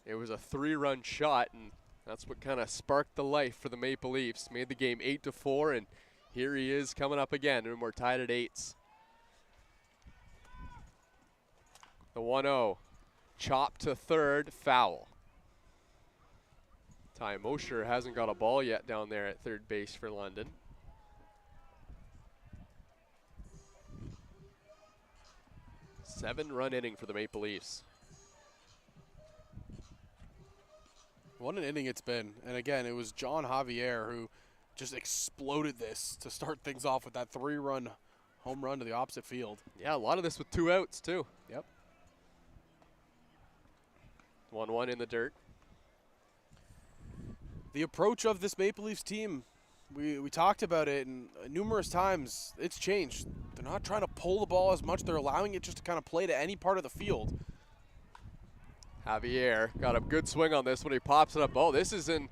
It was a 3-run shot, and that's what kind of sparked the life for the Maple Leafs. Made the game 8-4, and here he is coming up again, and we're tied at 8s. The 1-0, chop to third, foul. Ty Mosher hasn't got a ball yet down there at third base for London. Seven-run inning for the Maple Leafs. What an inning it's been. And again, it was John Javier who just exploded this to start things off with that 3-run home run to the opposite field. Yeah, a lot of this with 2 outs, too. Yep. 1-1 in the dirt. The approach of this Maple Leafs team, we talked about it and numerous times, it's changed. They're not trying to pull the ball as much. They're allowing it just to kind of play to any part of the field. Javier got a good swing on this when he pops it up. Oh, this is in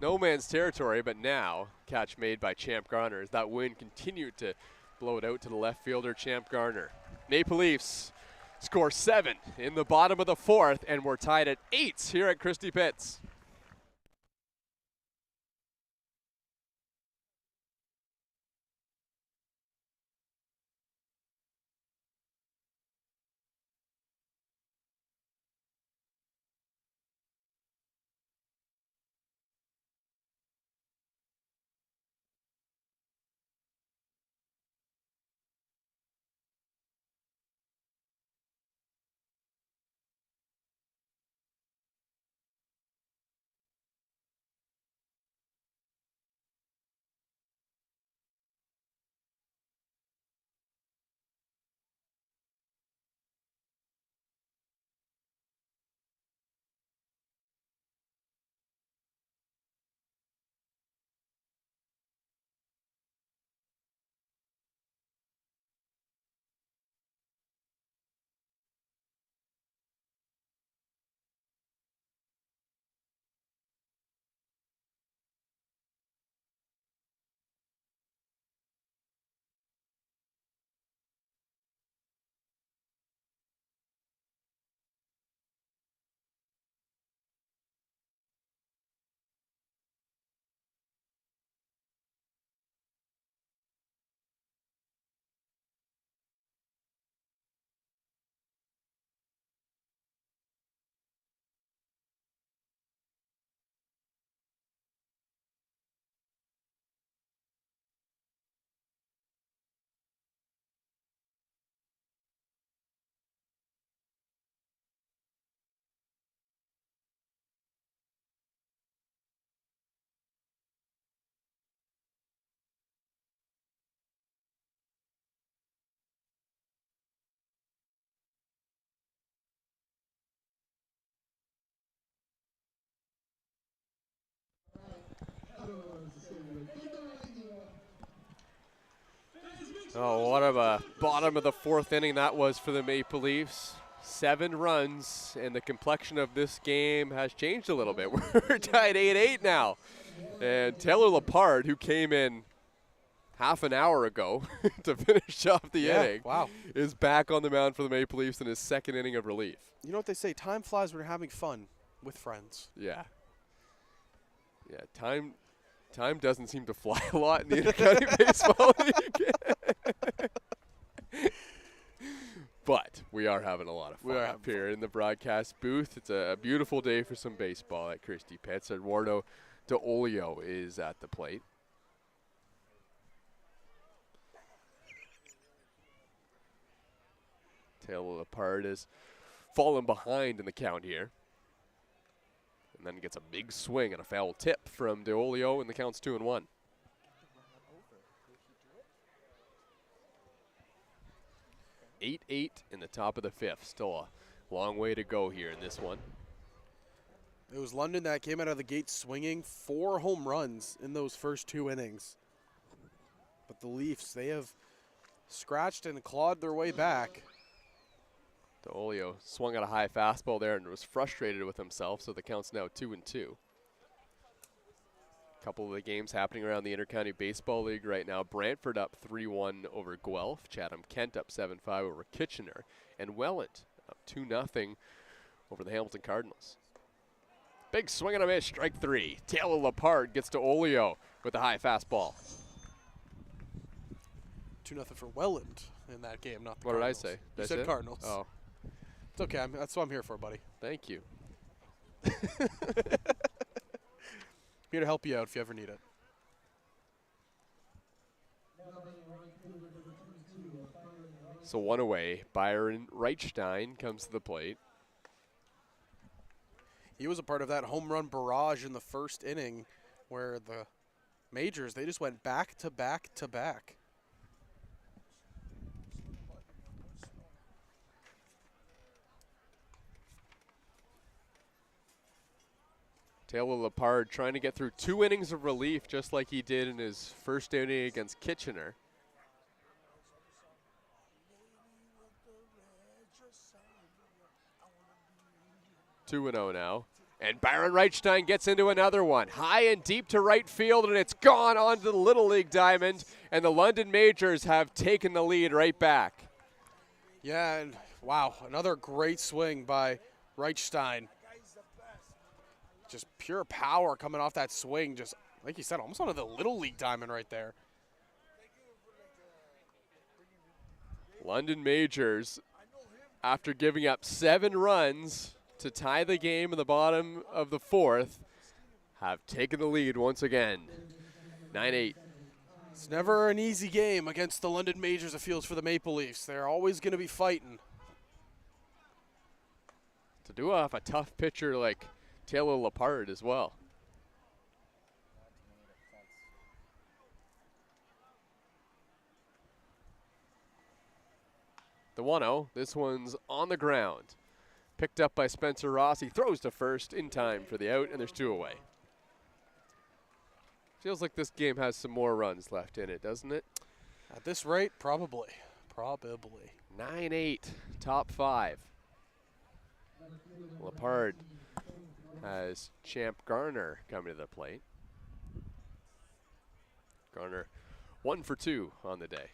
no man's territory, but now catch made by Champ Garner as that wind continued to blow it out to the left fielder, Champ Garner. Maple Leafs score 7 in the bottom of the 4th, and we're tied at 8 here at Christie Pitts. Oh, what a bottom of the 4th inning that was for the Maple Leafs. 7 runs, and the complexion of this game has changed a little bit. We're tied 8-8 now. And Taylor Lepard, who came in half an hour ago to finish off the inning, is back on the mound for the Maple Leafs in his 2nd inning of relief. You know what they say, time flies when you're having fun with friends. Yeah. Yeah, time doesn't seem to fly a lot in the Intercounty Baseball League. But we are having a lot of fun up here in the broadcast booth. It's a beautiful day for some baseball at Christie Pitts. Eduardo DeOlio is at the plate. Taylor Lepard has fallen behind in the count here. And then gets a big swing and a foul tip from DeOlio, and the count's 2-1. Eight in the top of the 5th. Still a long way to go here in this one. It was London that came out of the gate swinging 4 home runs in those first 2 innings. But the Leafs, they have scratched and clawed their way back. DeOlio swung at a high fastball there and was frustrated with himself, so the count's now 2-2. A couple of the games happening around the Intercounty Baseball League right now. Brantford up 3-1 over Guelph. Chatham Kent up 7-5 over Kitchener. And Welland up 2-0 over the Hamilton Cardinals. Big swing and a miss, strike 3. Taylor Lepard gets DeOlio with a high fastball. 2-0 for Welland in that game, not the What Cardinals. did I say? You said Cardinals. Oh. It's okay. That's what I'm here for, buddy. Thank you. Here to help you out if you ever need it. So one away, Byron Reichstein comes to the plate. He was a part of that home run barrage in the first inning where the Majors, they just went back to back to back. Taylor Lepard trying to get through 2 innings of relief just like he did in his first inning against Kitchener. Two 2-0 now. And Byron Reichstein gets into another one. High and deep to right field, and it's gone onto the Little League diamond. And the London Majors have taken the lead right back. Yeah, and wow, another great swing by Reichstein. Just pure power coming off that swing. Just, like you said, almost onto the Little League diamond right there. London Majors, after giving up 7 runs to tie the game in the bottom of the 4th, have taken the lead once again. 9-8. It's never an easy game against the London Majors of Fields for the Maple Leafs. They're always going to be fighting. To do off a tough pitcher like Taylor Lepard as well. The 1-0, this one's on the ground. Picked up by Spencer Ross. He throws to first in time for the out, and there's 2 away. Feels like this game has some more runs left in it, doesn't it? At this rate, probably. Probably. 9-8, top 5. Lepard has Champ Garner coming to the plate. Garner 1 for 2 on the day.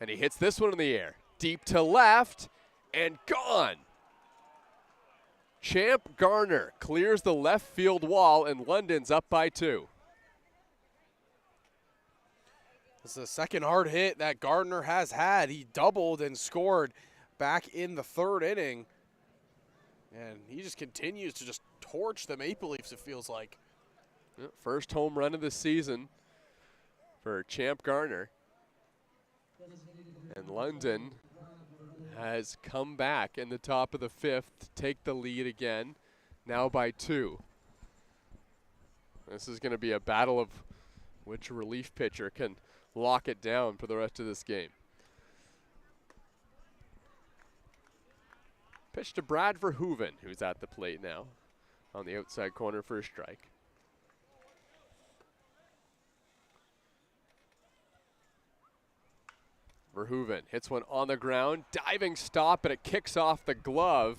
And he hits this one in the air. Deep to left and gone. Champ Garner clears the left field wall, and London's up by 2. This is the second hard hit that Gardner has had. He doubled and scored back in the 3rd inning. And he just continues to just torch the Maple Leafs, it feels like. First home run of the season for Champ Garner. And London has come back in the top of the 5th to take the lead again, now by 2. This is going to be a battle of which relief pitcher can lock it down for the rest of this game. Pitch to Brad Verhoeven, who's at the plate now on the outside corner for a strike. Verhoeven hits one on the ground, diving stop, and it kicks off the glove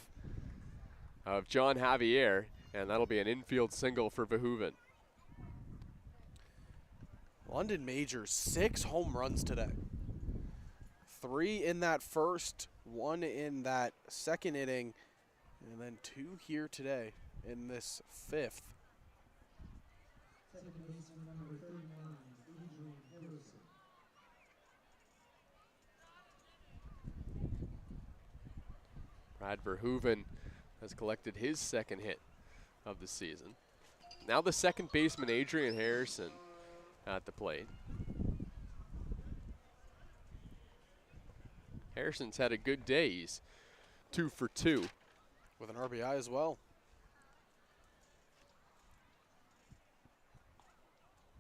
of John Javier, and that'll be an infield single for Verhoeven. London Majors, 6 home runs today. 3 in that first, 1 in that second inning, and then 2 here today in this 5th. Brad Verhoeven has collected his 2nd hit of the season. Now the second baseman, Adrian Harrison, at the plate. Harrison's had a good day. He's 2 for 2. With an RBI as well.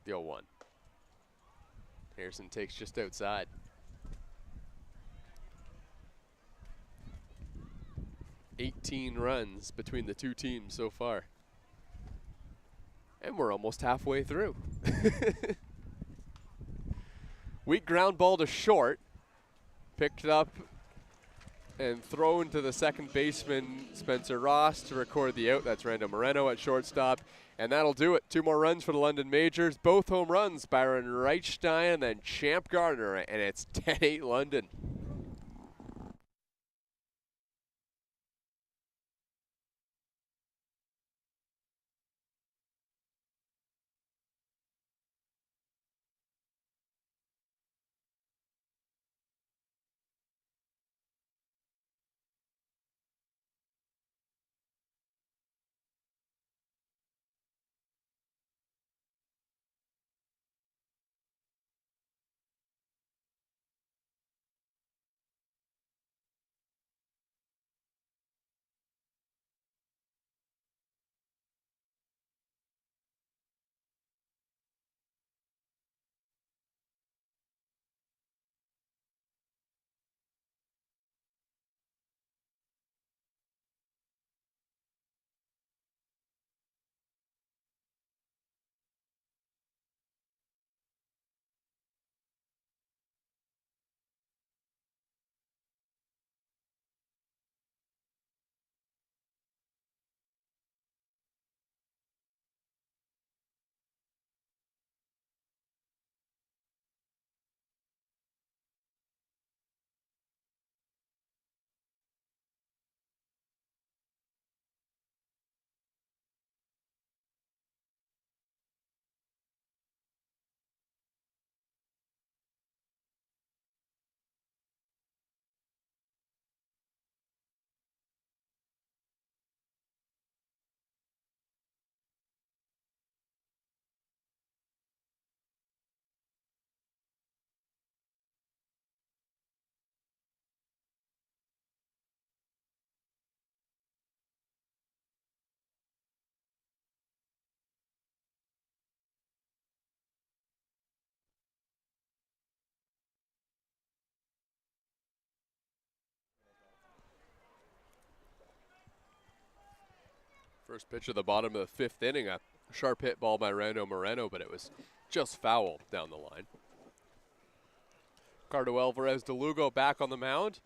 The 0-1. Harrison takes just outside. $18 runs between the 2 teams so far. And we're almost halfway through. Weak ground ball to short. Picked up and thrown to the second baseman, Spencer Ross, to record the out. That's Rando Moreno at shortstop. And that'll do it. 2 more runs for the London Majors. Both home runs, Byron Reichstein and then Champ Garner. And it's 10-8 London. First pitch of the bottom of the 5th inning, a sharp hit ball by Rando Moreno, but it was just foul down the line. Ricardo Alvarez de Lugo back on the mound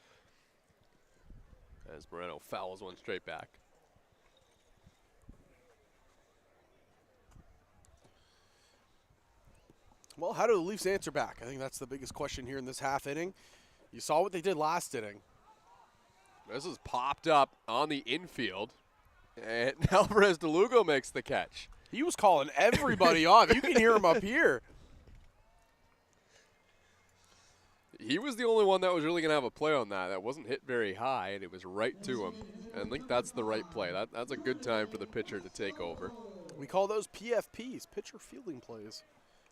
as Moreno fouls one straight back. Well, how do the Leafs answer back? I think that's the biggest question here in this half inning. You saw what they did last inning. This is popped up on the infield, and Alvarez de Lugo makes the catch. He was calling everybody off. You can hear him up here. He was the only one that was really going to have a play on that. That wasn't hit very high, and it was right to him. And I think that's the right play. That's a good time for the pitcher to take over. We call those PFPs, pitcher fielding plays.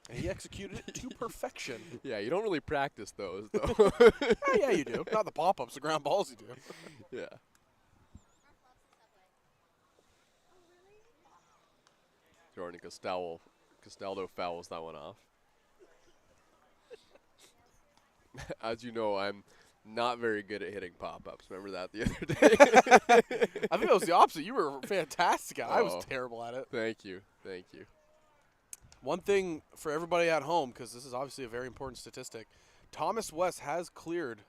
And he executed it to perfection. Yeah, you don't really practice those, though. Yeah, you do. Not the pop-ups, the ground balls you do. Yeah. Jordan Castaldo fouls that one off. As you know, I'm not very good at hitting pop-ups. Remember that the other day? I think it was the opposite. You were fantastic at it. I was terrible at it. Thank you. Thank you. One thing for everybody at home, because this is obviously a very important statistic, Thomas West has cleared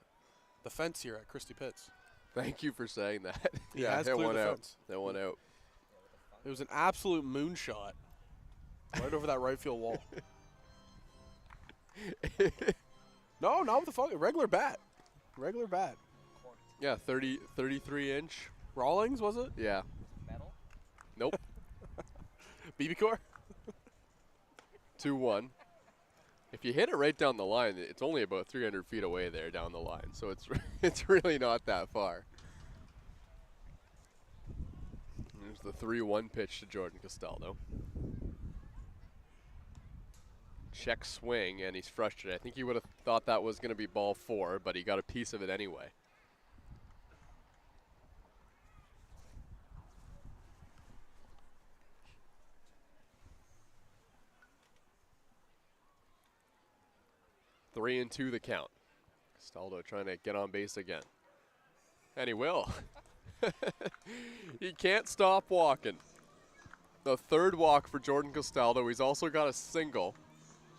the fence here at Christie Pitts. Thank you for saying that. He has cleared the fence. That one out. It was an absolute moonshot right over that right field wall. No, not with the fucking regular bat. Regular bat. Yeah, 33-inch. Rawlings, was it? Yeah. Metal? Nope. BB core? 2-1. If you hit it right down the line, it's only about 300 feet away there down the line, so it's really not that far. There's the 3-1 pitch to Jordan Castaldo. Check swing, and he's frustrated. I think he would have thought that was going to be ball 4, but he got a piece of it anyway. Three and 2 the count. Castaldo trying to get on base again. And he will. He can't stop walking. The 3rd walk for Jordan Castaldo. He's also got a single.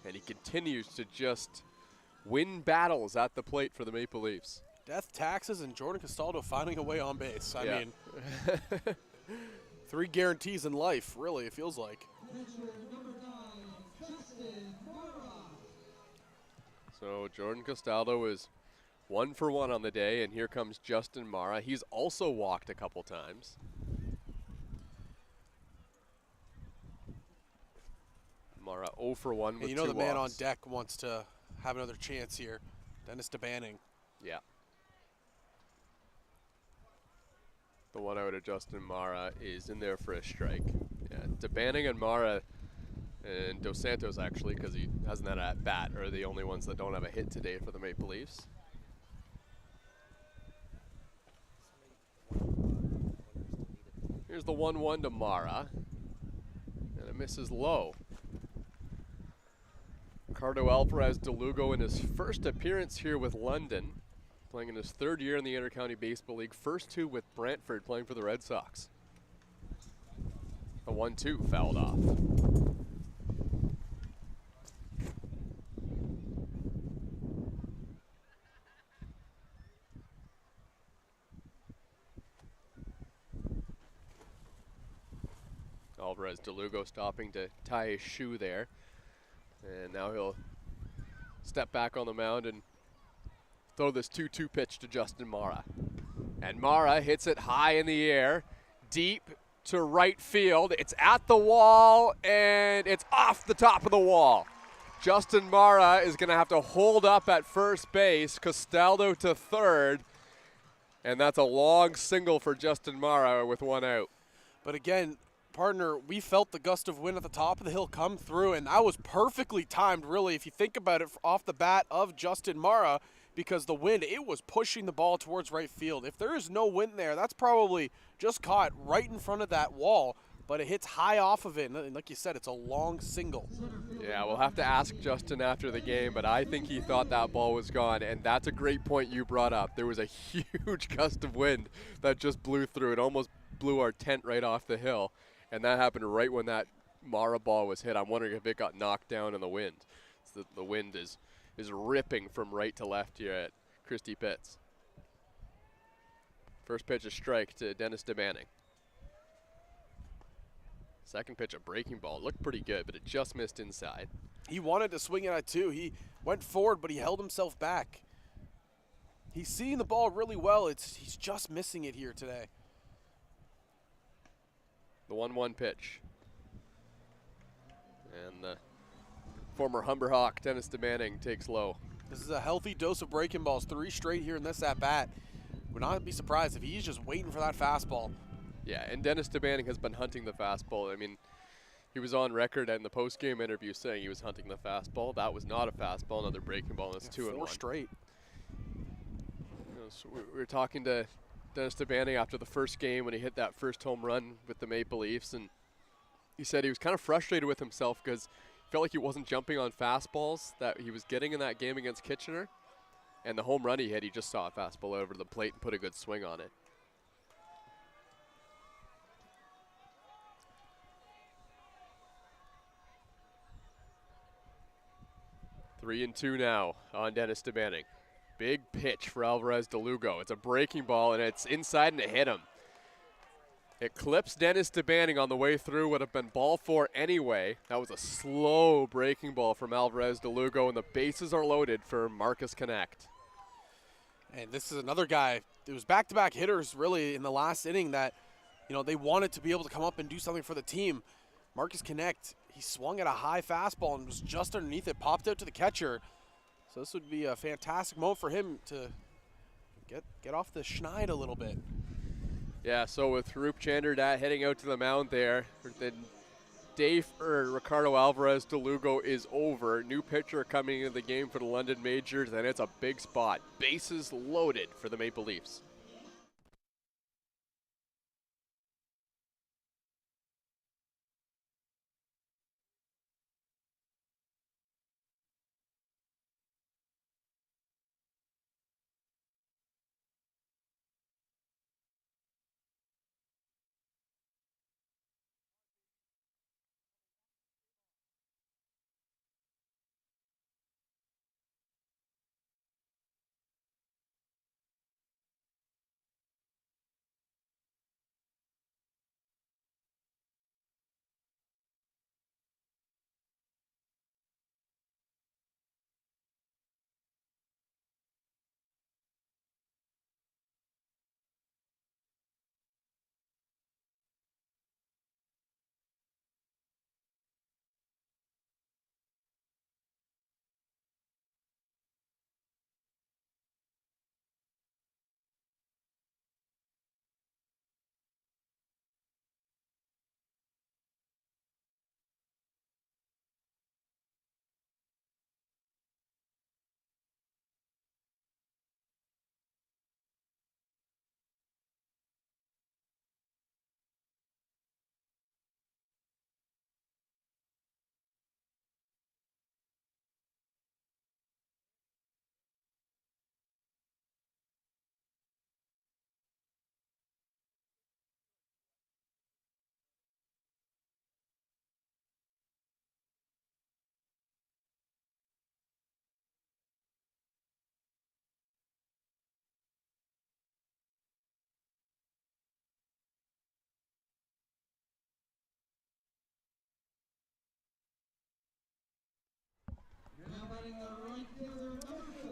And he continues to just win battles at the plate for the Maple Leafs. Death, taxes, and Jordan Castaldo finding a way on base. I mean, 3 guarantees in life, really, it feels like. So Jordan Castaldo is 1 for 1 on the day, and here comes Justin Mara. He's also walked a couple times. Mara 0 for 1 with 2 walks. You know the man on deck wants to have another chance here. Dennis DeBanning. Yeah. The 1 out of Justin Mara is in there for a strike. Yeah, DeBanning and Mara and Dos Santos, actually, because he hasn't had a at-bat, are the only ones that don't have a hit today for the Maple Leafs. Here's the 1-1 to Mara. And it misses low. Ricardo Alvarez de Lugo in his first appearance here with London, playing in his 3rd year in the Intercounty Baseball League. First 2 with Brantford, playing for the Red Sox. The 1-2 fouled off. Alvarez de Lugo stopping to tie his shoe there. And now he'll step back on the mound and throw this 2-2 pitch to Justin Mara. And Mara hits it high in the air, deep to right field. It's at the wall, and it's off the top of the wall. Justin Mara is going to have to hold up at first base, Castaldo to 3rd, and that's a long single for Justin Mara with 1 out. But again, partner, we felt the gust of wind at the top of the hill come through, and that was perfectly timed, really, if you think about it, off the bat of Justin Mara, because the wind, it was pushing the ball towards right field. If there is no wind there, that's probably just caught right in front of that wall, but it hits high off of it, and like you said, it's a long single. Yeah, we'll have to ask Justin after the game, but I think he thought that ball was gone, and that's a great point you brought up. There was a huge gust of wind that just blew through. It almost blew our tent right off the hill, and that happened right when that Mara ball was hit. I'm wondering if it got knocked down in the wind. So the wind is ripping from right to left here at Christie Pitts. First pitch a strike to Dennis DeManning. Second pitch a breaking ball. It looked pretty good, but it just missed inside. He wanted to swing it at two. He went forward, but he held himself back. He's seeing the ball really well. He's just missing it here today. The 1-1 pitch. And the former Humber Hawk, Dennis DeManning, takes low. This is a healthy dose of breaking balls. 3 straight here in this at-bat. Would not be surprised if he's just waiting for that fastball. Yeah, and Dennis DeManning has been hunting the fastball. I mean, he was on record in the post-game interview saying he was hunting the fastball. That was not a fastball, another breaking ball, and it's 2-1. 4 straight. You know, so we were talking to Dennis DeManning after the first game when he hit that first home run with the Maple Leafs, and he said he was kind of frustrated with himself because he felt like he wasn't jumping on fastballs that he was getting in that game against Kitchener. And the home run he hit, he just saw a fastball over the plate and put a good swing on it. Three and two now on Dennis DeManning. Big pitch for Alvarez de Lugo. It's a breaking ball, and it's inside, and it hit him. It clips Dennis DeManning on the way through. Would have been ball 4 anyway. That was a slow breaking ball from Alvarez de Lugo, and the bases are loaded for Marcus Connect. And this is another guy. It was back-to-back hitters really in the last inning that, you know, they wanted to be able to come up and do something for the team. Marcus Connect, he swung at a high fastball and was just underneath it, popped out to the catcher. So this would be a fantastic moment for him to get off the schneid a little bit. Yeah, so with Roop Chanderdat heading out to the mound there, then Ricardo Alvarez de Lugo is over. New pitcher coming into the game for the London Majors, and it's a big spot. Bases loaded for the Maple Leafs.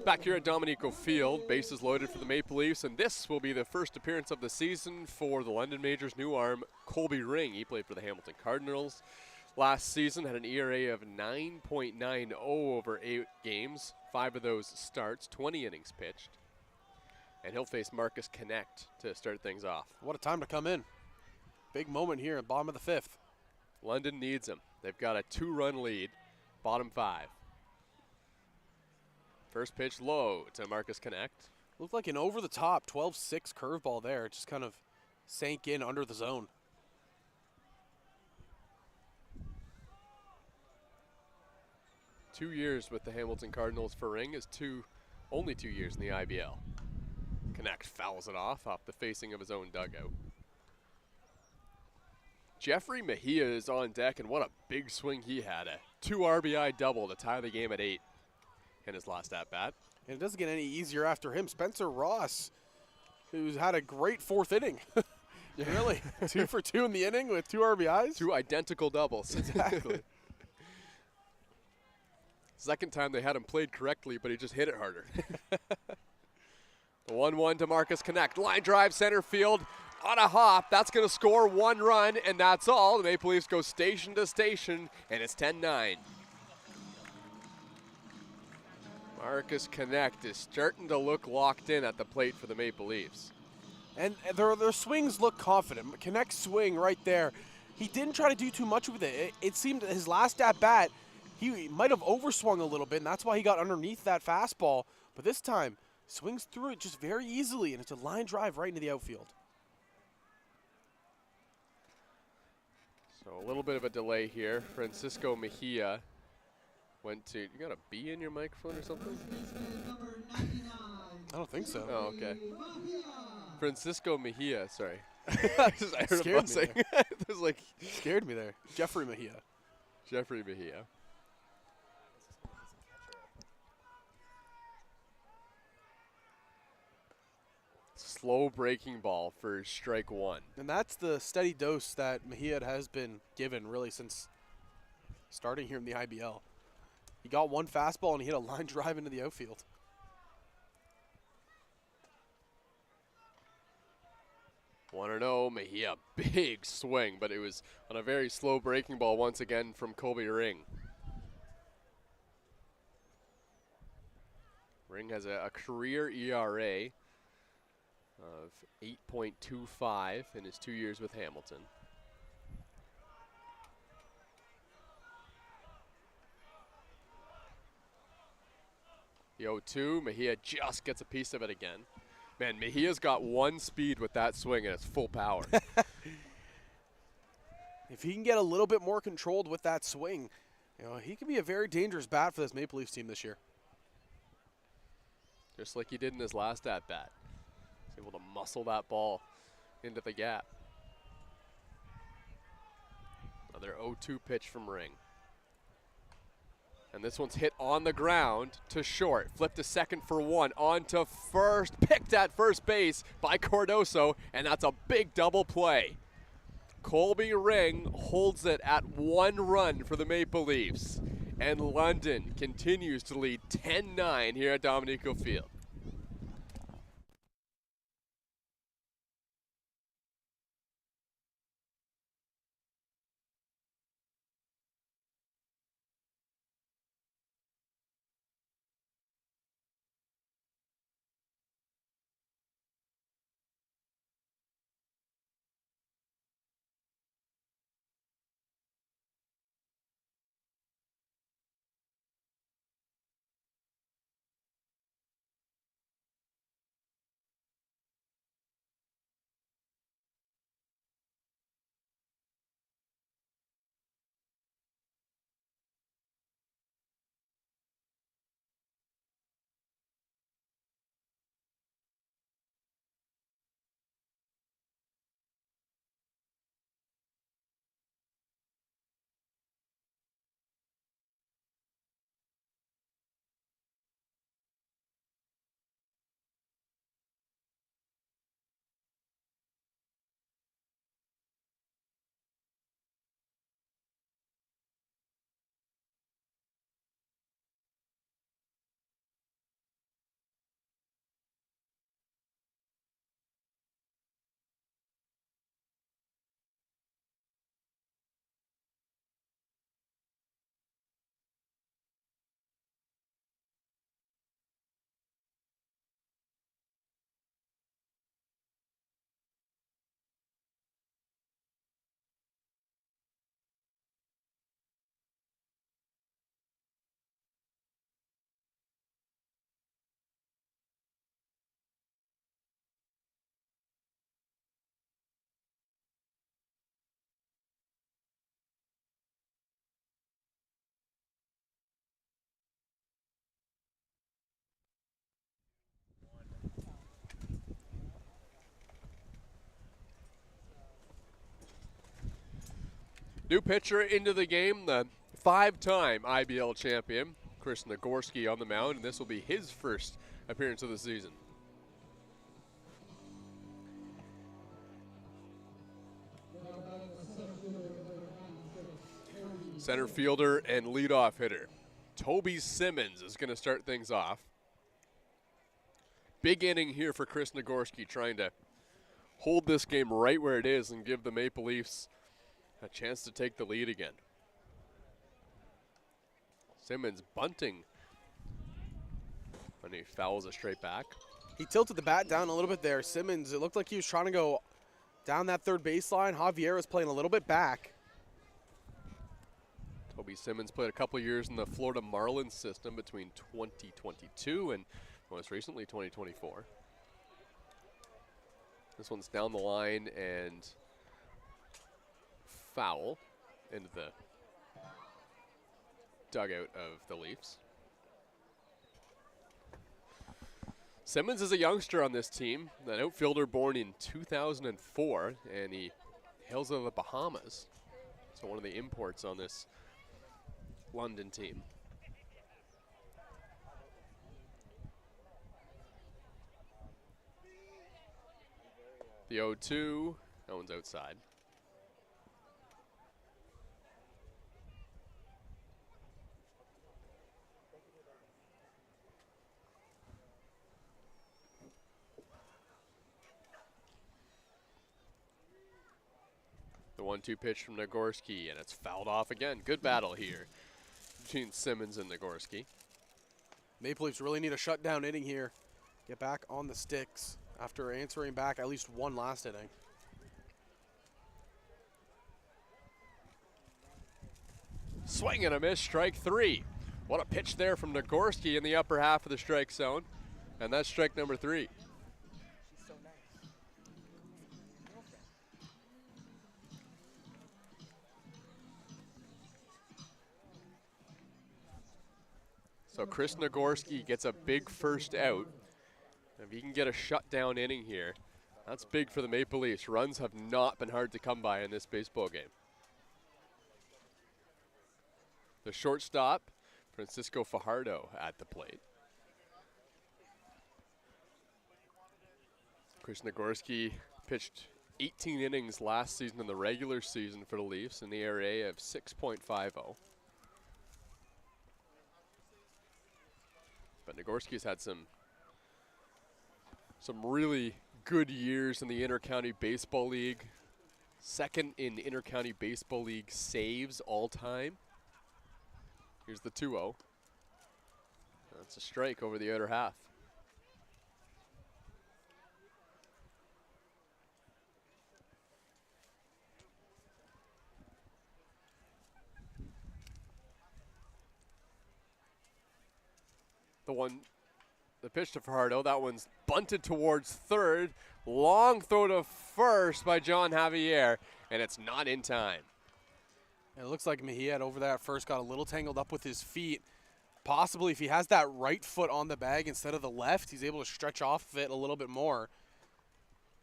Back here at Dominico Field, bases loaded for the Maple Leafs, and this will be the first appearance of the season for the London Majors' new arm, Colby Ring. He played for the Hamilton Cardinals last season, had an ERA of 9.90 over 8 games, 5 of those starts, 20 innings pitched. And he'll face Marcus Connect to start things off. What a time to come in. Big moment here at bottom of the 5th. London needs him. They've got a 2-run lead, bottom 5. First pitch low to Marcus Connect. Looked like an over-the-top 12-6 curveball there. It just kind of sank in under the zone. Two years with the Hamilton Cardinals for Ring is only 2 years in the IBL. Connect fouls it off the facing of his own dugout. Jeffrey Mejia is on deck, and what a big swing he had. A 2 RBI double to tie the game at 8 in his last at-bat. And it doesn't get any easier after him. Spencer Ross, who's had a great 4th inning. Really, 2 for 2 in the inning with 2 RBIs. 2 identical doubles. Exactly. Second time they had him played correctly, but he just hit it harder. The 1-1 to Marcus Connect. Line drive center field on a hop. That's going to score 1 run, and that's all. The Maple Leafs go station to station, and it's 10-9. Marcus Connect is starting to look locked in at the plate for the Maple Leafs. And their swings look confident. Connect's swing right there, he didn't try to do too much with it. It seemed his last at-bat, he might have overswung a little bit, and that's why he got underneath that fastball. But this time, swings through it just very easily, and it's a line drive right into the outfield. So a little bit of a delay here. Francisco Mejia went to, you got a bee in your microphone or something? I don't think so. Oh, okay. Francisco Mejia, sorry. I heard Scared a buzzing. me It was like Scared me there. Jeffrey Mejia. Jeffrey Mejia. Slow breaking ball for strike 1. And that's the steady dose that Mejia has been given really since starting here in the IBL. He got 1 fastball and he hit a line drive into the outfield. One and 0, Mejia, big swing, but it was on a very slow breaking ball once again from Colby Ring. Ring has a career ERA of 8.25 in his 2 years with Hamilton. The 0-2, Mejia just gets a piece of it again. Man, Mejia's got 1 speed with that swing, and it's full power. If he can get a little bit more controlled with that swing, he could be a very dangerous bat for this Maple Leafs team this year. Just like he did in his last at-bat. He's able to muscle that ball into the gap. Another 0-2 pitch from Ring. And this one's hit on the ground to short. Flipped to second for 1. On to first. Picked at first base by Cardoso. And that's a big double play. Colby Ring holds it at 1 run for the Maple Leafs. And London continues to lead 10-9 here at Dominico Field. New pitcher into the game, the 5-time IBL champion, Chris Nagorski on the mound, and this will be his first appearance of the season. Center fielder and leadoff hitter Toby Simmons is going to start things off. Big inning here for Chris Nagorski, trying to hold this game right where it is and give the Maple Leafs a chance to take the lead again. Simmons bunting, and he fouls it straight back. He tilted the bat down a little bit there. Simmons, it looked like he was trying to go down that third baseline. Javier was playing a little bit back. Toby Simmons played a couple years in the Florida Marlins system between 2022 and most recently 2024. This one's down the line and foul into the dugout of the Leafs. Simmons is a youngster on this team, an outfielder born in 2004, and he hails out of the Bahamas. So one of the imports on this London team. The 0-2, that one's outside. The 1-2 pitch from Nagorski, and it's fouled off again. Good battle here between Simmons and Nagorski. Maple Leafs really need a shutdown inning here. Get back on the sticks after answering back at least one last inning. Swing and a miss, strike 3. What a pitch there from Nagorski in the upper half of the strike zone. And that's strike number 3. She's so nice. So Chris Nagorski gets a big first out. If he can get a shutdown inning here, that's big for the Maple Leafs. Runs have not been hard to come by in this baseball game. The shortstop, Francisco Fajardo, at the plate. Chris Nagorski pitched 18 innings last season in the regular season for the Leafs in the ERA of 6.50. But Nagorski's had some really good years in the Intercounty Baseball League. Second in Intercounty Baseball League saves all time. Here's the 2-0. That's a strike over the outer half. The pitch to Fajardo, that one's bunted towards third. Long throw to first by John Javier, and it's not in time. And it looks like Mejia over there at first got a little tangled up with his feet. Possibly if he has that right foot on the bag instead of the left, he's able to stretch off of it a little bit more.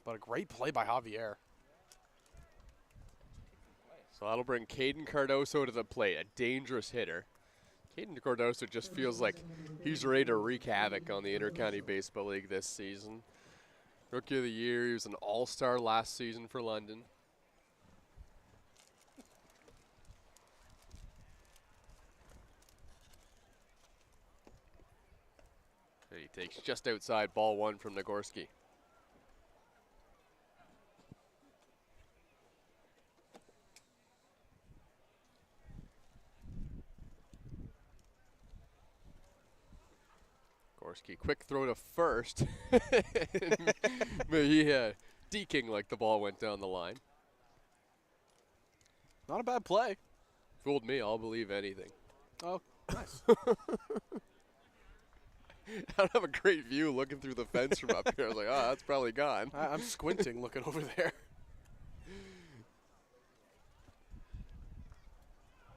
But a great play by Javier. So that'll bring Caden Cardoso to the plate, a dangerous hitter. Caden Cardoso just feels like he's ready to wreak havoc on the Intercounty Baseball League this season. Rookie of the Year, he was an all-star last season for London. And he takes just outside, ball 1 from Nagorski. Nagorski, quick throw to first. Mejia deking like the ball went down the line. Not a bad play. Fooled me, I'll believe anything. Oh, nice. I don't have a great view looking through the fence from up here. I was like, oh, that's probably gone. I'm squinting looking over there.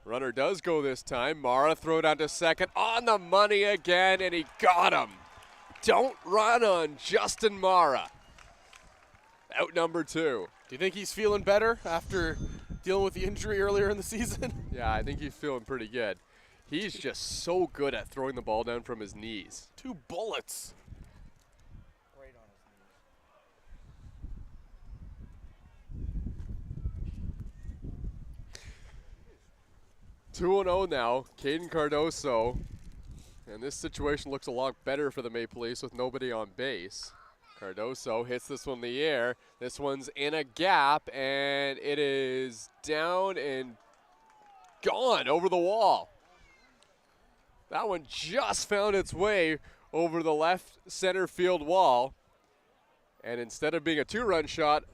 Runner does go this time. Mara throw down to second. On the money again, and he got him. Don't run on Justin Mara. Out number 2. Do you think he's feeling better after dealing with the injury earlier in the season. Yeah, I think he's feeling pretty good. He's just so good at throwing the ball down from his knees. 2 bullets. Right on his knees. 2-0 now, Caden Cardoso. And this situation looks a lot better for the Maple Leafs with nobody on base. Cardoso hits this one in the air. This one's in a gap, and it is down and gone over the wall. That one just found its way over the left center field wall. And instead of being a 2-run shot,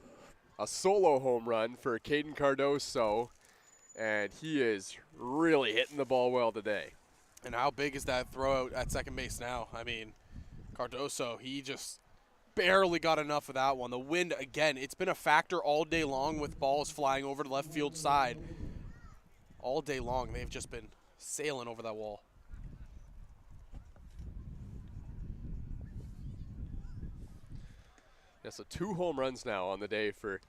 a solo home run for Caden Cardoso. And he is really hitting the ball well today. And how big is that throw out at second base now? I mean, Cardoso, he just barely got enough of that one. The wind, again, it's been a factor all day long with balls flying over the left field side. All day long, they've just been sailing over that wall. Yeah, so 2 home runs now on the day for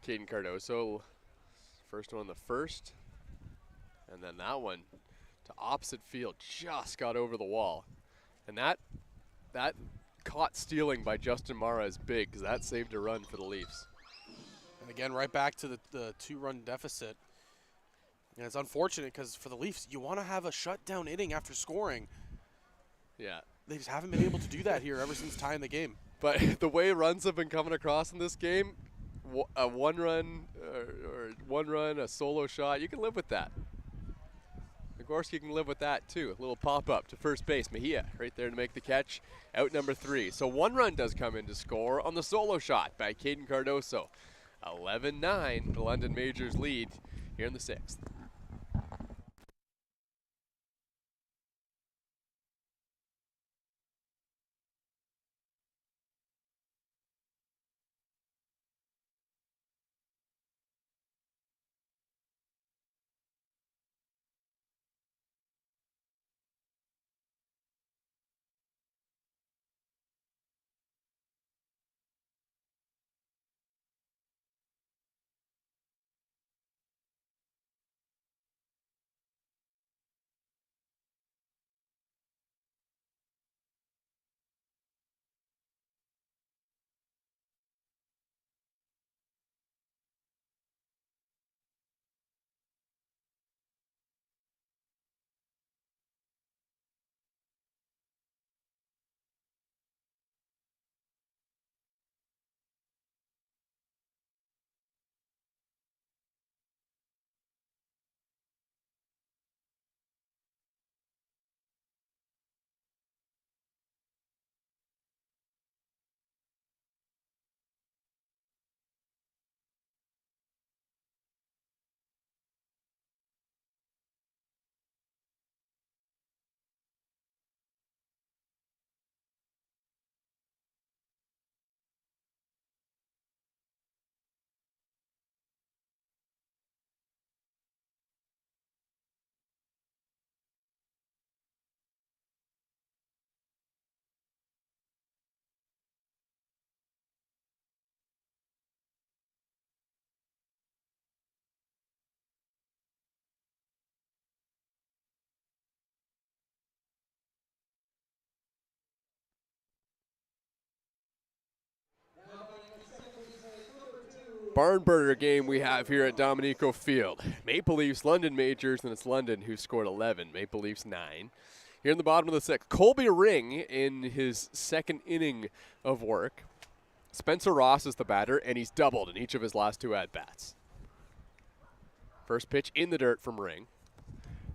Caden Cardoso. First one in the first, and then that one to opposite field just got over the wall. And that caught stealing by Justin Mara is big, because that saved a run for the Leafs. And again, right back to the 2-run deficit. And it's unfortunate because for the Leafs, you want to have a shutdown inning after scoring. Yeah. They just haven't been able to do that here ever since tying the game. But the way runs have been coming across in this game, a 1-run or 1-run, a solo shot, you can live with that. Nagorski can live with that too. A little pop-up to first base. Mejia right there to make the catch. Out number 3. So 1 run does come in to score on the solo shot by Caden Cardoso. 11-9, the London Majors lead here in the 6th. Barn burner game we have here at Dominico Field. Maple Leafs, London Majors, and it's London who scored 11. Maple Leafs 9. Here in the bottom of the 6th, Colby Ring in his 2nd inning of work. Spencer Ross is the batter, and he's doubled in each of his last 2 at-bats. First pitch in the dirt from Ring.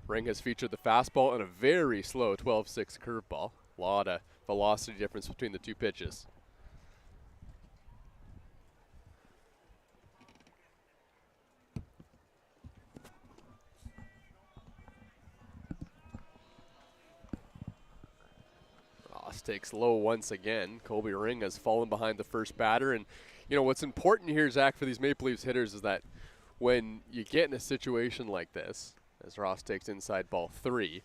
Ring has featured the fastball and a very slow 12-6 curveball. A lot of velocity difference between the 2 pitches. Ross takes low once again. Colby Ring has fallen behind the first batter. And, you know, what's important here, Zach, for these Maple Leafs hitters is that when you get in a situation like this, as Ross takes inside ball 3,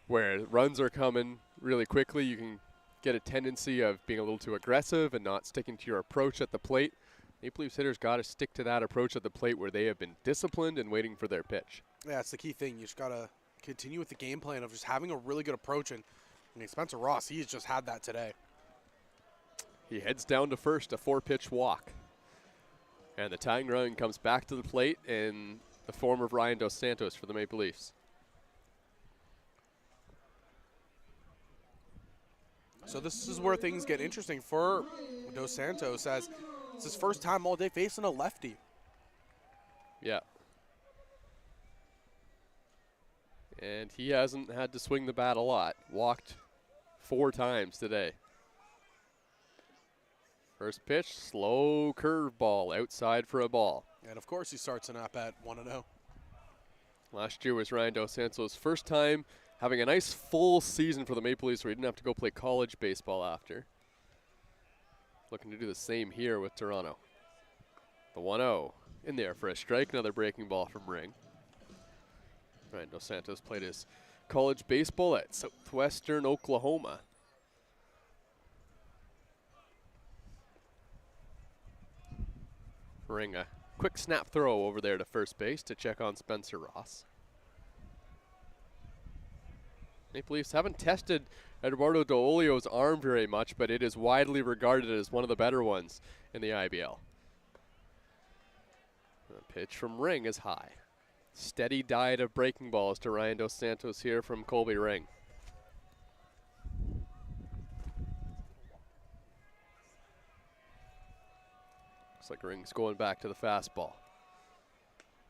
where runs are coming really quickly, you can get a tendency of being a little too aggressive and not sticking to your approach at the plate. Maple Leafs hitters got to stick to that approach at the plate where they have been disciplined and waiting for their pitch. Yeah, it's the key thing. You just got to continue with the game plan of just having a really good approach. And I mean, Spencer Ross, he's just had that today. He heads down to first, a 4-pitch walk. And the tying run comes back to the plate in the form of Ryan Dos Santos for the Maple Leafs. So this is where things get interesting for Dos Santos, as it's his first time all day facing a lefty. Yeah. And he hasn't had to swing the bat a lot. Walked 4 times today. First pitch, slow curveball outside for a ball. And of course he starts an at-bat 1-0. Last year was Ryan Dos Santos' first time having a nice full season for the Maple Leafs where he didn't have to go play college baseball after. Looking to do the same here with Toronto. The 1-0 in there for a strike, another breaking ball from Ring. Ryan Dos Santos played his college baseball at Southwestern Oklahoma. Ring a quick snap throw over there to first base to check on Spencer Ross. Maple Leafs haven't tested Eduardo D'Olio's arm very much, but it is widely regarded as one of the better ones in the IBL. The pitch from Ring is high. Steady diet of breaking balls to Ryan Dos Santos here from Colby Ring. Looks like Ring's going back to the fastball.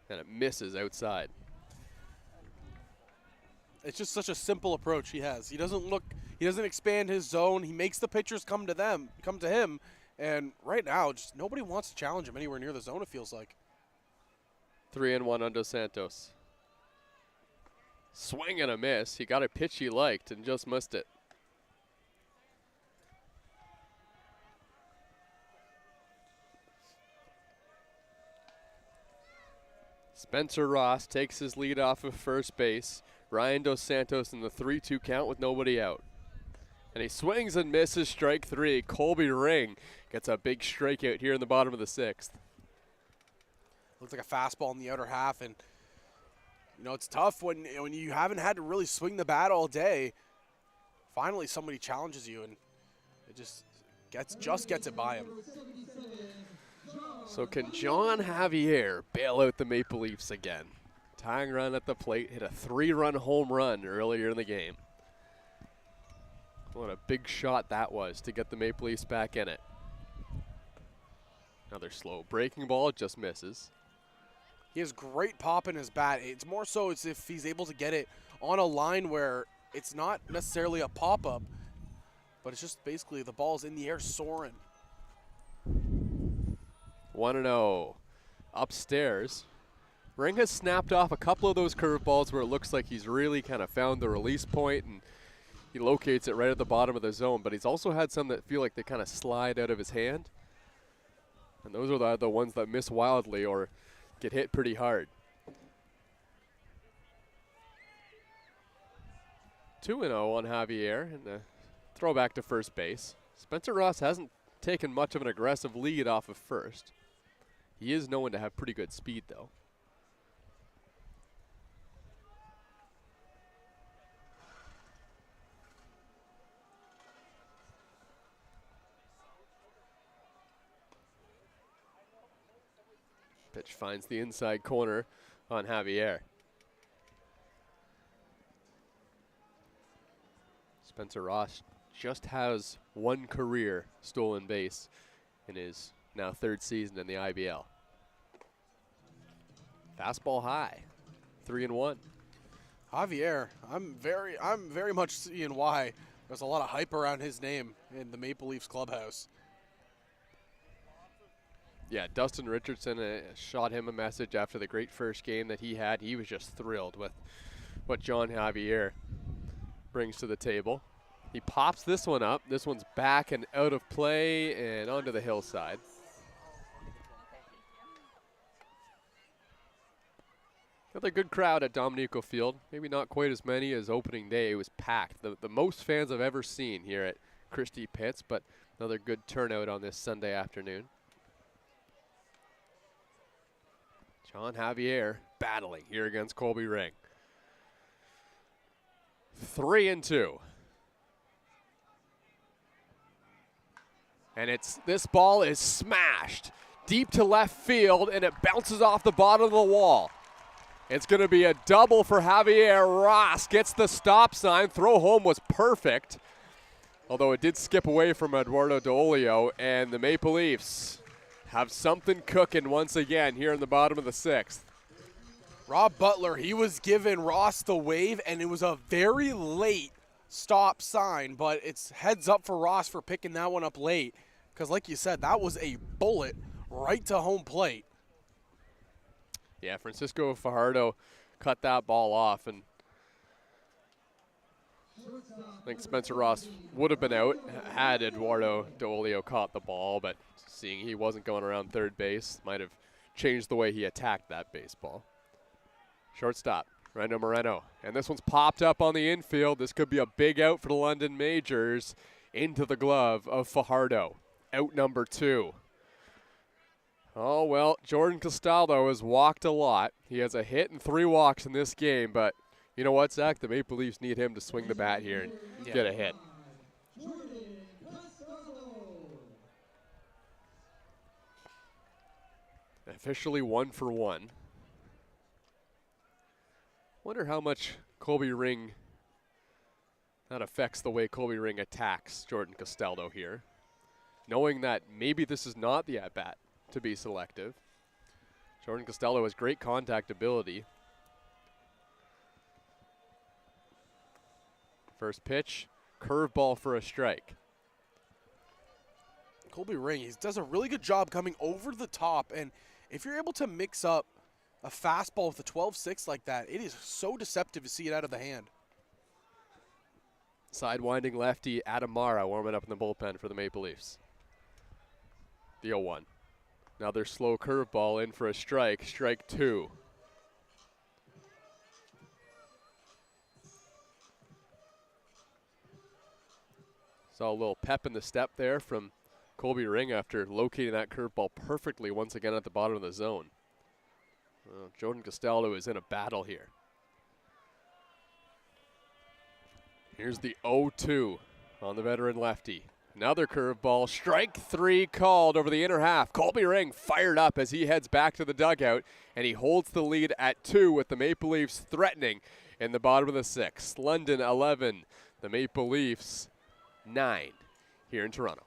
And it misses outside. It's just such a simple approach he has. He doesn't expand his zone. He makes the pitchers come to him. And right now, just nobody wants to challenge him anywhere near the zone, it feels like. 3-1 on Dos Santos. Swing and a miss. He got a pitch he liked and just missed it. Spencer Ross takes his lead off of first base. Ryan Dos Santos in the 3-2 count with nobody out. And he swings and misses, strike 3. Colby Ring gets a big strikeout here in the bottom of the 6th. Looks like a fastball in the outer half, and you know it's tough when you haven't had to really swing the bat all day. Finally, somebody challenges you, and it just gets it by him. So can John Javier bail out the Maple Leafs again? Tying run at the plate, hit a 3-run home run earlier in the game. What a big shot that was to get the Maple Leafs back in it. Another slow breaking ball, just misses. He has great pop in his bat. It's more so as if he's able to get it on a line where it's not necessarily a pop-up, but it's just basically the ball's in the air soaring. 1-0 upstairs. Ring has snapped off a couple of those curveballs where it looks like he's really kind of found the release point and he locates it right at the bottom of the zone, but he's also had some that feel like they kind of slide out of his hand. And those are the ones that miss wildly or get hit pretty hard. 2-0 on Javier and a throwback to first base. Spencer Ross hasn't taken much of an aggressive lead off of first. He is known to have pretty good speed though. Pitch finds the inside corner on Javier. Spencer Ross just has one career stolen base in his now 3rd season in the IBL. Fastball high, 3-1. Javier, I'm very much seeing why there's a lot of hype around his name in the Maple Leafs clubhouse. Yeah, Dustin Richardson shot him a message after the great first game that he had. He was just thrilled with what John Javier brings to the table. He pops this one up. This one's back and out of play and onto the hillside. Another good crowd at Dominico Field. Maybe not quite as many as opening day. It was packed. The most fans I've ever seen here at Christie Pitts, but another good turnout on this Sunday afternoon. Sean Javier battling here against Colby Ring. 3-2. And this ball is smashed deep to left field, and it bounces off the bottom of the wall. It's going to be a double for Javier. Ross gets the stop sign. Throw home was perfect, although it did skip away from Eduardo D'Olio, and the Maple Leafs have something cooking once again here in the bottom of the 6th. Rob Butler, he was giving Ross the wave, and it was a very late stop sign, but it's heads up for Ross for picking that one up late, because like you said, that was a bullet right to home plate. Yeah, Francisco Fajardo cut that ball off, and I think Spencer Ross would have been out had Eduardo D'Olio caught the ball, but seeing he wasn't going around third base might have changed the way he attacked that baseball. Shortstop, Rendo Moreno, and this one's popped up on the infield. This could be a big out for the London Majors. Into the glove of Fajardo. Out number 2. Oh, well, Jordan Castaldo has walked a lot. He has a hit and 3 walks in this game, but you know what, Zach? The Maple Leafs need him to swing the bat here and get a hit. Officially 1 for 1. Wonder how much Colby Ring, that affects the way Colby Ring attacks Jordan Castaldo here. Knowing that maybe this is not the at-bat to be selective. Jordan Castaldo has great contact ability. First pitch, curveball for a strike. Colby Ring, he does a really good job coming over the top, and if you're able to mix up a fastball with a 12-6 like that, it is so deceptive to see it out of the hand. Sidewinding lefty Adam Mara warming up in the bullpen for the Maple Leafs. The 0-1. Another slow curveball in for a strike. Strike 2. Saw a little pep in the step there from Colby Ring after locating that curveball perfectly once again at the bottom of the zone. Well, Jordan Castaldo is in a battle here. Here's the 0-2 on the veteran lefty. Another curveball, strike 3 called over the inner half. Colby Ring fired up as he heads back to the dugout, and he holds the lead at 2 with the Maple Leafs threatening in the bottom of the 6th. London 11, the Maple Leafs 9 here in Toronto.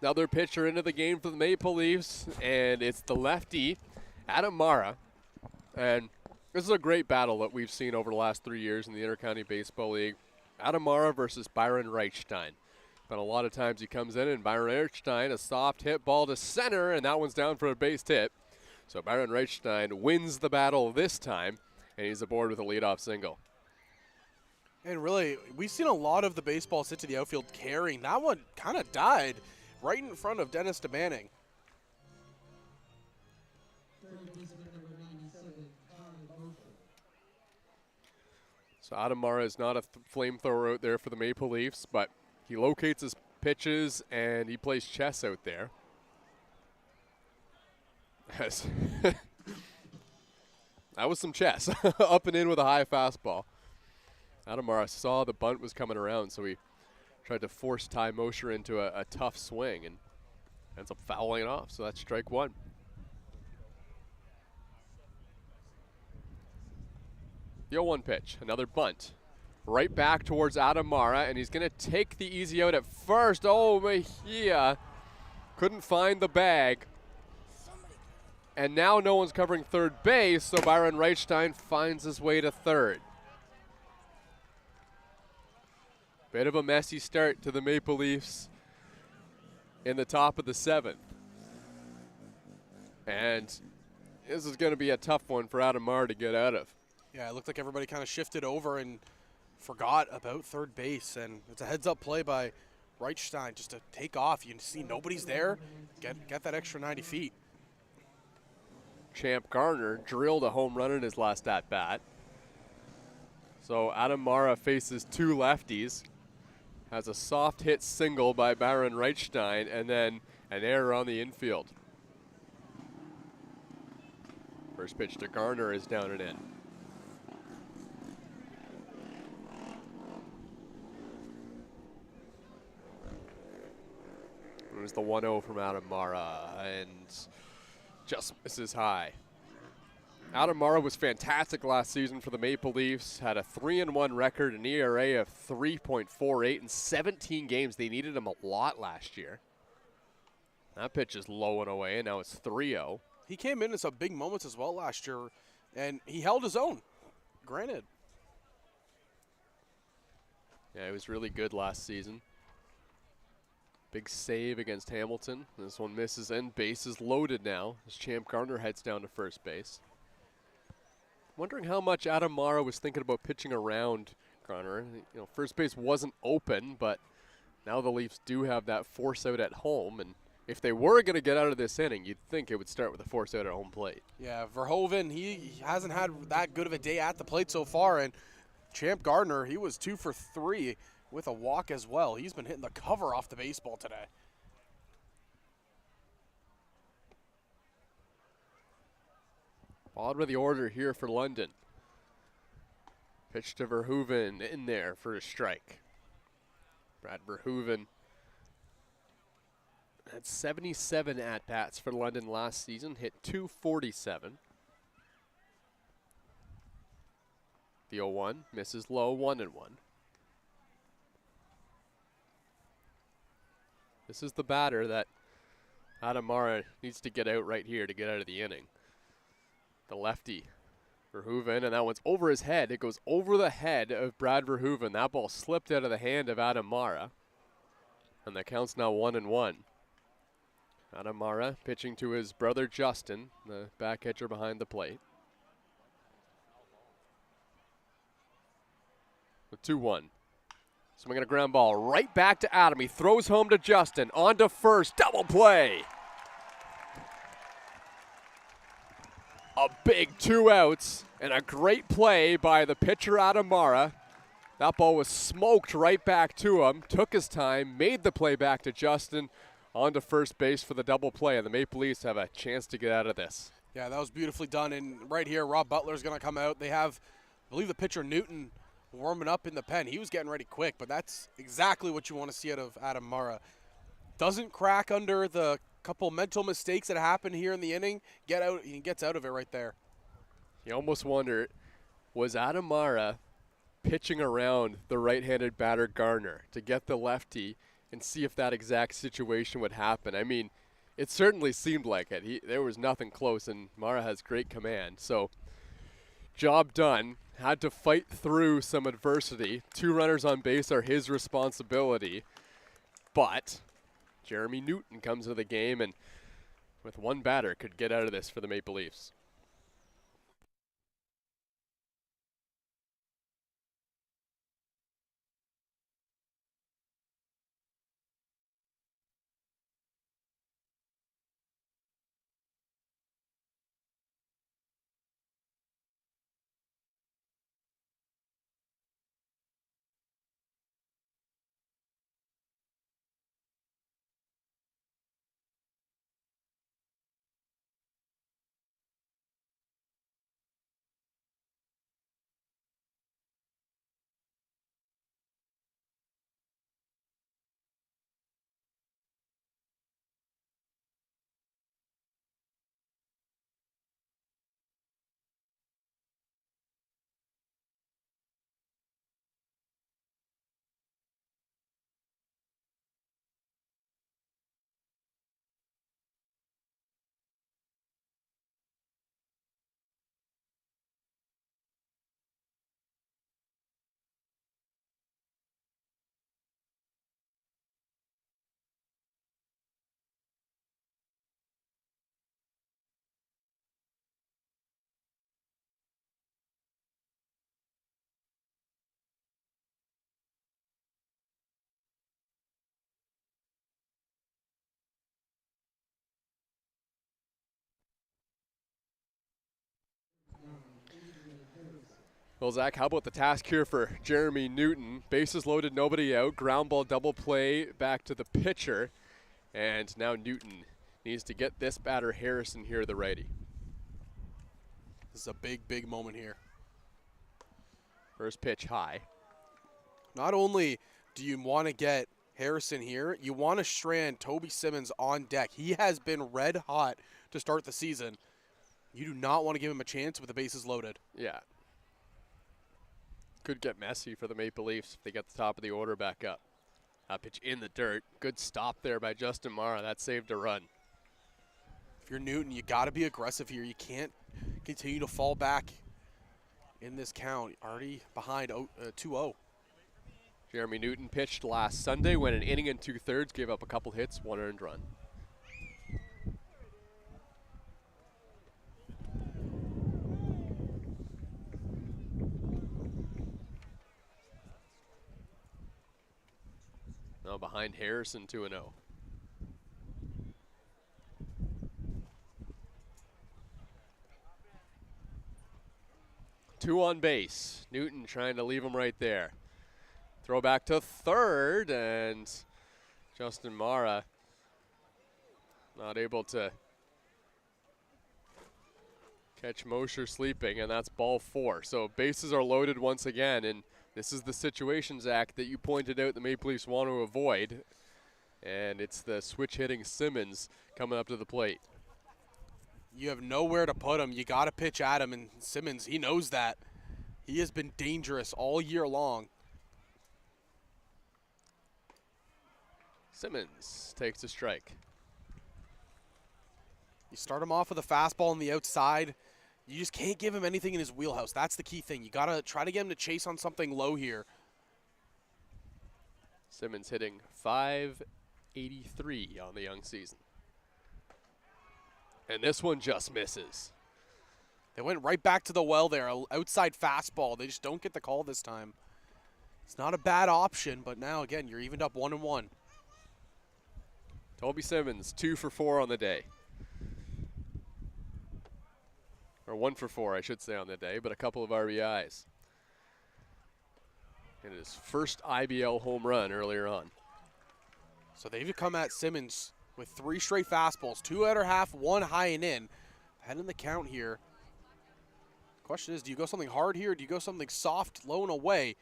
Another pitcher into the game for the Maple Leafs, and it's the lefty, Adam Mara. And this is a great battle that we've seen over the last 3 years in the Intercounty Baseball League. Adam Mara versus Byron Reichstein. But a lot of times he comes in, and Byron Reichstein, a soft hit ball to center, and that one's down for a base hit. So Byron Reichstein wins the battle this time, and he's aboard with a leadoff single. And really, we've seen a lot of the baseballs hit to the outfield carrying. That one kind of died right in front of Dennis DeManning. So Adam Mara is not a flamethrower out there for the Maple Leafs, but he locates his pitches and he plays chess out there. That was some chess. Up and in with a high fastball. Adam Mara saw the bunt was coming around, so he tried to force Ty Mosher into a tough swing and ends up fouling it off. So that's strike one. The 0-1 pitch, another bunt. Right back towards Adam Mara, and he's going to take the easy out at first. Oh, Mejia couldn't find the bag. And now no one's covering third base, so Byron Reichstein finds his way to third. Bit of a messy start to the Maple Leafs in the top of the seventh. And this is going to be a tough one for Adam Mara to get out of. Yeah, it looked like everybody kind of shifted over and forgot about third base. And it's a heads-up play by Reichstein just to take off. You can see nobody's there. Get that extra 90 feet. Champ Garner drilled a home run in his last at-bat. So Adam Mara faces two lefties. Has a soft hit single by Byron Reichstein, and then an error on the infield. First pitch to Garner is down and in. There's the 1-0 from Adam Mara, and just misses high. Adam Mara was fantastic last season for the Maple Leafs. Had a 3-1 record, an ERA of 3.48 in 17 games. They needed him a lot last year. That pitch is low and away, and now it's 3-0. He came in some big moments as well last year, and he held his own, granted. Yeah, he was really good last season. Big save against Hamilton. This one misses, and base is loaded now as Champ Garner heads down to first base. Wondering how much Adam Mara was thinking about pitching around Garner. You know, first base wasn't open, but now the Leafs do have that force out at home, and if they were going to get out of this inning, you'd think it would start with a force out at home plate. Yeah, Verhoeven, he hasn't had that good of a day at the plate so far, and Champ Gardner, he was 2 for 3 with a walk as well. He's been hitting the cover off the baseball today. Bottom of the order here for London. Pitch to Verhoeven in there for a strike. Brad Verhoeven had 77 at-bats for London last season, hit .247. The 0-1 misses low, 1-1. This is the batter that Adam Mara needs to get out right here to get out of the inning. The lefty, Verhoeven, and that one's over his head. It goes over the head of Brad Verhoeven. That ball slipped out of the hand of Adam Mara. And the count's now 1-1. Adam Mara pitching to his brother Justin, the back catcher behind the plate. The 2-1. Swinging a ground ball right back to Adam. He throws home to Justin. On to first. Double play. A big 2 outs and a great play by the pitcher Adam Mara. That ball was smoked right back to him. Took his time. Made the play back to Justin. On to first base for the double play. And the Maple Leafs have a chance to get out of this. Yeah, that was beautifully done. And right here, Rob Butler's going to come out. They have, I believe, the pitcher Newton warming up in the pen. He was getting ready quick, but that's exactly what you want to see out of Adam Mara. Doesn't crack under the couple mental mistakes that happened here in the inning. He gets out of it right there. You almost wonder, was Adam Mara pitching around the right-handed batter Garner to get the lefty and see if that exact situation would happen. I mean, it certainly seemed like it. There was nothing close, and Mara has great command. So, job done. Had to fight through some adversity. 2 runners on base are his responsibility. But Jeremy Newton comes into the game and with one batter could get out of this for the Maple Leafs. Well, Zach, how about the task here for Jeremy Newton? Bases loaded, nobody out. Ground ball double play back to the pitcher. And now Newton needs to get this batter Harrison here, the righty. This is a big, big moment here. First pitch high. Not only do you want to get Harrison here, you want to strand Toby Simmons on deck. He has been red hot to start the season. You do not want to give him a chance with the bases loaded. Yeah. Could get messy for the Maple Leafs if they get the top of the order back up. That pitch in the dirt. Good stop there by Justin Mara. That saved a run. If you're Newton, you got to be aggressive here. You can't continue to fall back in this count. Already behind 2-0. Jeremy Newton pitched last Sunday, went an inning and 2/3, gave up a couple hits, 1 earned run. Now behind Harrison, 2-0. Two on base. Newton trying to leave him right there. Throw back to third, and Justin Mara not able to catch Mosher sleeping, and that's ball 4. So bases are loaded once again, and this is the situation, Zach, that you pointed out the Maple Leafs want to avoid, and it's the switch-hitting Simmons coming up to the plate. You have nowhere to put him. You got to pitch at him, and Simmons, he knows that. He has been dangerous all year long. Simmons takes a strike. You start him off with a fastball on the outside. You just can't give him anything in his wheelhouse. That's the key thing. You got to try to get him to chase on something low here. Simmons hitting .583 on the young season. And this one just misses. They went right back to the well there. Outside fastball. They just don't get the call this time. It's not a bad option, but now, again, you're evened up 1-1. Toby Simmons, 2 for 4 on the day. Or 1 for 4, I should say, on the day, but a couple of RBIs. And his first IBL home run earlier on. So they've come at Simmons with 3 straight fastballs, 2 outer half, 1 high and in. Head in the count here. Question is, do you go something hard here, or do you go something soft, low and away?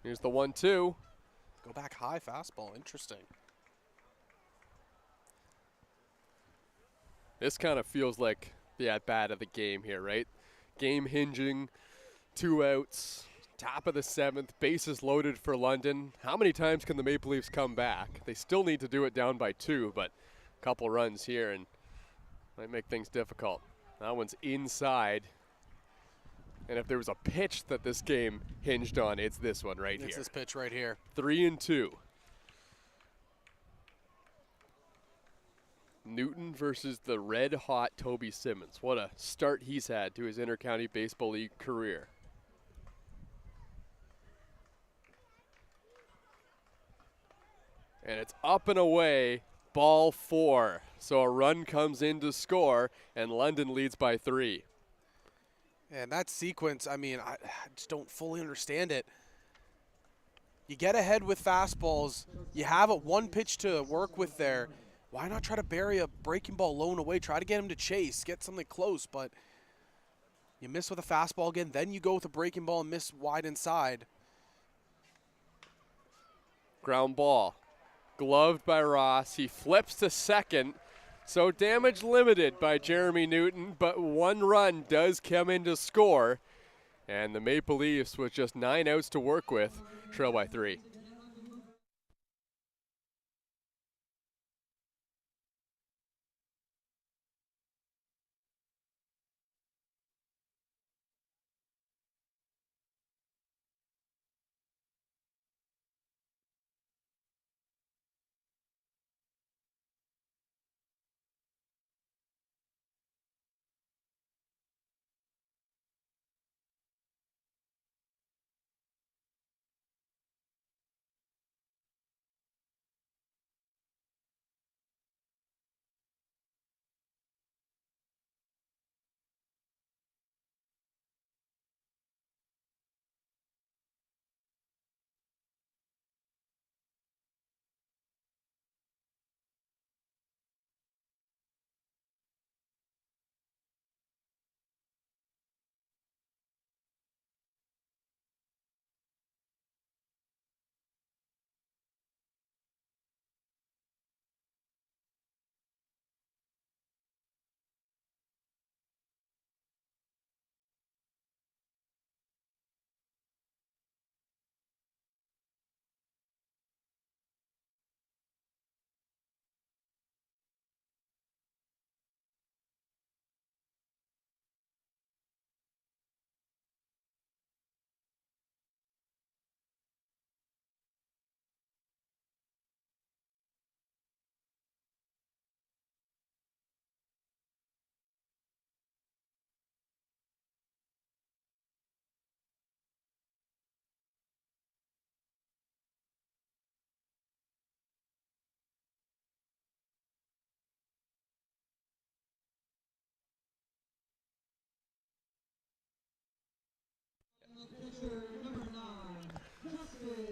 Here's the 1-2. Go back high fastball. Interesting. This kind of feels like the at-bat of the game here, right? Game hinging, 2 outs, Top of the 7th, bases loaded for London. How many times can the Maple Leafs come back? They still need to do it down by 2, but a couple runs here and might make things difficult. That one's inside. And if there was a pitch that this game hinged on, it's this one right here. It's this pitch right here. 3-2. Newton versus the red-hot Toby Simmons. What a start he's had to his Intercounty Baseball League career. And it's up and away, ball 4. So a run comes in to score, and London leads by 3. And that sequence, I mean, I just don't fully understand it. You get ahead with fastballs. You have one pitch to work with there. Why not try to bury a breaking ball low and away? Try to get him to chase, get something close, but you miss with a fastball again. Then you go with a breaking ball and miss wide inside. Ground ball. Gloved by Ross. He flips to second. So damage limited by Jeremy Newton, but 1 run does come in to score. And the Maple Leafs, with just 9 outs to work with, trail by 3.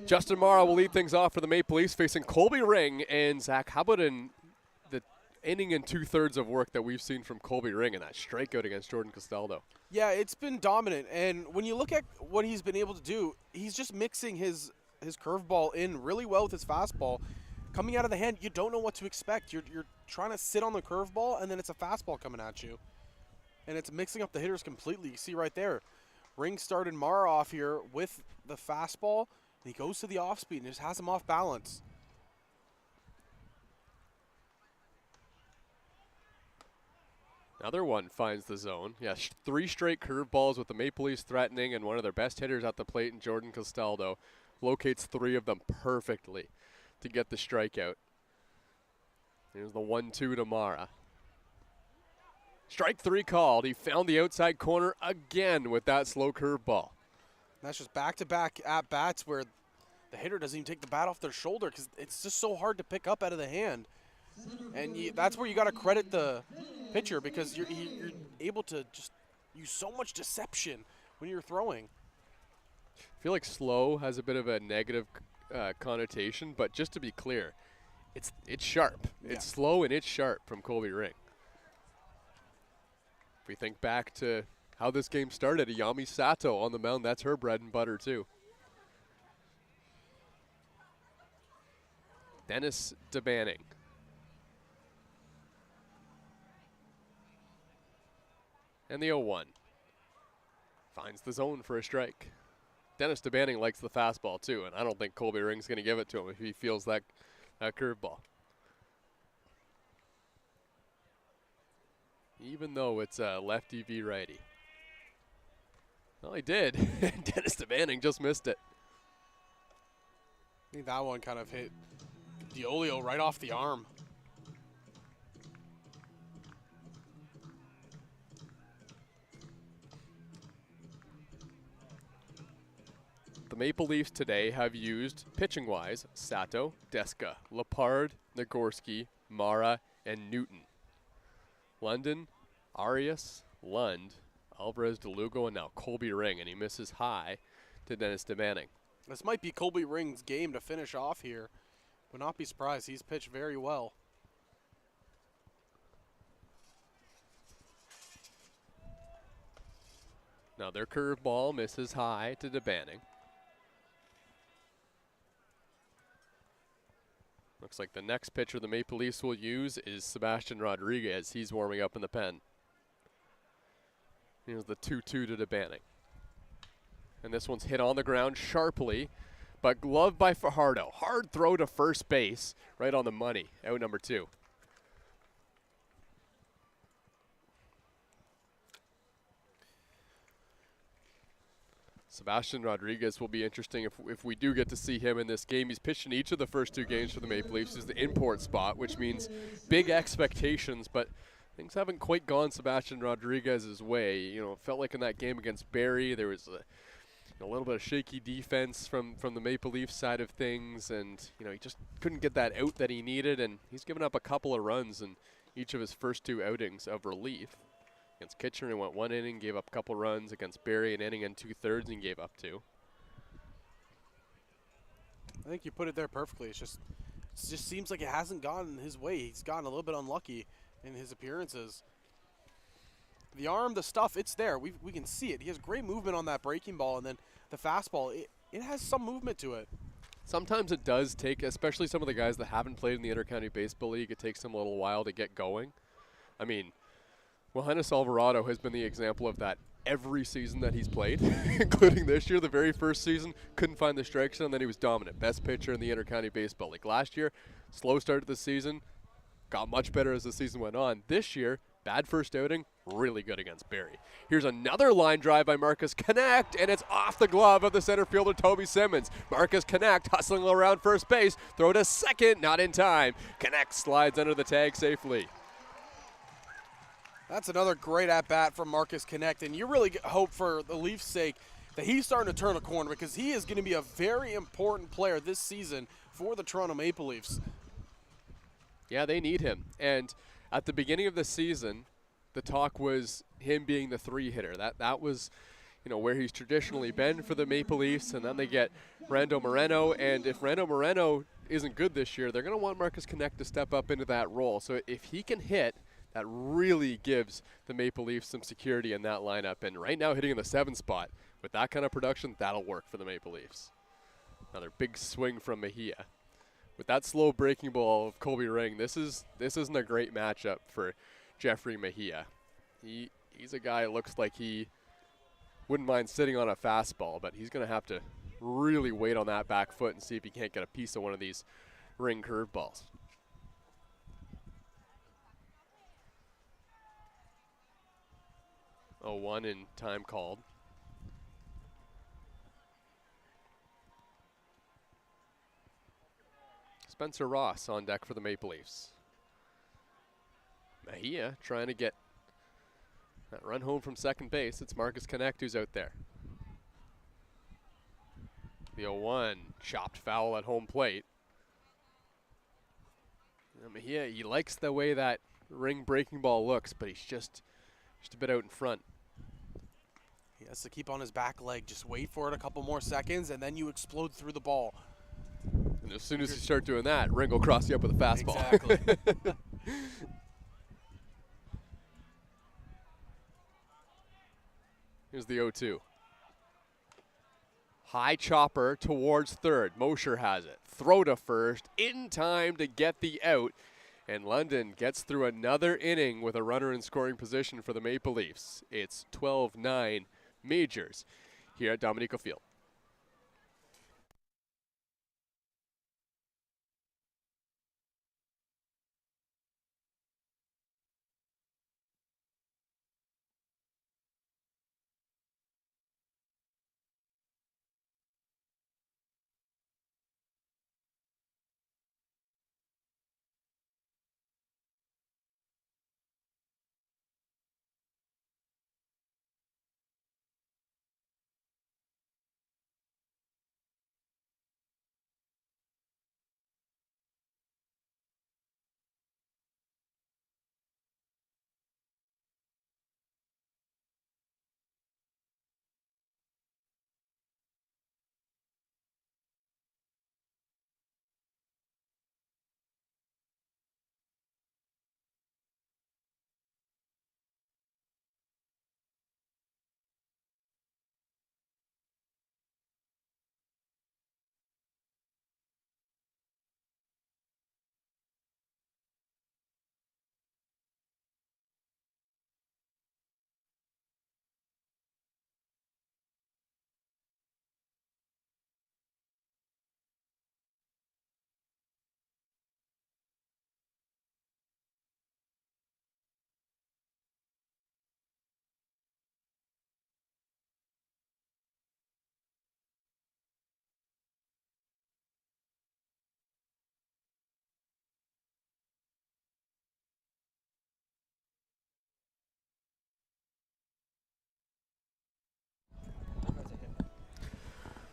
Justin Morrow will lead things off for the Maple Leafs, facing Colby Ring. And Zach, how about the inning and 2/3 of work that we've seen from Colby Ring and that strikeout against Jordan Castaldo? Yeah, it's been dominant. And when you look at what he's been able to do, he's just mixing his curveball in really well with his fastball. Coming out of the hand, you don't know what to expect. You're trying to sit on the curveball, and then it's a fastball coming at you. And it's mixing up the hitters completely. You see right there. Ring started Morrow off here with the fastball. And he goes to the off speed and just has him off balance. Another one finds the zone. Yeah, 3 straight curveballs with the Maple Leafs threatening, and one of their best hitters at the plate in Jordan Castaldo locates 3 of them perfectly to get the strikeout. Here's the 1-2 to Mara. Strike 3 called. He found the outside corner again with that slow curveball. That's just back-to-back at-bats where the hitter doesn't even take the bat off their shoulder because it's just so hard to pick up out of the hand. And that's where you got to credit the pitcher because you're able to just use so much deception when you're throwing. I feel like slow has a bit of a negative connotation, but just to be clear, it's sharp. Yeah. It's slow and it's sharp from Colby Ring. If we think back to how this game started, Ayami Sato on the mound, that's her bread and butter too. Dennis DeBanning. And the 0-1. Finds the zone for a strike. Dennis DeBanning likes the fastball too, and I don't think Colby Ring's going to give it to him if he feels that curveball. Even though it's a lefty v righty. Well, he did. Dennis DeBanning just missed it. I think that one kind of hit Diolio right off the arm. The Maple Leafs today have used, pitching-wise, Sato, Deska, Lepard, Nagorski, Mara, and Newton. London, Arias, Lund, Alvarez, DeLugo, and now Colby Ring, and he misses high to Dennis DeBanning. This might be Colby Ring's game to finish off here. Would not be surprised. He's pitched very well. Now their curveball misses high to DeBanning. Looks like the next pitcher the Maple Leafs will use is Sebastian Rodriguez. He's warming up in the pen. Here's the 2-2 to DeBanning. And this one's hit on the ground sharply, but gloved by Fajardo. Hard throw to first base, right on the money. Out number 2. Sebastian Rodriguez will be interesting if we do get to see him in this game. He's pitched in each of the first 2 games for the Maple Leafs. He's the import spot, which means big expectations, but things haven't quite gone Sebastian Rodriguez's way. You know, it felt like in that game against Barrie, there was a little bit of shaky defense from the Maple Leafs side of things, and you know, he just couldn't get that out that he needed, and he's given up a couple of runs in each of his first 2 outings of relief. Against Kitchener, he went 1 inning, gave up a couple runs. Against Barrie, an inning and 2/3, and gave up 2. I think you put it there perfectly. It just seems like it hasn't gone his way. He's gotten a little bit unlucky in his appearances. The arm, the stuff, it's there. We can see it. He has great movement on that breaking ball, and then the fastball, it has some movement to it. Sometimes it does take, especially some of the guys that haven't played in the Intercounty Baseball League, it takes them a little while to get going. I mean, Johannes Alvarado has been the example of that every season that he's played, including this year. The very first season, couldn't find the strike zone, and then he was dominant. Best pitcher in the Intercounty Baseball League. Last year, slow start to the season, got much better as the season went on. This year, bad first outing, really good against Barrie. Here's another line drive by Marcus Connect, and it's off the glove of the center fielder, Toby Simmons. Marcus Connect hustling around first base, throw to second, not in time. Connect slides under the tag safely. That's another great at-bat from Marcus Connect, and you really hope for the Leafs' sake that he's starting to turn a corner, because he is going to be a very important player this season for the Toronto Maple Leafs. Yeah, they need him. And at the beginning of the season, the talk was him being the 3-hitter. That was, you know, where he's traditionally been for the Maple Leafs, and then they get Rando Moreno, and if Rando Moreno isn't good this year, they're going to want Marcus Connect to step up into that role. So if he can hit, that really gives the Maple Leafs some security in that lineup. And right now, hitting in the 7 spot, with that kind of production, that'll work for the Maple Leafs. Another big swing from Mejia. With that slow breaking ball of Colby Ring, this isn't a great matchup for Jeffrey Mejia. He's a guy who looks like he wouldn't mind sitting on a fastball, but he's going to have to really wait on that back foot and see if he can't get a piece of one of these Ring curveballs. 0-1 in time called. Spencer Ross on deck for the Maple Leafs. Mejia trying to get that run home from second base. It's Marcus Connect who's out there. The 0-1 chopped foul at home plate. Mejia, he likes the way that Ring breaking ball looks, but he's just a bit out in front. He has to keep on his back leg. Just wait for it a couple more seconds, and then you explode through the ball. And as soon as you start doing that, Ring will cross you up with a fastball. Exactly. Here's the 0-2. High chopper towards third. Mosher has it. Throw to first, in time to get the out. And London gets through another inning with a runner in scoring position for the Maple Leafs. It's 12-9 Majors here at Dominico Field.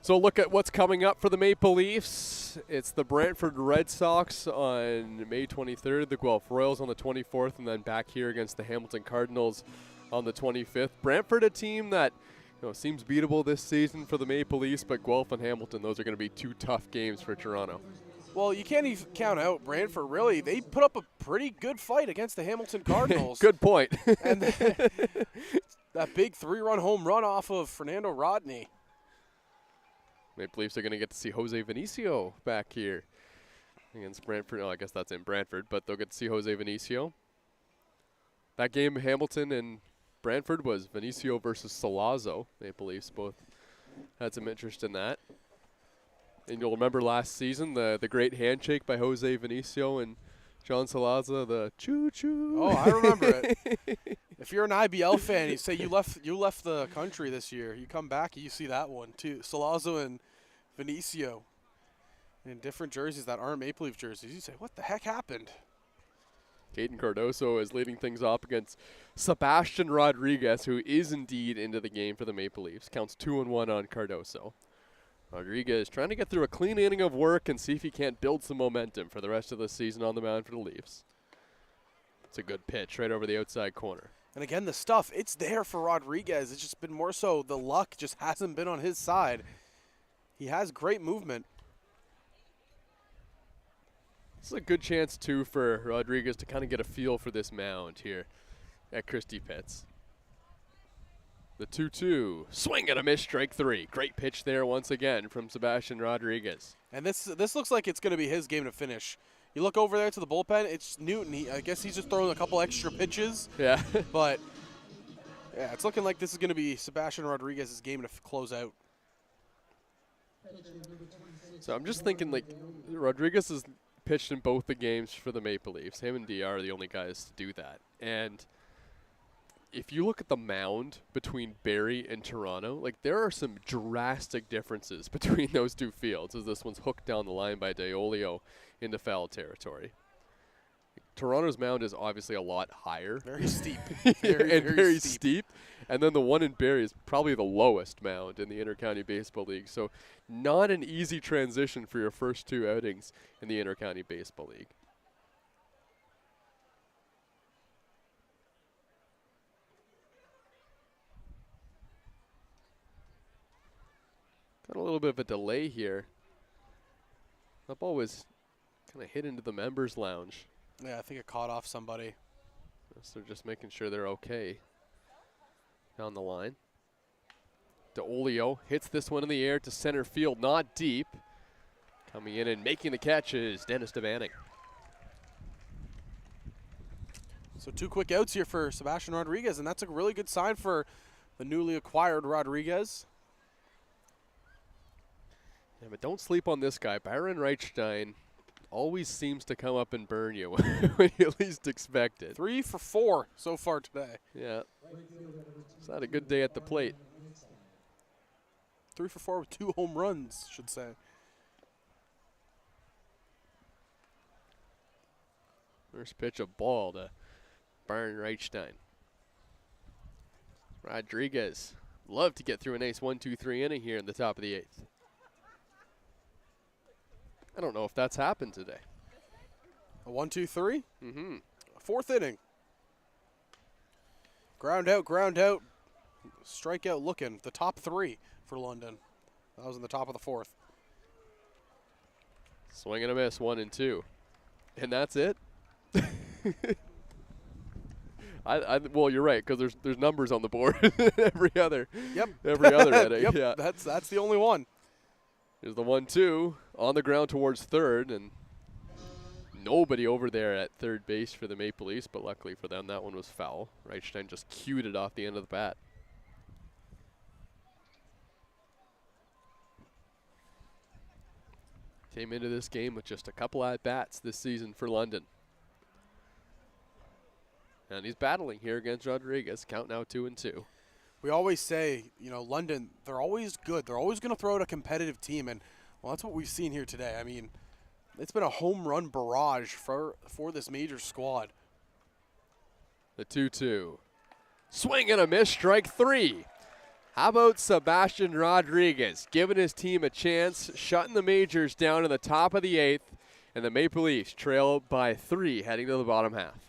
So look at what's coming up for the Maple Leafs. It's the Brantford Red Sox on May 23rd, the Guelph Royals on the 24th, and then back here against the Hamilton Cardinals on the 25th. Brantford, a team that seems beatable this season for the Maple Leafs, but Guelph and Hamilton, those are going to be two tough games for Toronto. Well, you can't even count out Brantford, really. They put up a pretty good fight against the Hamilton Cardinals. Good point. And that big 3-run home run off of Fernando Rodney. Maple Leafs are going to get to see Jose Vinicio back here against Brantford. Oh, I guess that's in Brantford, but they'll get to see Jose Vinicio. That game, Hamilton and Brantford, was Vinicio versus Salazzo. Maple Leafs both had some interest in that. And you'll remember last season the great handshake by Jose Vinicio and John Salazzo, the choo-choo. Oh, I remember it. If you're an IBL fan, you say you left the country this year. You come back, you see that one too. Salazzo and Vinicio in different jerseys that aren't Maple Leaf jerseys. You say, what the heck happened? Caden Cardoso is leading things off against Sebastian Rodriguez, who is indeed into the game for the Maple Leafs. Counts 2-1 on Cardoso. Rodriguez trying to get through a clean inning of work and see if he can't build some momentum for the rest of the season on the mound for the Leafs. It's a good pitch right over the outside corner. And again, the stuff, it's there for Rodriguez. It's just been more so the luck just hasn't been on his side. He has great movement. This is a good chance, too, for Rodriguez to kind of get a feel for this mound here at Christie Pitts. The 2-2. Swing and a miss, strike 3. Great pitch there once again from Sebastian Rodriguez. And this looks like it's going to be his game to finish. You look over there to the bullpen, it's Newton. I guess he's just throwing a couple extra pitches. Yeah. But, yeah, it's looking like this is going to be Sebastian Rodriguez's game to close out. So I'm just thinking, like, Rodriguez has pitched in both the games for the Maple Leafs. Him and DR are the only guys to do that. And if you look at the mound between Barrie and Toronto, like, there are some drastic differences between those two fields, as this one's hooked down the line by Deolio into foul territory. Toronto's mound is obviously a lot higher. Very steep. Very steep. And then the one in Barrie is probably the lowest mound in the Intercounty Baseball League. So not an easy transition for your first two outings in the Intercounty Baseball League. Got a little bit of a delay here. That ball was kind of hit into the members' lounge. Yeah, I think it caught off somebody. So they're just making sure they're okay down the line. Deolio hits this one in the air to center field, not deep. Coming in and making the catch is Dennis Devanning. So 2 quick outs here for Sebastian Rodriguez, and that's a really good sign for the newly acquired Rodriguez. Yeah, but don't sleep on this guy. Byron Reichstein always seems to come up and burn you when you least expect it. 3 for 4 so far today. Yeah. He's had a good day at the plate. 3 for 4 with 2 home runs, should say. First pitch of ball to Byron Reichstein. Rodriguez love to get through a nice 1-2-3 inning here in the top of the 8th. I don't know if that's happened today. A 1-2-3? Mm-hmm. 4th inning. Ground out, strikeout looking. The top 3 for London. That was in the top of the 4th. Swing and a miss, 1 and 2. And that's it? Well, you're right, because there's numbers on the board every other inning. Yep, yeah. That's the only one. There's the 1-2 on the ground towards third, and nobody over there at third base for the Maple Leafs, but luckily for them, that one was foul. Reichstein just cued it off the end of the bat. Came into this game with just a couple at-bats this season for London. And he's battling here against Rodriguez. Count now 2-2. We always say, London, they're always good. They're always going to throw out a competitive team, and, well, that's what we've seen here today. I mean, it's been a home run barrage for this major squad. The 2-2. Swing and a miss, strike 3. How about Sebastian Rodriguez giving his team a chance, shutting the Majors down in the top of the 8th, and the Maple Leafs trail by 3 heading to the bottom half.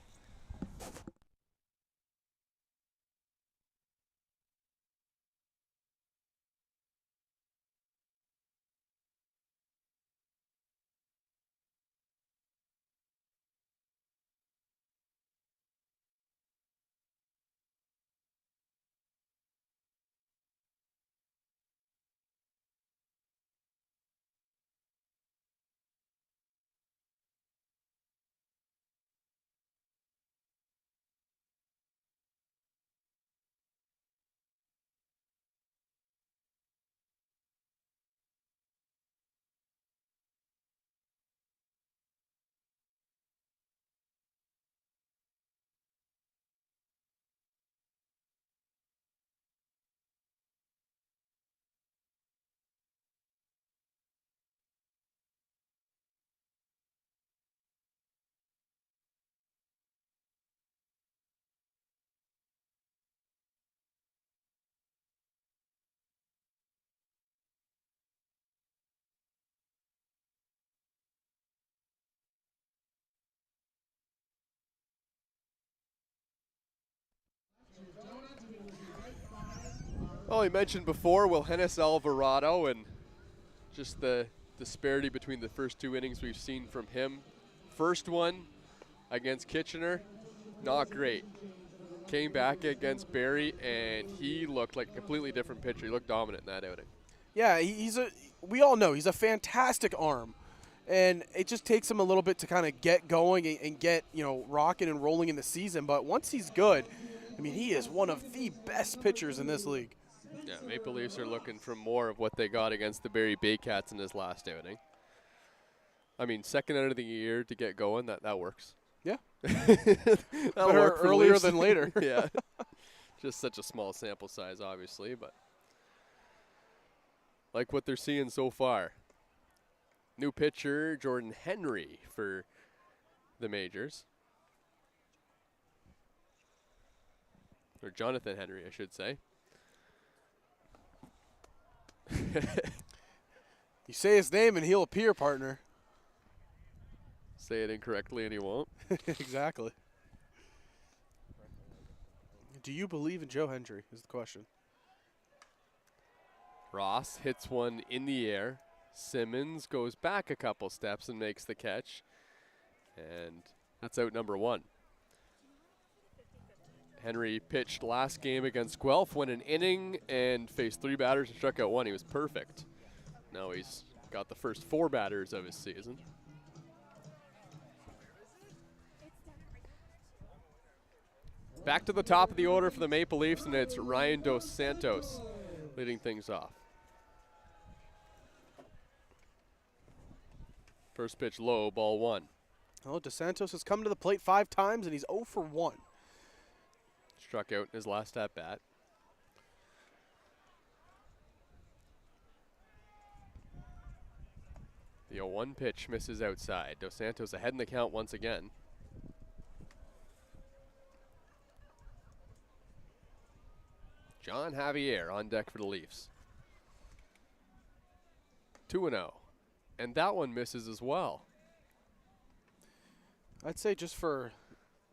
Well, we mentioned before Wilhenis Alvarado and just the disparity between the first 2 innings we've seen from him. First one against Kitchener, not great. Came back against Barrie, and he looked like a completely different pitcher. He looked dominant in that outing. Yeah, we all know he's a fantastic arm. And it just takes him a little bit to kind of get going and get, rocking and rolling in the season. But once he's good, I mean, he is one of the best pitchers in this league. Yeah, Maple Leafs are looking for more of what they got against the Barrie Baycats in his last outing. I mean, second out of the year to get going, that works. Yeah. That'll Better work for earlier Leafs. than later. Yeah. Just such a small sample size, obviously, but like what they're seeing so far. New pitcher, Jordan Henry for the Majors. Or Jonathan Henry, I should say. You say his name and he'll appear, partner. Say it incorrectly and he won't. Exactly. Do you believe in Joe Hendry is the question. Ross hits one in the air. Simmons goes back a couple steps and makes the catch. And that's out number 1. Henry pitched last game against Guelph, went an inning and faced 3 batters and struck out 1. He was perfect. Now he's got the first 4 batters of his season. Back to the top of the order for the Maple Leafs, and it's Ryan Dos Santos leading things off. First pitch low, ball 1. Oh, Dos Santos has come to the plate 5 times, and he's 0 for 1. Struck out in his last at-bat. The 0-1 pitch misses outside. Dos Santos ahead in the count once again. John Javier on deck for the Leafs. 2-0. And that one misses as well. I'd say just for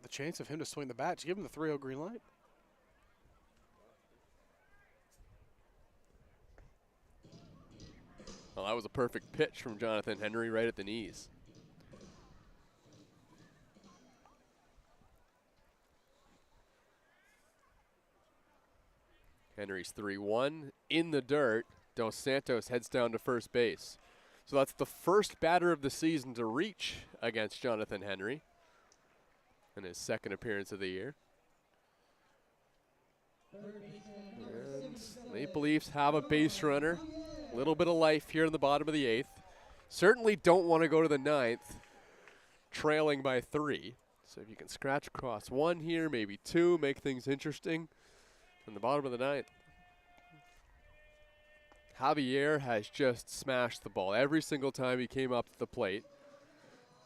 the chance of him to swing the bat, just give him the 3-0 green light. Well, that was a perfect pitch from Jonathan Henry right at the knees. Henry's 3-1 in the dirt. Dos Santos heads down to first base. So that's the first batter of the season to reach against Jonathan Henry in his second appearance of the year. And Maple Leafs have a base runner. A little bit of life here in the bottom of the 8th. Certainly don't want to go to the 9th trailing by 3. So if you can scratch across 1 here, maybe 2, make things interesting. In the bottom of the 9th. Javier has just smashed the ball every single time he came up to the plate.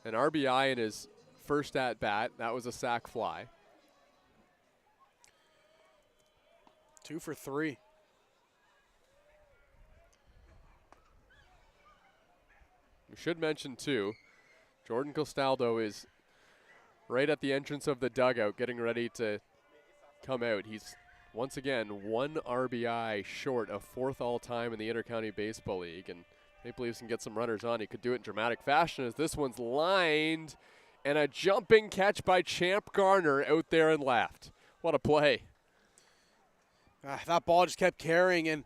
An RBI in his first at-bat. That was a sac fly. 2 for 3. We should mention, too, Jordan Castaldo is right at the entrance of the dugout getting ready to come out. He's, once again, 1 RBI short of 4th all-time in the Intercounty Baseball League. And Maple Leafs can get some runners on. He could do it in dramatic fashion as this one's lined. And a jumping catch by Champ Garner out there and left. What a play. That ball just kept carrying, and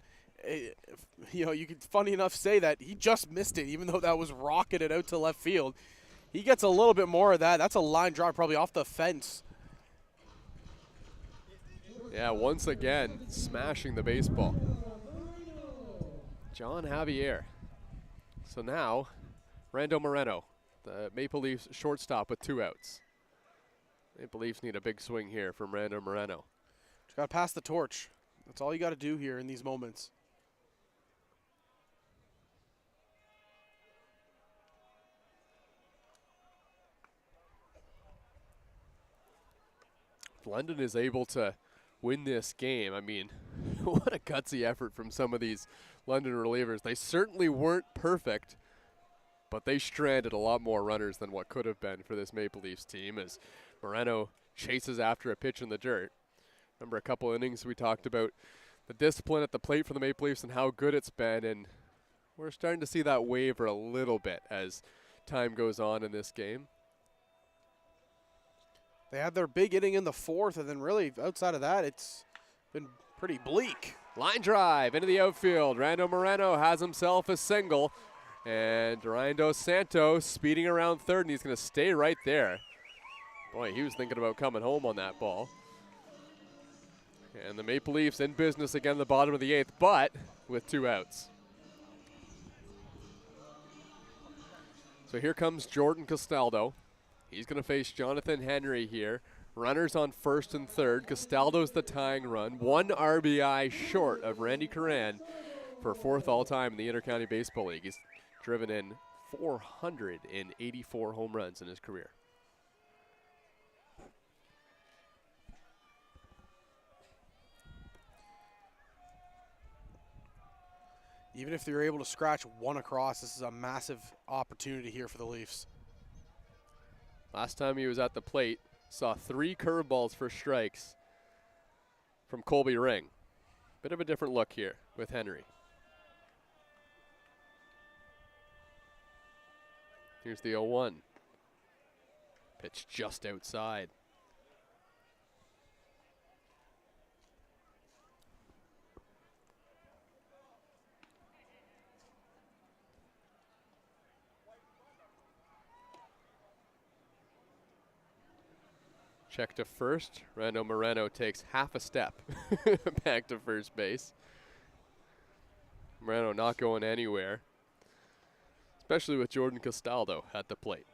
you could, funny enough, say that he just missed it, even though that was rocketed out to left field. He gets a little bit more of that. That's a line drive probably off the fence. Yeah, once again, smashing the baseball. John Javier. So now, Rando Moreno, the Maple Leafs shortstop with 2 outs. Maple Leafs need a big swing here from Rando Moreno. Just got to pass the torch. That's all you got to do here in these moments. If London is able to win this game, I mean, what a gutsy effort from some of these London relievers. They certainly weren't perfect, but they stranded a lot more runners than what could have been for this Maple Leafs team as Moreno chases after a pitch in the dirt. Remember a couple innings we talked about the discipline at the plate for the Maple Leafs and how good it's been, and we're starting to see that waver a little bit as time goes on in this game. They had their big inning in the 4th, and then really outside of that, it's been pretty bleak. Line drive into the outfield. Rando Moreno has himself a single, and Rando Santos speeding around 3rd, and he's going to stay right there. Boy, he was thinking about coming home on that ball. And the Maple Leafs in business again in the bottom of the 8th, but with 2 outs. So here comes Jordan Castaldo. He's going to face Jonathan Henry here. Runners on 1st and 3rd. Castaldo's the tying run. 1 RBI short of Randy Curran for 4th all-time in the Intercounty Baseball League. He's driven in 484 home runs in his career. Even if they're able to scratch 1 across, this is a massive opportunity here for the Leafs. Last time he was at the plate, saw 3 curveballs for strikes from Colby Ring. Bit of a different look here with Henry. Here's the 0-1. Pitch just outside. Check to first. Rando Moreno takes half a step back to first base. Moreno not going anywhere, especially with Jordan Castaldo at the plate.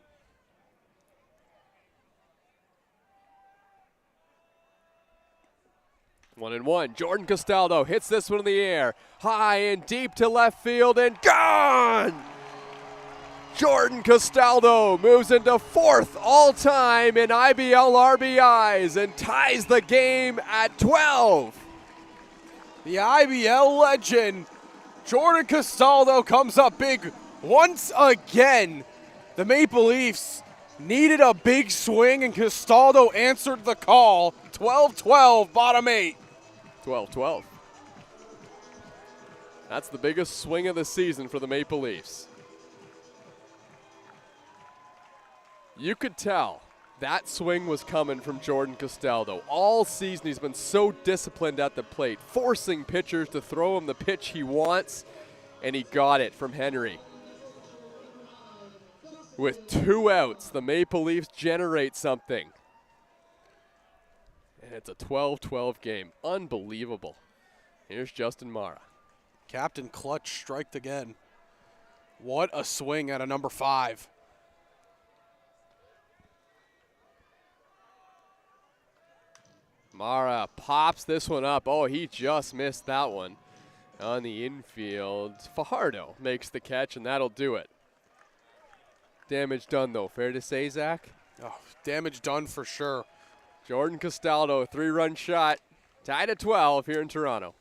1-1. Jordan Castaldo hits this one in the air. High and deep to left field and gone! Jordan Castaldo moves into 4th all-time in IBL RBIs and ties the game at 12. The IBL legend, Jordan Castaldo, comes up big once again. The Maple Leafs needed a big swing, and Castaldo answered the call. 12-12, bottom 8. 12-12. That's the biggest swing of the season for the Maple Leafs. You could tell that swing was coming from Jordan Castaldo. All season he's been so disciplined at the plate, forcing pitchers to throw him the pitch he wants, and he got it from Henry. With 2 outs, the Maple Leafs generate something. And it's a 12-12 game. Unbelievable. Here's Justin Mara. Captain Clutch striked again. What a swing at a number 5. Mara pops this one up. Oh, he just missed that one on the infield. Fajardo makes the catch, and that'll do it. Damage done, though. Fair to say, Zach? Oh, damage done for sure. Jordan Castaldo, 3-run shot. Tied at 12 here in Toronto.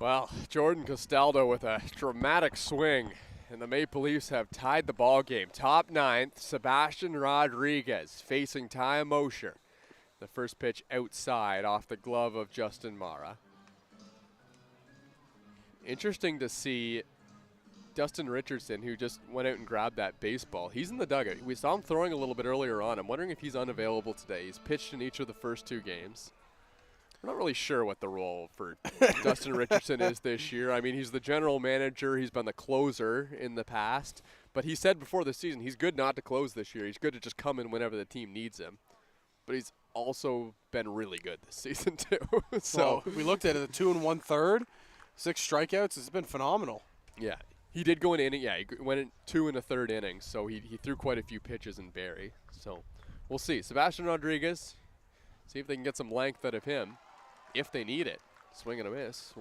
Well, Jordan Castaldo with a dramatic swing, and the Maple Leafs have tied the ball game. Top ninth, Sebastian Rodriguez facing Ty Mosher. The first pitch outside off the glove of Justin Mara. Interesting to see Dustin Richardson, who just went out and grabbed that baseball. He's in the dugout. We saw him throwing a little bit earlier on. I'm wondering if he's unavailable today. He's pitched in each of the first 2 games. We're not really sure what the role for Dustin Richardson is this year. I mean, he's the general manager. He's been the closer in the past. But he said before the season he's good not to close this year. He's good to just come in whenever the team needs him. But he's also been really good this season, too. So well, we looked at it, the 2 1/3, 6 strikeouts. It's been phenomenal. Yeah. He did go in inning. Yeah, he went in 2 1/3 innings. So he threw quite a few pitches in Barrie. So we'll see. Sebastian Rodriguez, see if they can get some length out of him. If they need it. Swing and a miss.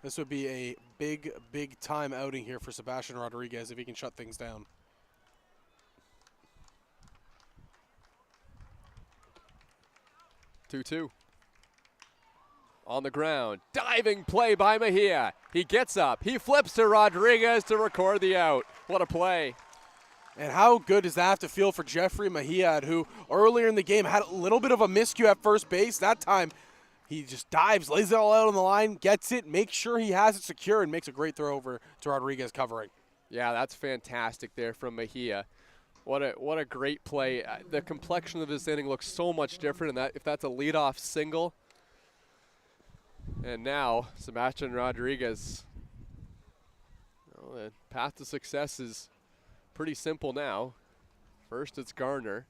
This would be a big, big time outing here for Sebastian Rodriguez if he can shut things down. Two. On the ground. Diving play by Mejia. He gets up. He flips to Rodriguez to record the out. What a play. And how good does that have to feel for Jeffrey Mejia, who earlier in the game had a little bit of a miscue at first base. That time, he just dives, lays it all out on the line, gets it, makes sure he has it secure, and makes a great throw over to Rodriguez covering. Yeah, that's fantastic there from Mejia. What a great play. The complexion of this inning looks so much different, and if that's a leadoff single. And now, Sebastian Rodriguez, the path to success is pretty simple now. First, it's Garner.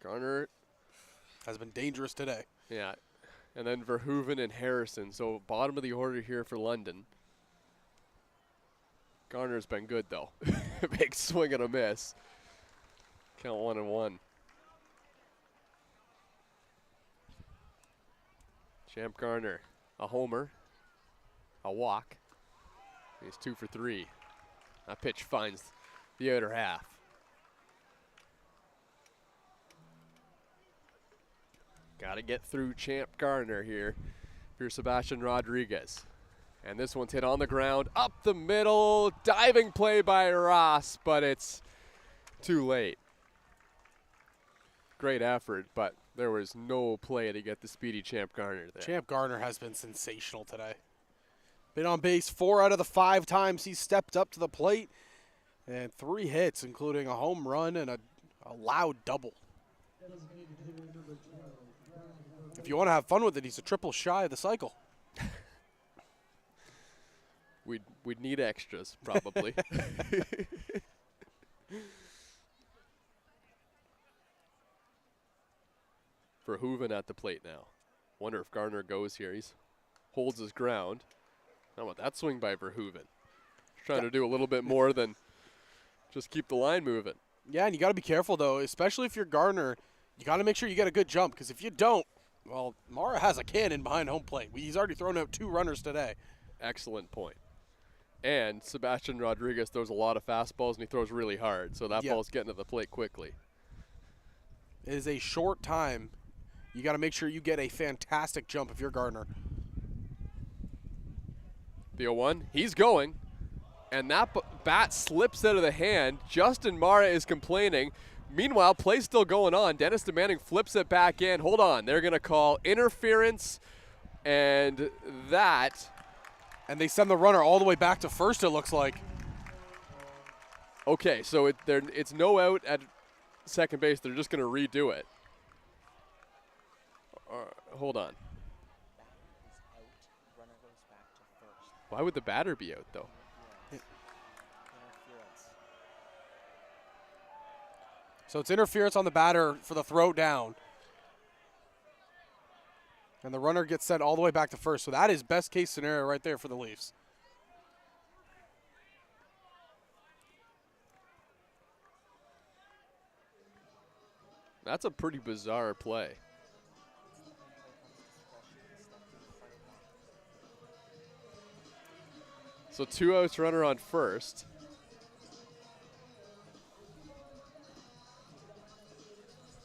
Garner has been dangerous today. Yeah. And then Verhoeven and Harrison. So bottom of the order here for London. Garner's been good, though. Big swing and a miss. Count 1-1. Champ Garner, a homer, a walk. He's 2 for 3. That pitch finds the outer half. Got to get through Champ Garner here. Here's Sebastian Rodriguez. And this one's hit on the ground, up the middle, diving play by Ross, but it's too late. Great effort, but there was no play to get the speedy Champ Garner there. Champ Garner has been sensational today. Been on base 4 out of the 5 times he's stepped up to the plate, and 3 hits, including a home run and a loud double. If you want to have fun with it, he's a triple shy of the cycle. We'd need extras, probably. Verhoeven at the plate now. Wonder if Garner goes here. He holds his ground. How about that swing by Verhoeven? He's trying to do a little bit more than just keep the line moving. Yeah, and you got to be careful, though, especially if you're Garner. You got to make sure you get a good jump, because if you don't, well, Mara has a cannon behind home plate. He's already thrown out 2 runners today. Excellent point. And Sebastian Rodriguez throws a lot of fastballs, and he throws really hard, so that ball's getting to the plate quickly. It is a short time. You got to make sure you get a fantastic jump if you're Garner. The 0-1, he's going, and that bat slips out of the hand. Justin Mara is complaining. Meanwhile, play's still going on. Dennis DeManning flips it back in. Hold on, they're going to call interference, and that. And they send the runner all the way back to first, it looks like. Okay, so it's no out at second base. They're just going to redo it. Hold on. Why would the batter be out, though? So it's interference on the batter for the throw down. And the runner gets sent all the way back to first. So that is best case scenario right there for the Leafs. That's a pretty bizarre play. So 2 outs, runner on first.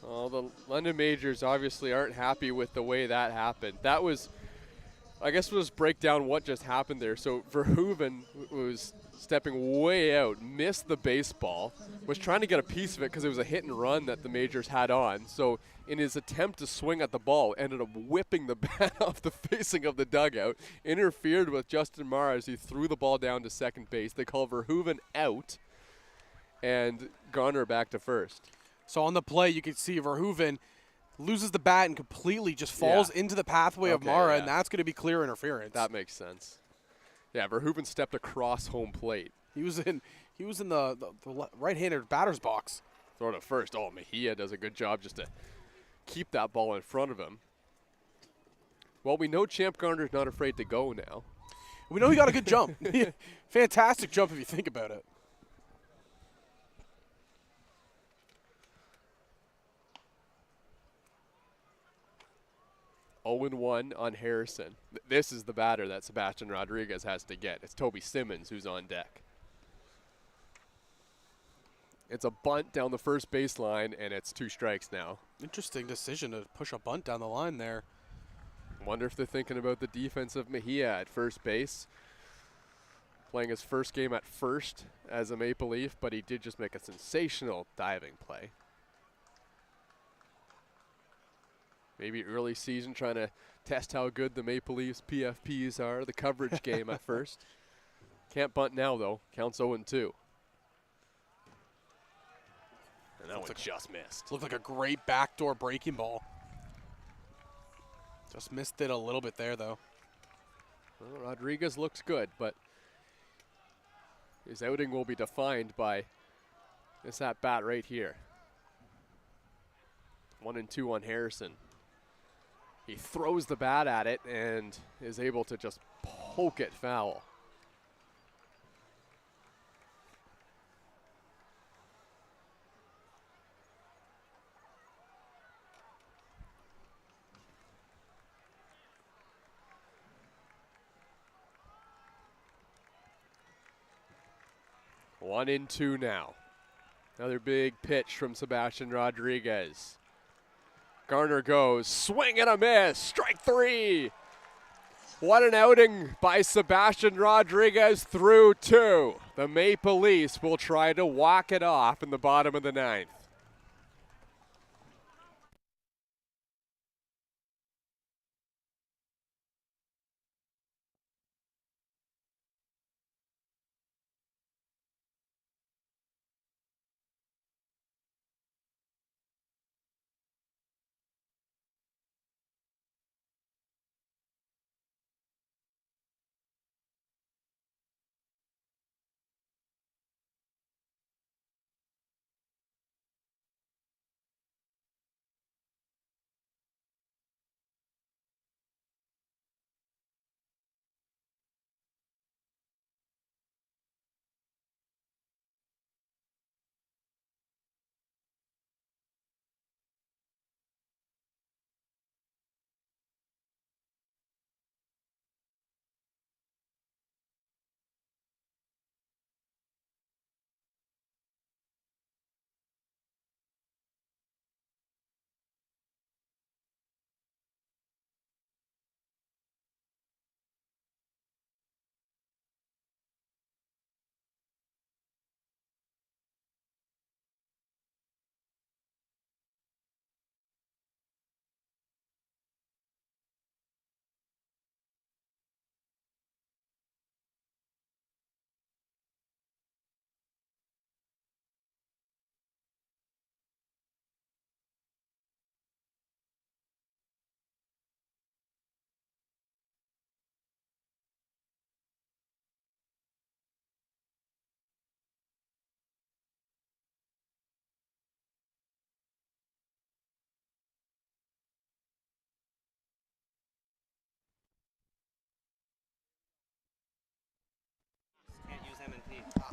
Oh, London Majors obviously aren't happy with the way that happened. That was, I guess we'll just break down what just happened there. So Verhoeven was stepping way out, missed the baseball, was trying to get a piece of it because it was a hit and run that the Majors had on. So in his attempt to swing at the ball, ended up whipping the bat off the facing of the dugout, interfered with Justin Marr as he threw the ball down to second base. They call Verhoeven out and Garner back to first. So on the play, you can see Verhoeven loses the bat and completely just falls into the pathway of Mara, and that's going to be clear interference. That makes sense. Yeah, Verhoeven stepped across home plate. He was in the right-handed batter's box. Throw it at first. Oh, Mejia does a good job just to keep that ball in front of him. Well, we know Champ Garner's not afraid to go now. We know he got a good jump. Fantastic jump if you think about it. (0-1) on Harrison. This is the batter that Sebastian Rodriguez has to get. It's Toby Simmons who's on deck. It's a bunt down the first baseline, and it's 2 strikes now. Interesting decision to push a bunt down the line there. Wonder if they're thinking about the defense of Mejia at first base. Playing his first game at first as a Maple Leaf, but he did just make a sensational diving play. Maybe early season trying to test how good the Maple Leafs PFPs are, the coverage game at first. Can't bunt now, though. Counts 0-2. And that one just missed. Looked like a great backdoor breaking ball. Just missed it a little bit there, though. Well, Rodriguez looks good, but his outing will be defined by this at-bat right here. 1-2 on Harrison. He throws the bat at it and is able to just poke it foul. One and two now. Another big pitch from Sebastian Rodriguez. Garner goes, swing and a miss, strike 3. What an outing by Sebastian Rodriguez through 2. The Maple Leafs will try to walk it off in the bottom of the 9th.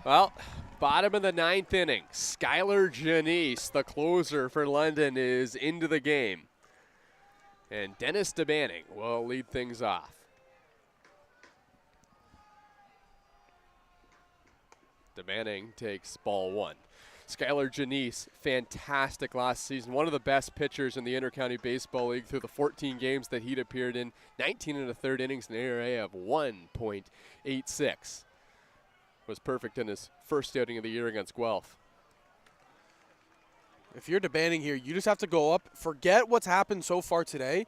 Well, bottom of the 9th inning. Skylar Janice, the closer for London, is into the game. And Dennis DeBanning will lead things off. DeBanning takes ball 1. Skylar Janice, fantastic last season. One of the best pitchers in the Intercounty Baseball League through the 14 games that he'd appeared in. 19 and a third innings, an ERA of 1.86. Was perfect in his first outing of the year against Guelph. If you're debating here, you just have to go up. Forget what's happened so far today.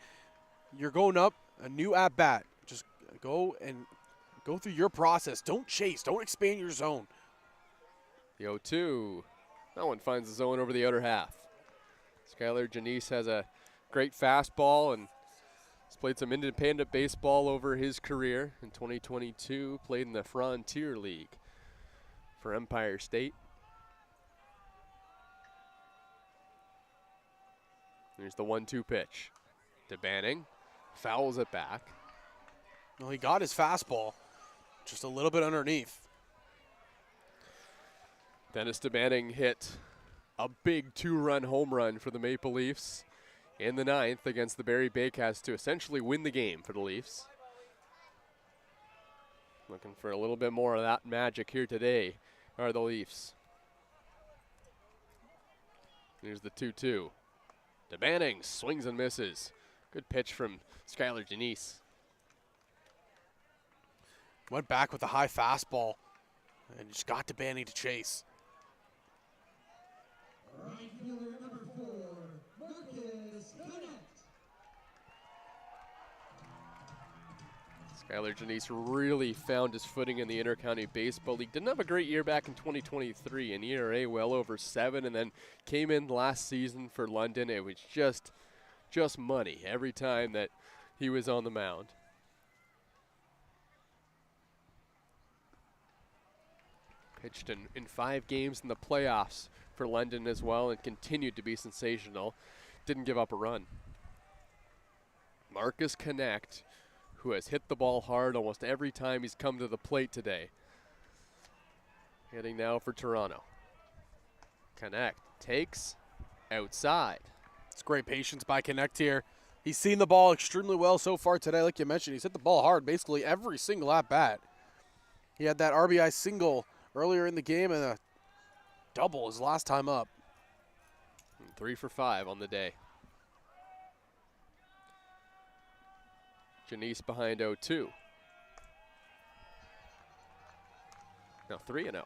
You're going up a new at-bat. Just go through your process. Don't chase. Don't expand your zone. The 0-2. That one finds the zone over the outer half. Skylar Janice has a great fastball and has played some independent baseball over his career. In 2022, played in the Frontier League for Empire State. There's the 1-2 pitch to Banning. Fouls it back. Well, he got his fastball just a little bit underneath. Dennis DeBanning hit a big 2-run home run for the Maple Leafs in the 9th against the Barrie Baycats to essentially win the game for the Leafs. Looking for a little bit more of that magic here today are the Leafs. Here's the 2-2. DeBanning swings and misses. Good pitch from Skylar Janice. Went back with a high fastball and just got DeBanning to chase. Right fielder number 4, Marcus Connect. Skylar Janice really found his footing in the Intercounty Baseball League. Didn't have a great year back in 2023, an ERA well over 7, and then came in last season for London. It was just money every time that he was on the mound. Pitched in 5 games in the playoffs for London as well and continued to be sensational. Didn't give up a run. Marcus Connect, who has hit the ball hard almost every time he's come to the plate today. Hitting now for Toronto. Connect takes outside. It's great patience by Connect here. He's seen the ball extremely well so far today. Like you mentioned, he's hit the ball hard basically every single at-bat. He had that RBI single earlier in the game and a double his last time up. 3 for 5 on the day. Janice behind 0-2. Now 3-0.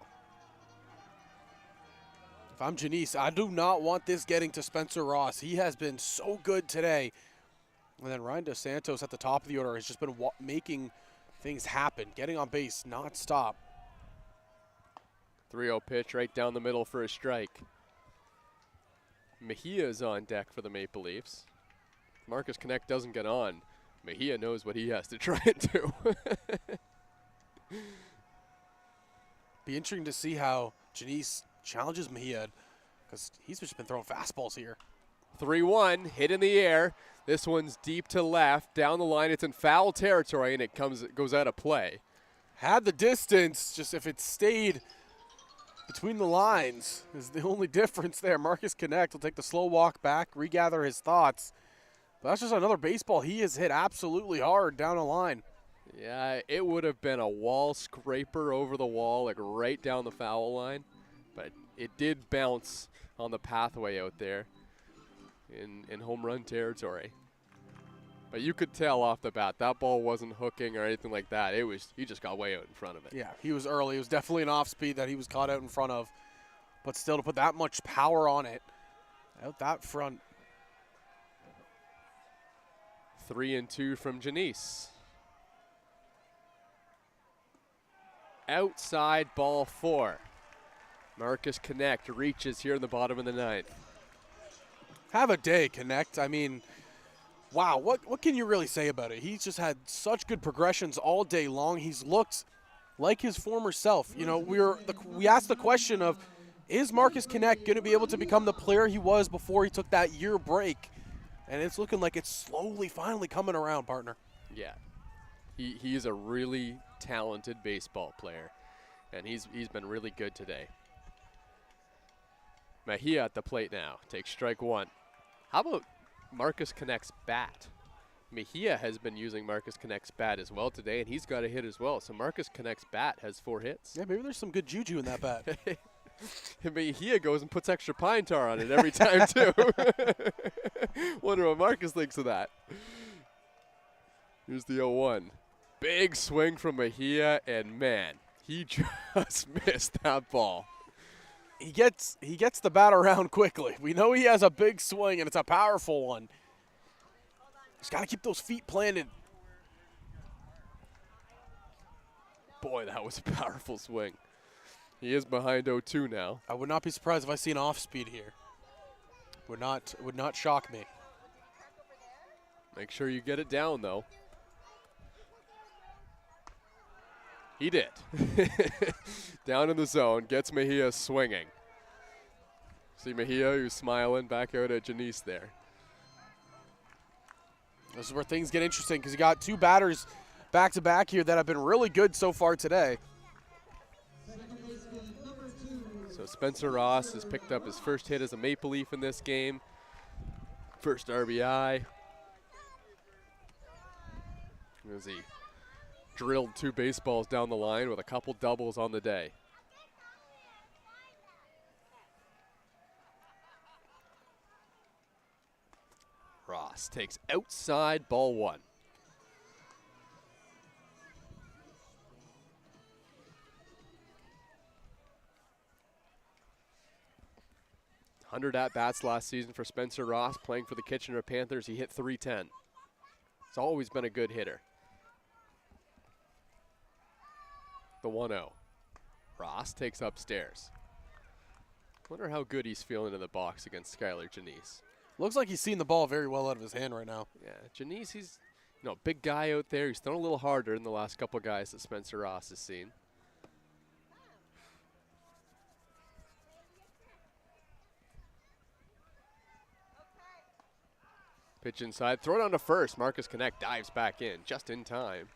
If I'm Janice, I do not want this getting to Spencer Ross. He has been so good today. And then Ryan Dos Santos at the top of the order has just been making things happen, getting on base, not stop. 3-0 pitch right down the middle for a strike. Mejia is on deck for the Maple Leafs. Marcus Connect doesn't get on. Mejia knows what he has to try and do. Be interesting to see how Janice challenges Mejia because he's just been throwing fastballs here. 3-1, hit in the air. This one's deep to left, down the line. It's in foul territory, and it goes out of play. Had the distance, just if it stayed between the lines is the only difference there. Marcus Connect will take the slow walk back, regather his thoughts. But that's just another baseball he has hit absolutely hard down the line. Yeah, it would have been a wall scraper over the wall, like right down the foul line. But it did bounce on the pathway out there in home run territory. But you could tell off the bat that ball wasn't hooking or anything like that. He just got way out in front of it. Yeah, he was early. It was definitely an off speed that he was caught out in front of. But still, to put that much power on it, out that front. 3-2 from Janice. Outside ball 4. Marcus Connect reaches here in the bottom of the 9th. Have a day, Connect. I mean, wow, what can you really say about it? He's just had such good progressions all day long. He's looked like his former self. You know, we asked the question of, is Marcus Connect going to be able to become the player he was before he took that year break? And it's looking like it's slowly, finally coming around, partner. Yeah, he is a really talented baseball player, and he's been really good today. Mejia at the plate now, takes strike 1. How about Marcus Connect's bat? Mejia has been using Marcus Connect's bat as well today, and he's got a hit as well. So Marcus Connect's bat has 4 hits. Yeah, maybe there's some good juju in that bat. And Mejia goes and puts extra pine tar on it every time, too. Wonder what Marcus thinks of that. Here's the 0-1. Big swing from Mejia, and man, he just missed that ball. He gets the bat around quickly. We know he has a big swing, and it's a powerful one. He's got to keep those feet planted. Boy, that was a powerful swing. He is behind 0-2 now. I would not be surprised if I see an off speed here. Would not shock me. Make sure you get it down, though. He did. Down in the zone, gets Mejia swinging. See Mejia, who's smiling back out at Janice there. This is where things get interesting because you got two batters back-to-back here that have been really good so far today. So Spencer Ross has picked up his first hit as a Maple Leaf in this game. First RBI. As he drilled 2 baseballs down the line with a couple doubles on the day. Ross takes outside, ball 1. At-bats last season for Spencer Ross, playing for the Kitchener Panthers. He hit .310. He's always been a good hitter. The 1-0. Ross takes upstairs. Wonder how good he's feeling in the box against Skylar Janice. Looks like he's seeing the ball very well out of his hand right now. Yeah, Janice, he's a big guy out there. He's thrown a little harder than the last couple guys that Spencer Ross has seen. Pitch inside, throw it on to first. Marcus Connect dives back in, just in time.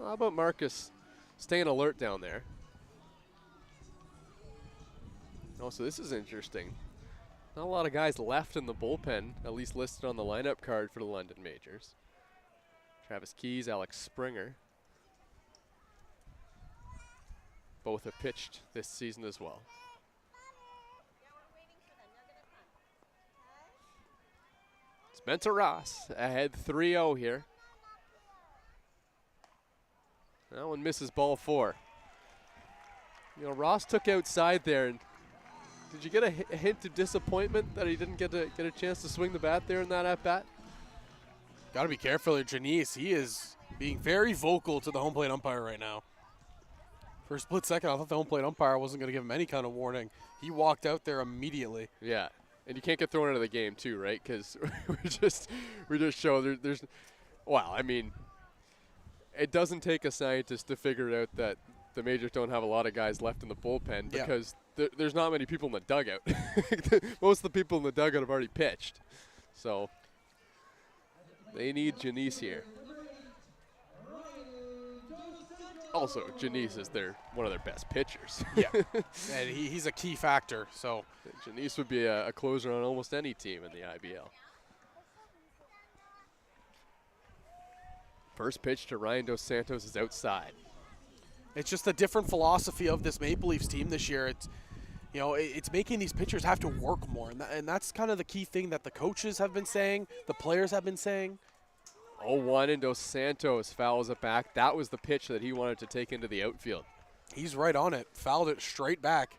How about Marcus staying alert down there? Oh, so this is interesting. Not a lot of guys left in the bullpen, at least listed on the lineup card for the London Majors. Travis Keys, Alex Springer. Both have pitched this season as well. Spencer Ross ahead 3-0 here. That one misses ball 4. Ross took outside there, and did you get a hint of disappointment that he didn't get a chance to swing the bat there in that at-bat? Got to be careful here, Janice. He is being very vocal to the home plate umpire right now. For a split second, I thought the home plate umpire wasn't going to give him any kind of warning. He walked out there immediately. Yeah. And you can't get thrown out of the game too, right? Because we just show there's, well, I mean, it doesn't take a scientist to figure out that the Majors don't have a lot of guys left in the bullpen because there's not many people in the dugout. Most of the people in the dugout have already pitched, so they need Janice here. Also, Janice is one of their best pitchers. Yeah, and he's a key factor. So Janice would be a closer on almost any team in the IBL. First pitch to Ryan Dos Santos is outside. It's just a different philosophy of this Maple Leafs team this year. It's it's making these pitchers have to work more, and that's kind of the key thing that the coaches have been saying, the players have been saying. 0-1 and Dos Santos fouls it back. That was the pitch that he wanted to take into the outfield. He's right on it. Fouled it straight back.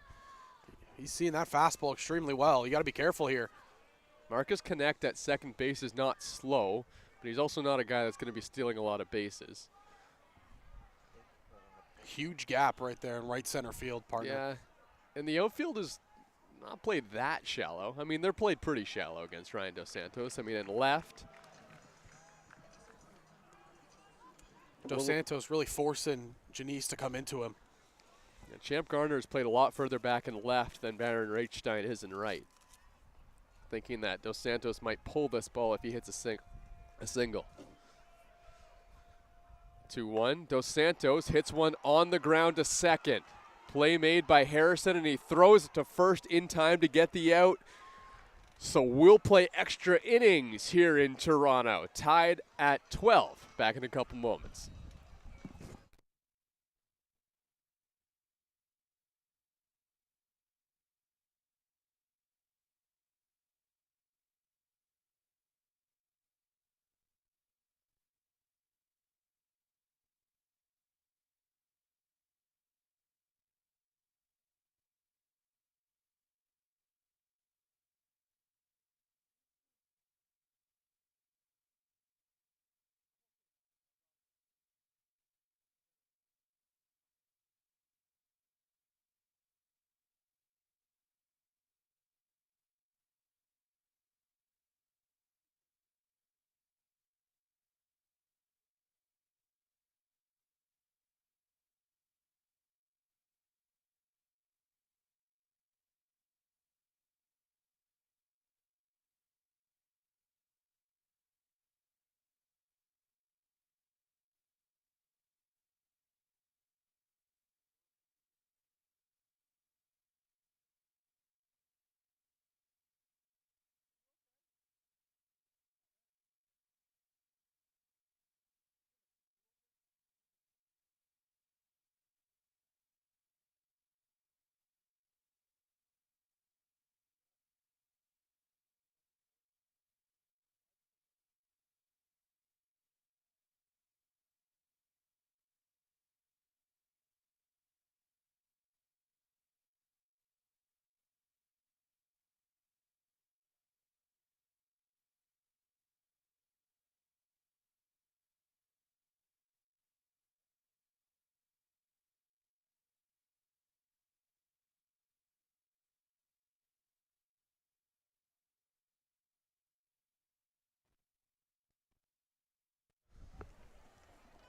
He's seeing that fastball extremely well. You got to be careful here. Marcus Connect at second base is not slow, but he's also not a guy that's going to be stealing a lot of bases. Huge gap right there in right center field, partner. Yeah, and the outfield is not played that shallow. I mean, they're played pretty shallow against Ryan Dos Santos. I mean, in left. Dos Santos really forcing Janice to come into him. Yeah, Champ Garner has played a lot further back in left than Baron Reichstein is in right. Thinking that Dos Santos might pull this ball if he hits a single. 2-1. Dos Santos hits one on the ground to second. Play made by Harrison, and he throws it to first in time to get the out. So we'll play extra innings here in Toronto. Tied at 12. Back in a couple moments.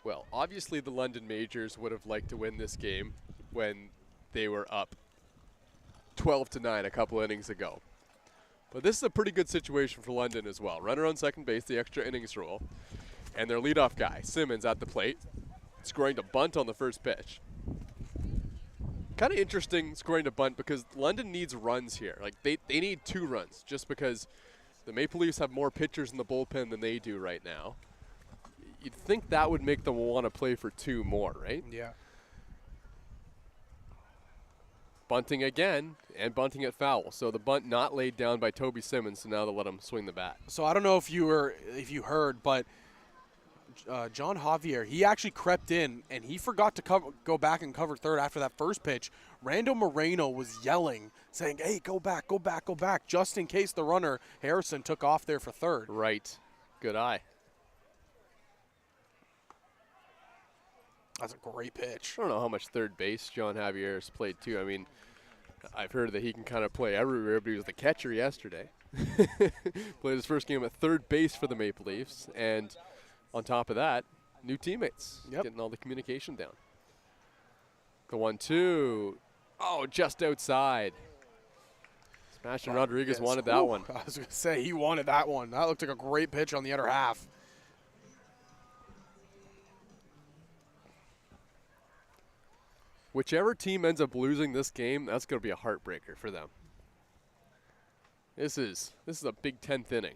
Well, obviously the London Majors would have liked to win this game when they were up 12-9 a couple innings ago. But this is a pretty good situation for London as well. Runner on second base, the extra innings rule, and their leadoff guy, Simmons, at the plate, scoring to bunt on the first pitch. Kind of interesting scoring to bunt because London needs runs here. Like they need 2 runs just because the Maple Leafs have more pitchers in the bullpen than they do right now. You'd think that would make them want to play for 2 more, right? Yeah. Bunting again, and bunting at foul. So the bunt not laid down by Toby Simmons, so now they'll let him swing the bat. So I don't know if you heard, but John Javier, he actually crept in, and he forgot to go back and cover third after that first pitch. Rando Moreno was yelling, saying, hey, go back, go back, go back, just in case the runner, Harrison, took off there for third. Right. Good eye. That's a great pitch. I don't know how much third base John Javier has played, too. I mean, I've heard that he can kind of play everywhere, but he was the catcher yesterday. Played his first game at third base for the Maple Leafs, and on top of that, new teammates. Yep. Getting all the communication down. The 1-2. Oh, just outside. Sebastian Rodriguez wanted that one. I was going to say, he wanted that one. That looked like a great pitch on the other half. Whichever team ends up losing this game, that's going to be a heartbreaker for them. This is a big 10th inning.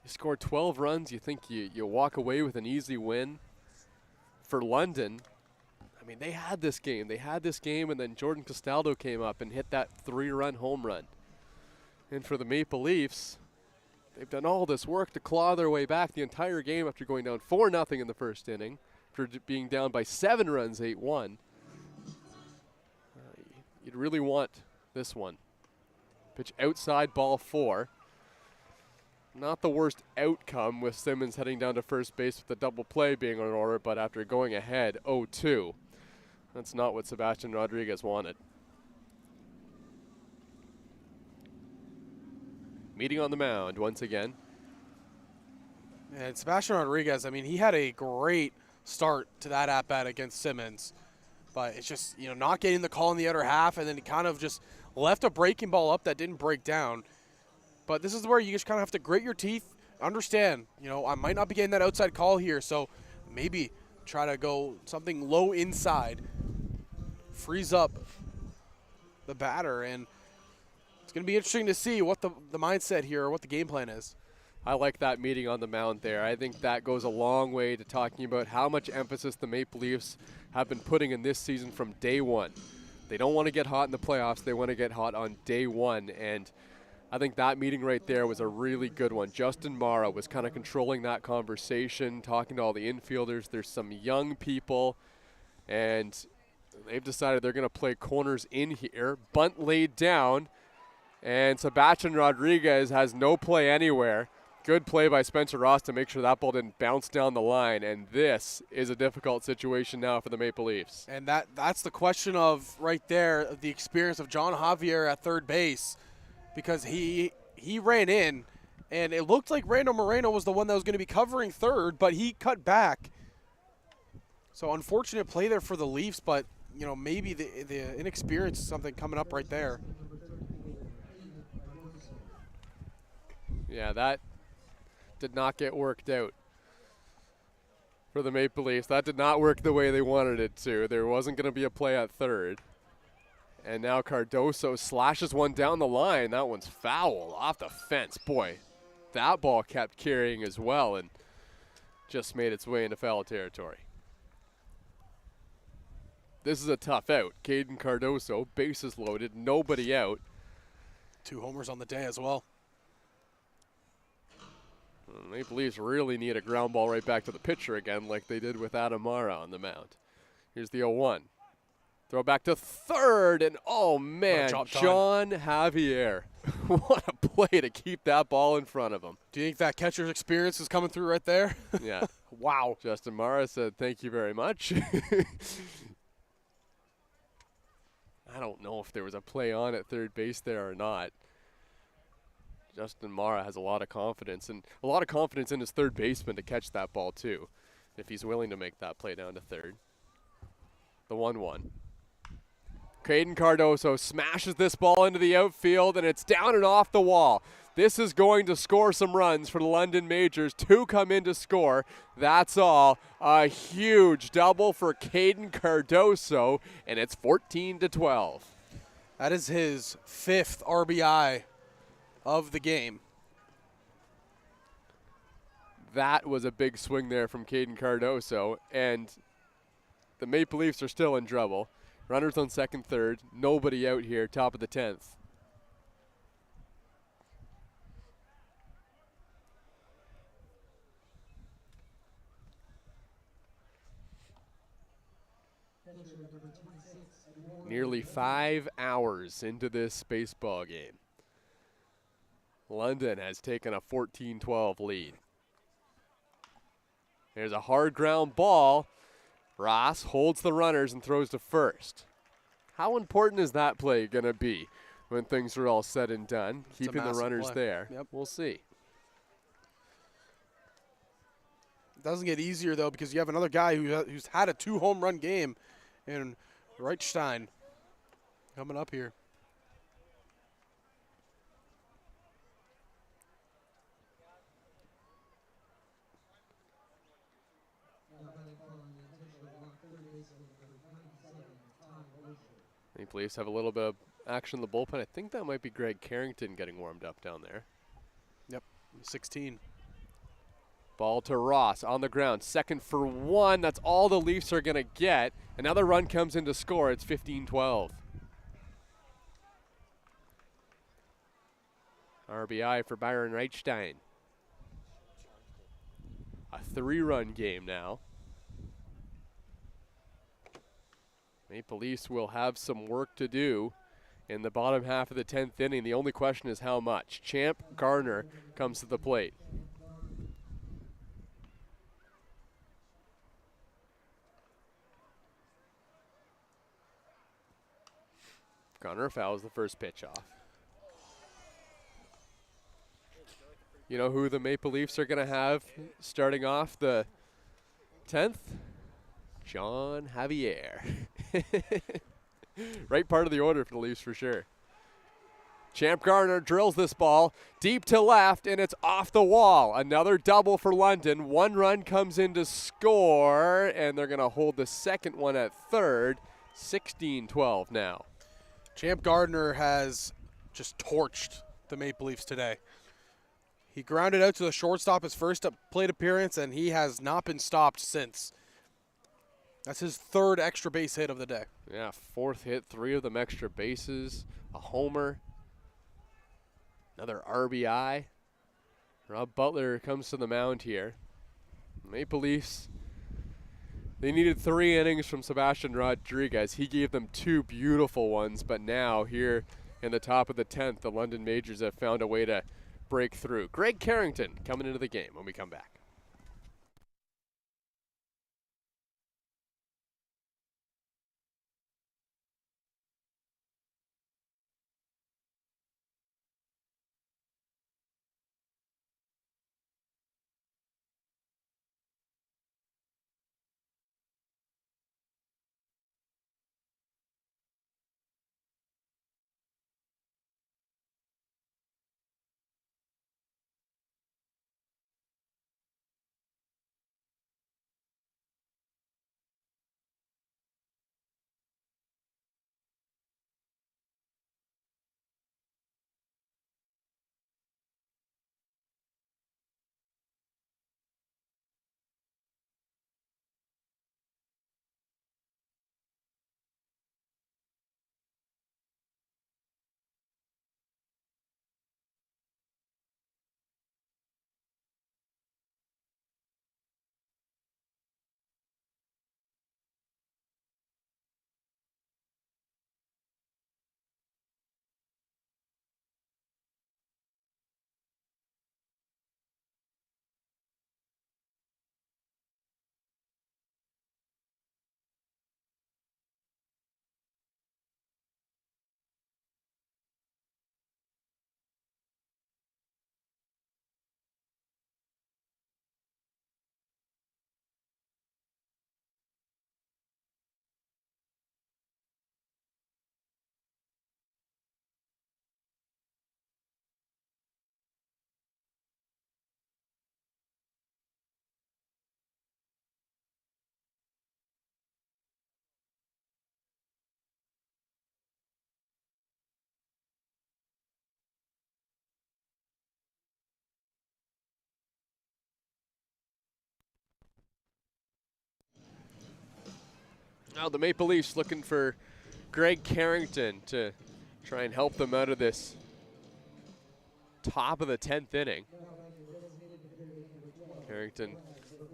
You score 12 runs, you think you walk away with an easy win. For London, I mean, they had this game. They had this game, and then Jordan Castaldo came up and hit that 3-run home run. And for the Maple Leafs, they've done all this work to claw their way back the entire game after going down 4-0 in the first inning, for being down by 7 runs, 8-1. You'd really want this one. Pitch outside, ball 4. Not the worst outcome with Simmons heading down to first base with the double play being on order, but after going ahead 0-2, that's not what Sebastian Rodriguez wanted. Meeting on the mound once again. And Sebastian Rodriguez, I mean, he had a great start to that at-bat against Simmons. But it's just, not getting the call in the other half, and then he kind of just left a breaking ball up that didn't break down. But this is where you just kind of have to grit your teeth, understand, I might not be getting that outside call here, so maybe try to go something low inside, freeze up the batter, and it's going to be interesting to see what the mindset here or what the game plan is. I like that meeting on the mound there. I think that goes a long way to talking about how much emphasis the Maple Leafs have been putting in this season from day one. They don't want to get hot in the playoffs. They want to get hot on day one. And I think that meeting right there was a really good one. Justin Morrow was kind of controlling that conversation, talking to all the infielders. There's some young people, and they've decided they're going to play corners in here. Bunt laid down, and Sebastian Rodriguez has no play anywhere. Good play by Spencer Ross to make sure that ball didn't bounce down the line, and this is a difficult situation now for the Maple Leafs. And that's the question of right there, the experience of John Javier at third base, because he ran in, and it looked like Rando Moreno was the one that was going to be covering third, but he cut back. So unfortunate play there for the Leafs, but maybe the inexperience is something coming up right there. Yeah, that did not get worked out for the Maple Leafs. That did not work the way they wanted it to. There wasn't going to be a play at third. And now Cardoso slashes one down the line. That one's foul off the fence. Boy, that ball kept carrying as well and just made its way into foul territory. This is a tough out. Caden Cardoso, bases loaded, nobody out. 2 homers on the day as well. The Maple Leafs really need a ground ball right back to the pitcher again like they did with Adam Mara on the mound. Here's the 0-1. Throw back to third, and oh man, John Javier. What a play to keep that ball in front of him. Do you think that catcher's experience is coming through right there? Yeah. Wow. Justin Mara said, thank you very much. I don't know if there was a play on at third base there or not. Justin Mara has a lot of confidence, and a lot of confidence in his third baseman to catch that ball too, if he's willing to make that play down to third. The 1-1. Caden Cardoso smashes this ball into the outfield, and it's down and off the wall. This is going to score some runs for the London Majors. 2 come in to score. That's all. A huge double for Caden Cardoso, and it's 14-12. That is his 5th RBI of the game. That was a big swing there from Caden Cardoso, and the Maple Leafs are still in trouble. Runners on second, third, nobody out here, top of the 10th. Nearly 5 hours into this baseball game. London has taken a 14-12 lead. There's a hard ground ball. Ross holds the runners and throws to first. How important is that play going to be when things are all said and done? It's a keeping the massive runners play. there. Yep. We'll see. It doesn't get easier, though, because you have another guy who's had a 2 home run game in Reichstein coming up here. Maple Leafs have a little bit of action in the bullpen. I think that might be Greg Carrington getting warmed up down there. Yep, 16. Ball to Ross on the ground. 2nd for 1. That's all the Leafs are going to get. Another run comes in to score. It's 15-12. RBI for Byron Reichstein. A 3-run game now. Maple Leafs will have some work to do in the bottom half of the 10th inning. The only question is how much. Champ Garner comes to the plate. Garner fouls the first pitch off. You know who the Maple Leafs are going to have starting off the 10th? John Javier. Right part of the order for the Leafs for sure. Champ Garner drills this ball deep to left, and it's off the wall. Another double for London. 1 run comes in to score, and they're going to hold the second one at third. 16-12 now. Champ Gardner has just torched the Maple Leafs today. He grounded out to the shortstop his first plate appearance, and he has not been stopped since. That's his 3rd extra base hit of the day. Yeah, 4th hit, 3 of them extra bases, a homer, another RBI. Rob Butler comes to the mound here. Maple Leafs, they needed 3 innings from Sebastian Rodriguez. He gave them 2 beautiful ones, but now here in the top of the 10th, the London Majors have found a way to break through. Greg Carrington coming into the game when we come back. Now the Maple Leafs looking for Greg Carrington to try and help them out of this top of the 10th inning. Carrington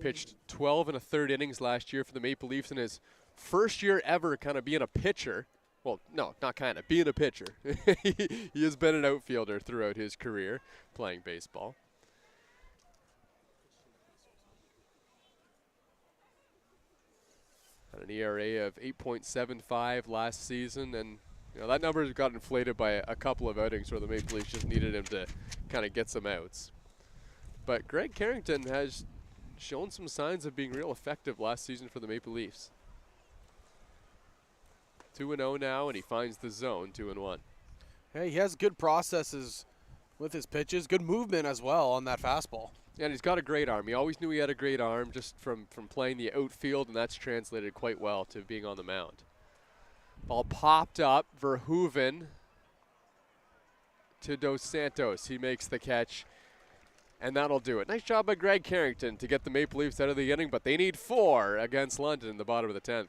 pitched 12 and a third innings last year for the Maple Leafs in his first year ever kind of being a pitcher. Well, no, not kind of, being a pitcher. He has been an outfielder throughout his career playing baseball. Had an ERA of 8.75 last season, and that number has got inflated by a couple of outings where the Maple Leafs just needed him to kind of get some outs. But Greg Carrington has shown some signs of being real effective last season for the Maple Leafs. 2-0 now, and he finds the zone 2-1. Hey, he has good processes with his pitches, good movement as well on that fastball. And he's got a great arm. He always knew he had a great arm just from playing the outfield, and that's translated quite well to being on the mound. Ball popped up, Verhoeven to Dos Santos. He makes the catch, and that'll do it. Nice job by Greg Carrington to get the Maple Leafs out of the inning, but they need 4 against London in the bottom of the 10th.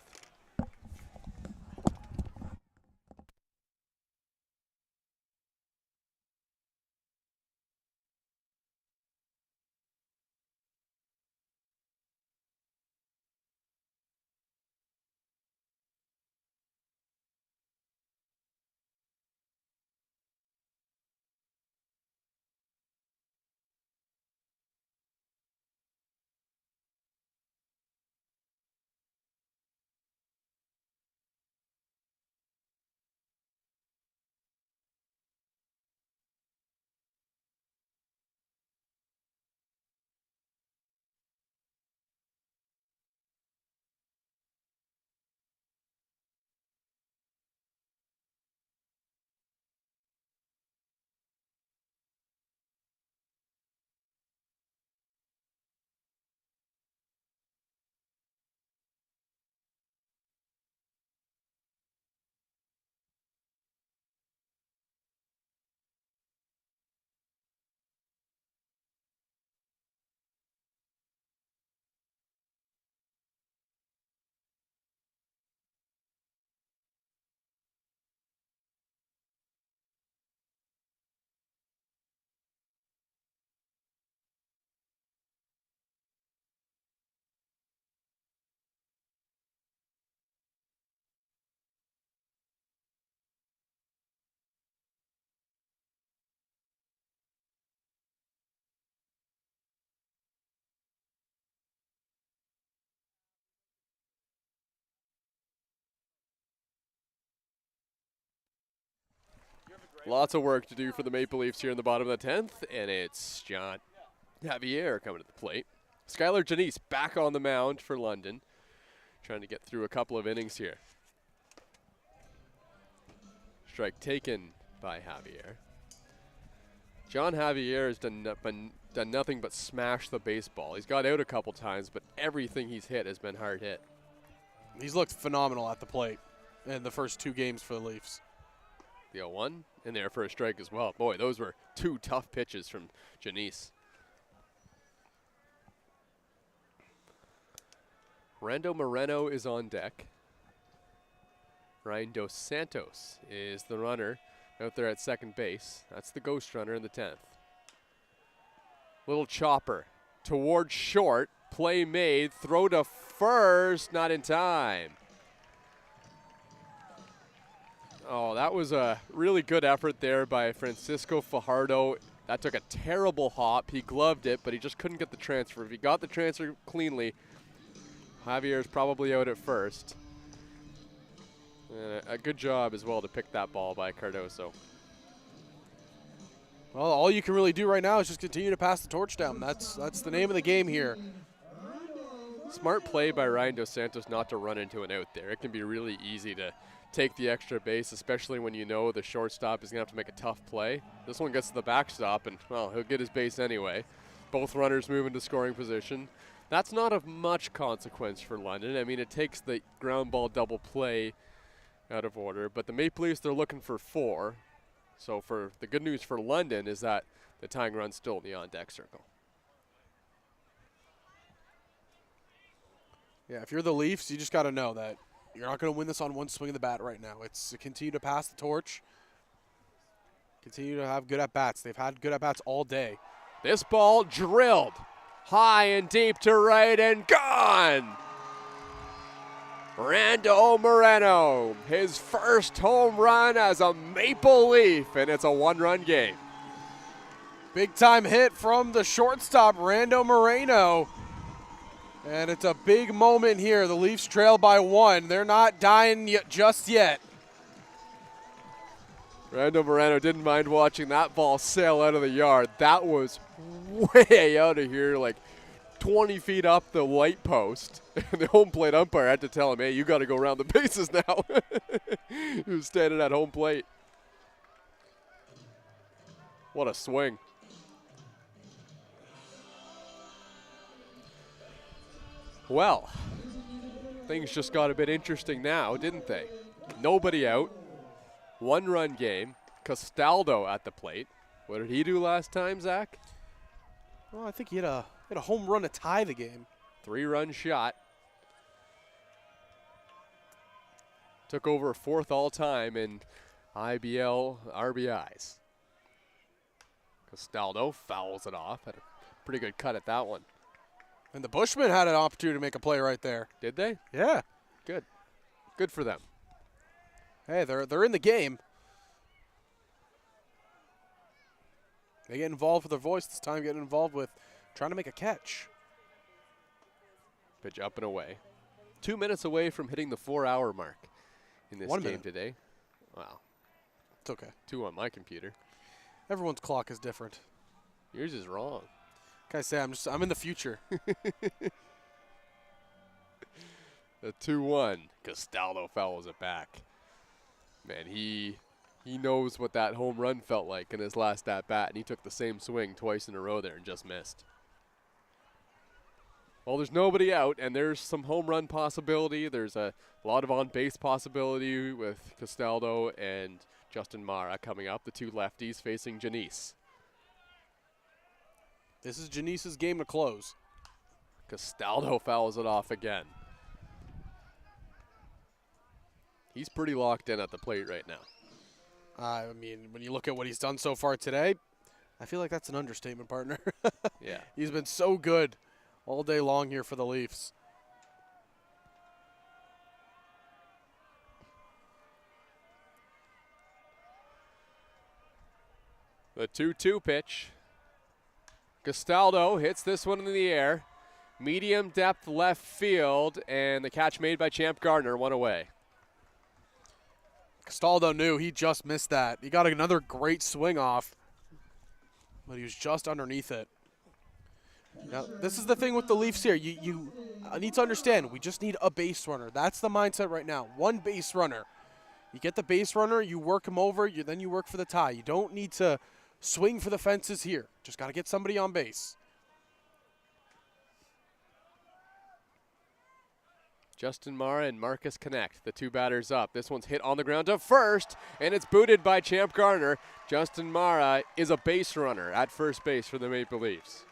Lots of work to do for the Maple Leafs here in the bottom of the 10th, and it's John Javier coming to the plate. Skylar Janice back on the mound for London, trying to get through a couple of innings here. Strike taken by Javier. John Javier has done nothing but smash the baseball. He's got out a couple times, but everything he's hit has been hard hit. He's looked phenomenal at the plate in the first 2 games for the Leafs. The 0-1 in there for a strike as well. Boy, those were 2 tough pitches from Janice. Rando Moreno is on deck. Ryan Dos Santos is the runner out there at second base. That's the ghost runner in the 10th. Little chopper towards short. Play made. Throw to first. Not in time. Oh, that was a really good effort there by Francisco Fajardo. That took a terrible hop. He gloved it, but he just couldn't get the transfer. If he got the transfer cleanly, Javier's probably out at first. A good job as well to pick that ball by Cardoso. Well, all you can really do right now is just continue to pass the torch down. That's the name of the game here. Smart play by Ryan Dos Santos not to run into an out there. It can be really easy to take the extra base, especially when you know the shortstop is going to have to make a tough play. This one gets to the backstop, and, well, he'll get his base anyway. Both runners move into scoring position. That's not of much consequence for London. I mean, it takes the ground ball double play out of order, but the Maple Leafs, they're looking for 4. So for the good news for London is that the tying run's still in the on-deck circle. Yeah, if you're the Leafs, you just got to know that you're not going to win this on one swing of the bat right now. It's continue to pass the torch. Continue to have good at-bats. They've had good at-bats all day. This ball drilled high and deep to right and gone. Rando Moreno, his first home run as a Maple Leaf, and it's a one-run game. Big-time hit from the shortstop, Rando Moreno. And it's a big moment here. The Leafs trail by 1. They're not dying just yet. Rando Moreno didn't mind watching that ball sail out of the yard. That was way out of here, like 20 feet up the light post. And the home plate umpire had to tell him, hey, you got to go around the bases now. He was standing at home plate. What a swing. Well, things just got a bit interesting now, didn't they? Nobody out. One-run game. Castaldo at the plate. What did he do last time, Zach? Well, I think he had a home run to tie the game. 3-run shot. Took over 4th all-time in IBL RBIs. Castaldo fouls it off. Had a pretty good cut at that one. And the Bushmen had an opportunity to make a play right there. Did they? Yeah. Good. Good for them. Hey, they're in the game. They get involved with their voice this time, getting involved with trying to make a catch. Pitch up and away. 2 minutes away from hitting the 4-hour mark in this 1 game minute. today. Wow. It's okay. 2 on my computer. Everyone's clock is different. Yours is wrong. Can I say I'm in the future. The 2-1. Castaldo fouls it back. Man, he knows what that home run felt like in his last at-bat, and he took the same swing twice in a row there and just missed. Well, there's nobody out, and there's some home run possibility. There's a lot of on-base possibility with Castaldo and Justin Mara coming up, the 2 lefties facing Janice. This is Janice's game to close. Castaldo fouls it off again. He's pretty locked in at the plate right now. I mean, when you look at what he's done so far today, I feel like that's an understatement, partner. Yeah. He's been so good all day long here for the Leafs. The 2-2 pitch. Castaldo hits this one in the air. Medium depth left field, and the catch made by Champ Gardner, 1 away. Castaldo knew he just missed that. He got another great swing off, but he was just underneath it. Now, this is the thing with the Leafs here. You need to understand, we just need a base runner. That's the mindset right now. 1 base runner. You get the base runner, you work him over, then you work for the tie. You don't need to swing for the fences here. Just got to get somebody on base. Justin Mara and Marcus connect, the 2 batters up. This one's hit on the ground to first, and it's booted by Champ Gardner. Justin Mara is a base runner at first base for the Maple Leafs.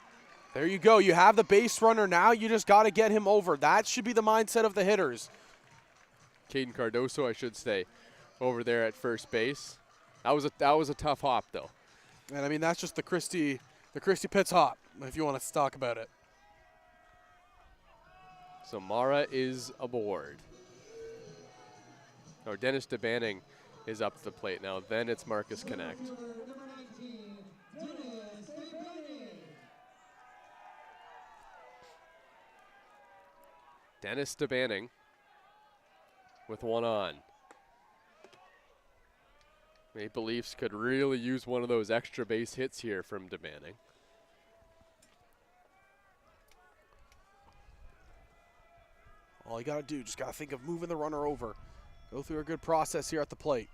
There you go. You have the base runner now. You just got to get him over. That should be the mindset of the hitters. Caden Cardoso, I should say, over there at first base. That was a tough hop, though. And I mean, that's just the Christie Pitts hop, if you want to talk about it. So Mara is aboard. Or Dennis DeBanning is up to the plate now. Then it's Marcus Connect. Dennis DeBanning with 1 on. Maple Leafs could really use one of those extra base hits here from DeBanning. All you got to do, just got to think of moving the runner over. Go through a good process here at the plate.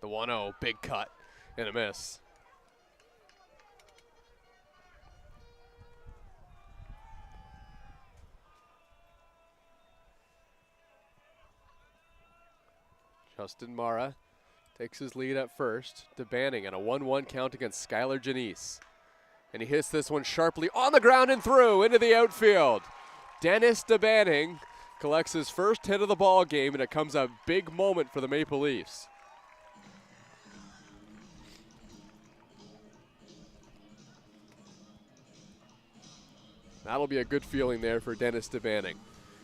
The 1-0, big cut and a miss. Justin Mara takes his lead at first. DeBanning and a 1-1 count against Skylar Janice. And he hits this one sharply on the ground and through into the outfield. Dennis DeBanning collects his first hit of the ball game, and it comes a big moment for the Maple Leafs. That'll be a good feeling there for Dennis DeVanning.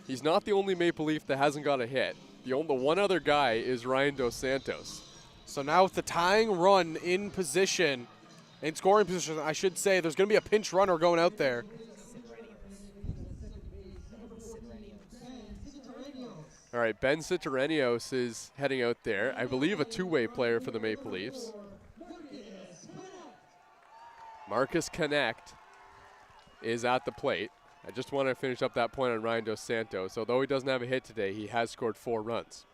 He's not the only Maple Leaf that hasn't got a hit. The one other guy is Ryan Dos Santos. So now with the tying run in position, in scoring position, I should say, there's going to be a pinch runner going out there. All right, Ben Citarenios is heading out there. I believe a two-way player for the Maple Leafs. Marcus Connect is at the plate. I just want to finish up that point on Ryan Dos Santos. Although he doesn't have a hit today, he has scored 4 runs.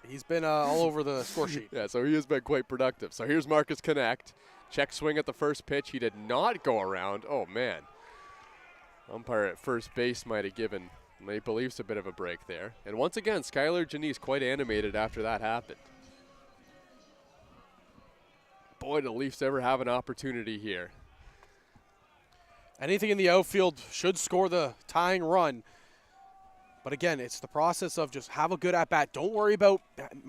He's been all over the score sheet. Yeah, so he has been quite productive. So here's Marcus Connect. Check swing at the first pitch. He did not go around. Oh, man. Umpire at first base might have given Maple Leafs a bit of a break there. And once again, Skylar Janice quite animated after that happened. Boy, do the Leafs ever have an opportunity here. Anything in the outfield should score the tying run. But again, it's the process of just have a good at-bat. Don't worry about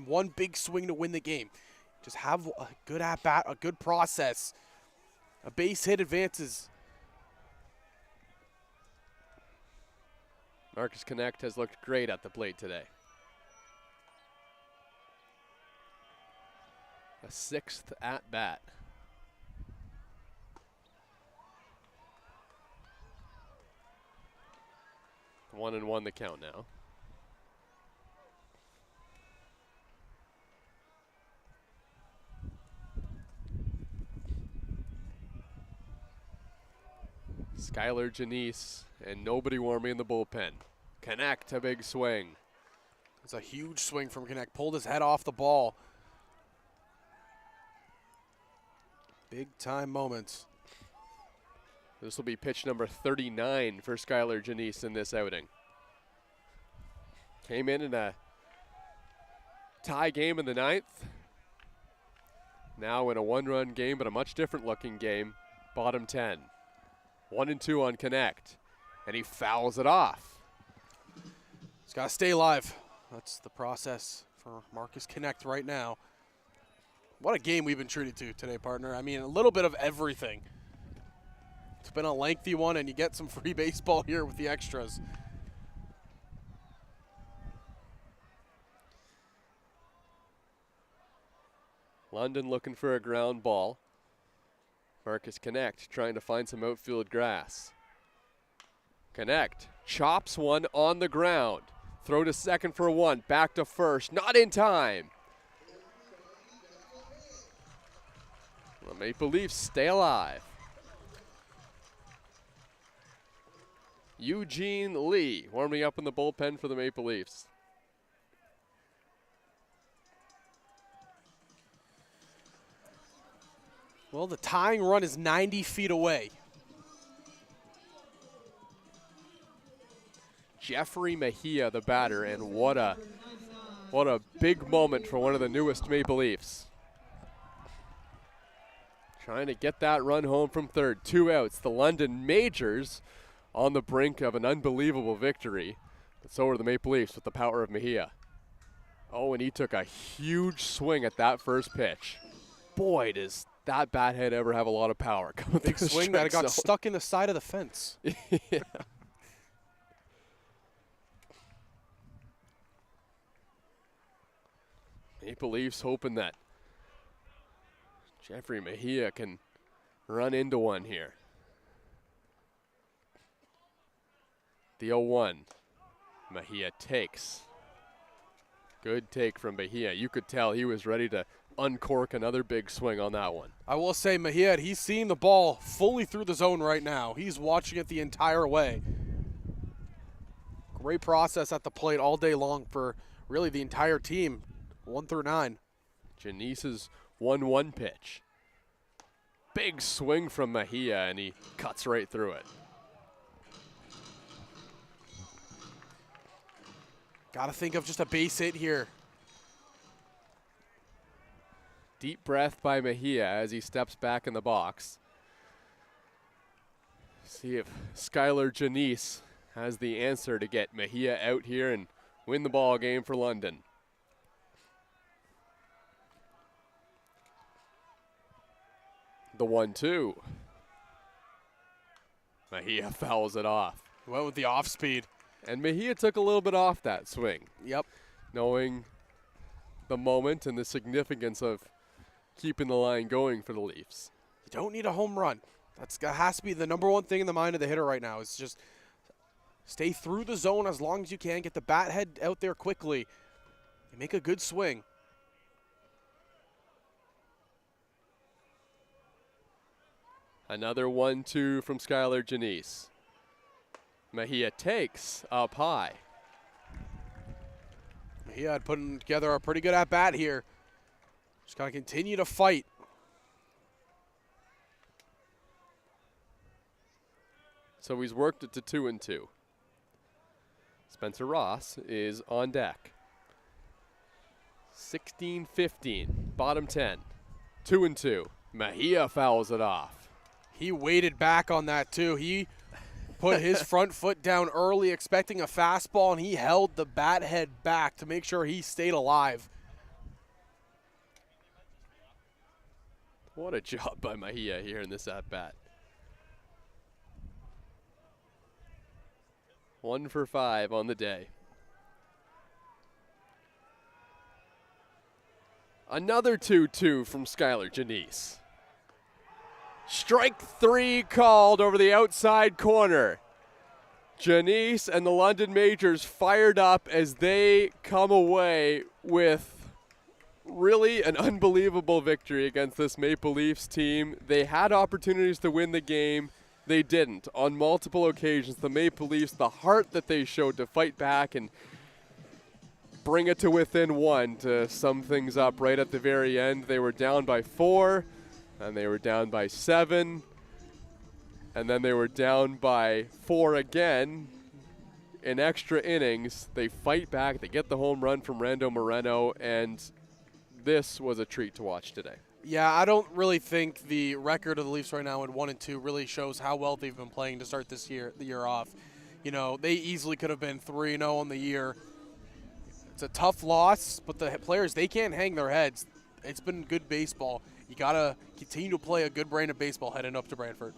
one big swing to win the game. Just have a good at-bat, a good process. A base hit advances. Marcus Connect has looked great at the plate today. A 6th at-bat. 1-1 the count now. Skylar Janice and nobody warming in the bullpen. Connect, a big swing. It's a huge swing from Connect. Pulled his head off the ball. Big time moments. This will be pitch number 39 for Skylar Janice in this outing. Came in a tie game in the 9th. Now in a 1-run game, but a much different looking game. Bottom 10. 1-2 on Connect. And he fouls it off. He's got to stay alive. That's the process for Marcus Connect right now. What a game we've been treated to today, partner. I mean, a little bit of everything. It's been a lengthy one, and you get some free baseball here with the extras. London looking for a ground ball. Marcus Connect trying to find some outfield grass. Connect chops one on the ground. Throw to second for 1. Back to first. Not in time. The Maple Leafs stay alive. Eugene Lee warming up in the bullpen for the Maple Leafs. Well, the tying run is 90 feet away. Jeffrey Mejia, the batter, and what a big moment for one of the newest Maple Leafs. Trying to get that run home from third. 2 outs. The London Majors on the brink of an unbelievable victory. But so are the Maple Leafs with the power of Mejia. Oh, and he took a huge swing at that first pitch. Boy, does that bat head ever have a lot of power. Big swing that got stuck in the side of the fence. Yeah. Maple Leafs hoping that Jeffrey Mejia can run into one here. The 0-1. Mejia takes. Good take from Mejia. You could tell he was ready to uncork another big swing on that one. I will say Mejia, he's seeing the ball fully through the zone right now. He's watching it the entire way. Great process at the plate all day long for really the entire team, 1 through 9. Janice's 1-1 pitch. Big swing from Mejia, and he cuts right through it. Got to think of just a base hit here. Deep breath by Mejia as he steps back in the box. See if Skylar Janice has the answer to get Mejia out here and win the ball game for London. The 1-2. Mejia fouls it off. Went with the off speed. And Mejia took a little bit off that swing. Yep. Knowing the moment and the significance of keeping the line going for the Leafs. You don't need a home run. That has to be the number one thing in the mind of the hitter right now. Is just stay through the zone as long as you can. Get the bat head out there quickly. And make a good swing. Another 1-2 from Skylar Janice. Mejia takes up high. Mejia had putting together a pretty good at-bat here. Just got to continue to fight. So he's worked it to 2-2. Spencer Ross is on deck. 16-15, bottom 10. 2-2. Mejia fouls it off. He waited back on that too. He put his front foot down early expecting a fastball, and he held the bat head back to make sure he stayed alive. What a job by Mejia here in this at-bat. 1 for 5 on the day. Another 2-2 from Skylar Janice. Strike 3 called over the outside corner. Janice and the London Majors fired up as they come away with really an unbelievable victory against this Maple Leafs team. They had opportunities to win the game. They didn't. On multiple occasions, the Maple Leafs, the heart that they showed to fight back and bring it to within 1 to sum things up right at the very end. They were down by 4, and they were down by 7, and then they were down by 4 again in extra innings. They fight back. They get the home run from Rando Moreno, and this was a treat to watch today. Yeah, I don't really think the record of the Leafs right now in 1-2 really shows how well they've been playing to start the year off. You know, they easily could have been 3-0 on the year. It's a tough loss, but the players, they can't hang their heads. It's been good baseball. You got to continue to play a good brand of baseball heading up to Brantford.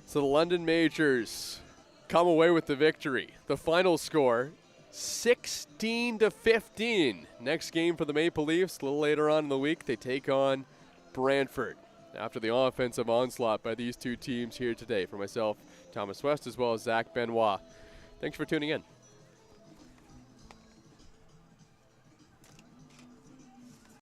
So the London Majors come away with the victory. The final score, 16-15. Next game for the Maple Leafs, a little later on in the week, they take on Brantford. After the offensive onslaught by these two teams here today. For myself, Thomas West, as well as Zach Benoit. Thanks for tuning in.